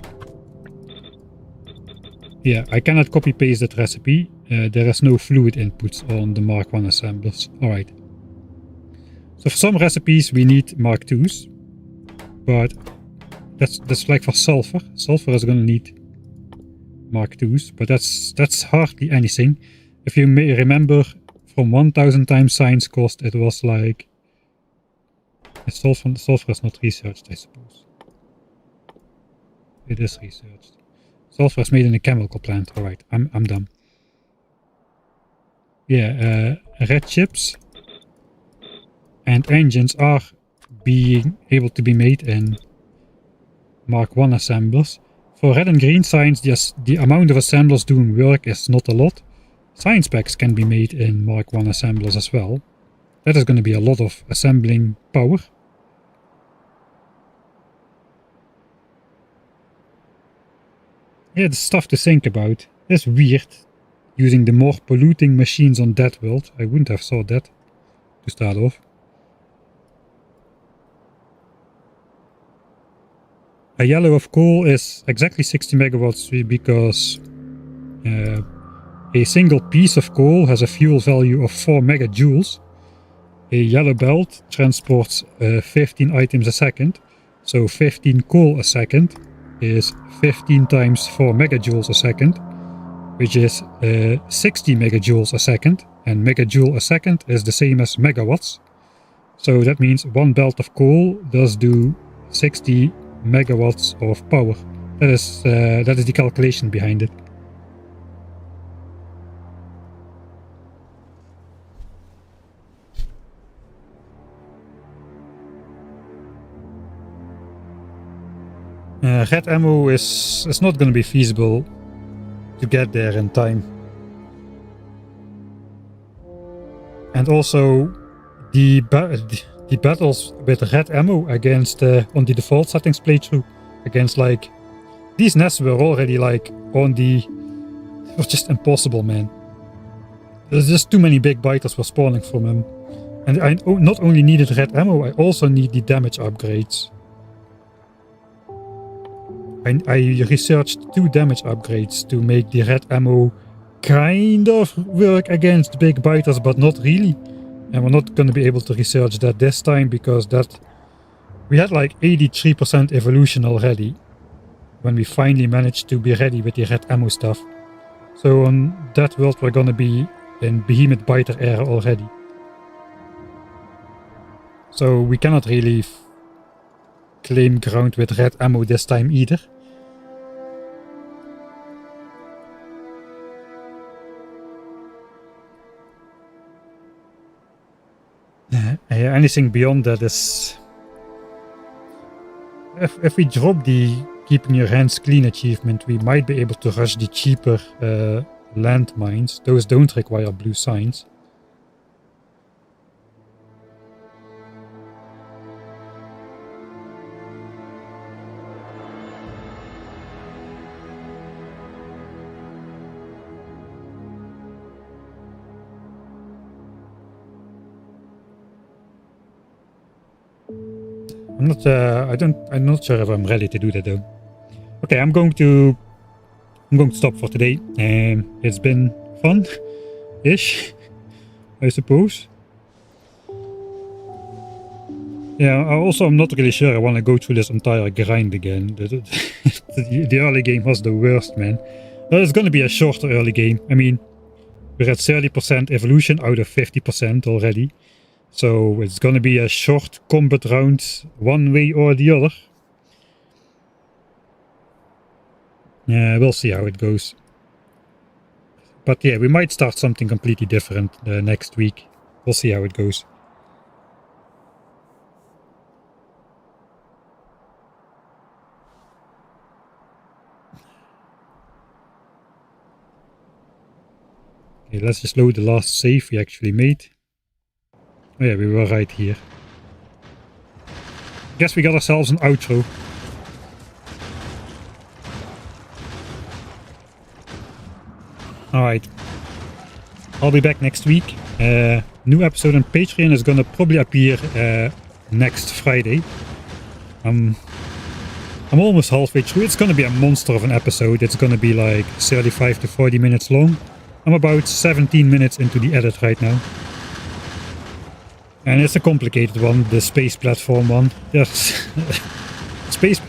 Yeah, I cannot copy paste that recipe. There is no fluid inputs on the Mark I assemblers. Alright. So for some recipes we need Mark IIs. But that's like for sulfur. Sulfur is gonna need Mark IIs, but that's hardly anything. If you may remember from 1000 times science cost, it was like sulfur is not researched, I suppose. It is researched. Sulfur is made in a chemical plant. Alright, I'm done. Yeah, red chips and engines are being able to be made in Mark I assemblers. For red and green science, the amount of assemblers doing work is not a lot. Science packs can be made in Mark I assemblers as well. That is going to be a lot of assembling power. Yeah, it's stuff to think about. It's weird using the more polluting machines on DeathWorld. I wouldn't have thought that to start off. A yellow of coal is exactly 60 megawatts because a single piece of coal has a fuel value of 4 megajoules. A yellow belt transports 15 items a second, so 15 coal a second is 15 times 4 megajoules a second, which is 60 megajoules a second, and megajoule a second is the same as megawatts. So that means one belt of coal does do 60 megawatts of power. That is the calculation behind it. Red ammo is not going to be feasible to get there in time. And also the battles with red ammo against on the default settings playthrough against like these nests were already like on the, it was just impossible, man. There's just too many big biters were spawning from him. And I not only needed red ammo, I also need the damage upgrades. I researched 2 damage upgrades to make the red ammo kind of work against big biters, but not really. And we're not going to be able to research that this time because that we had like 83% evolution already when we finally managed to be ready with the red ammo stuff. So on that world we're going to be in behemoth biter era already. So we cannot really claim ground with red ammo this time either. Anything beyond that is... If we drop the keeping your hands clean achievement, we might be able to rush the cheaper landmines. Those don't require blue signs. I'm not sure if I'm ready to do that though. Okay, I'm going to stop for today. It's been fun-ish, I suppose. Yeah, I'm not really sure I want to go through this entire grind again. The early game was the worst, man. Well, it's going to be a shorter early game. I mean, we're at 30% evolution out of 50% already. So it's gonna be a short combat round one way or the other. Yeah, we'll see how it goes. But yeah, we might start something completely different next week. We'll see how it goes. Okay, let's just load the last save we actually made. Oh yeah, we were right here. Guess we got ourselves an outro. Alright. I'll be back next week. New episode on Patreon is gonna probably appear next Friday. I'm almost halfway through. It's gonna be a monster of an episode. It's gonna be like 35 to 40 minutes long. I'm about 17 minutes into the edit right now. And it's a complicated one, the space platform one. Yes. space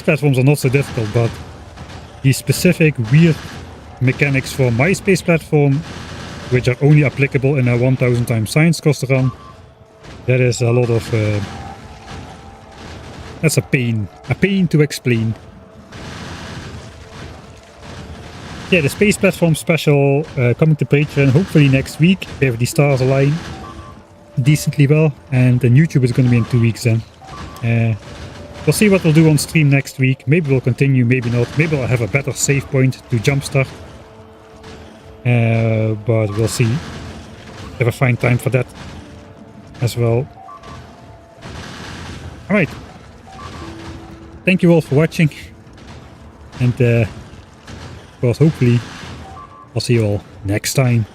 platforms are not so difficult, but the specific weird mechanics for my space platform, which are only applicable in a 1000 times science cost run, that is a lot of... that's a pain to explain. Yeah, the space platform special coming to Patreon hopefully next week, if the stars align decently well, and then YouTube is going to be in 2 weeks then. We'll see what we'll do on stream next week. Maybe we'll continue, maybe not. Maybe I'll have a better save point to jumpstart. But we'll see if I find time for that as well. Alright. Thank you all for watching. And of course, hopefully, I'll see you all next time.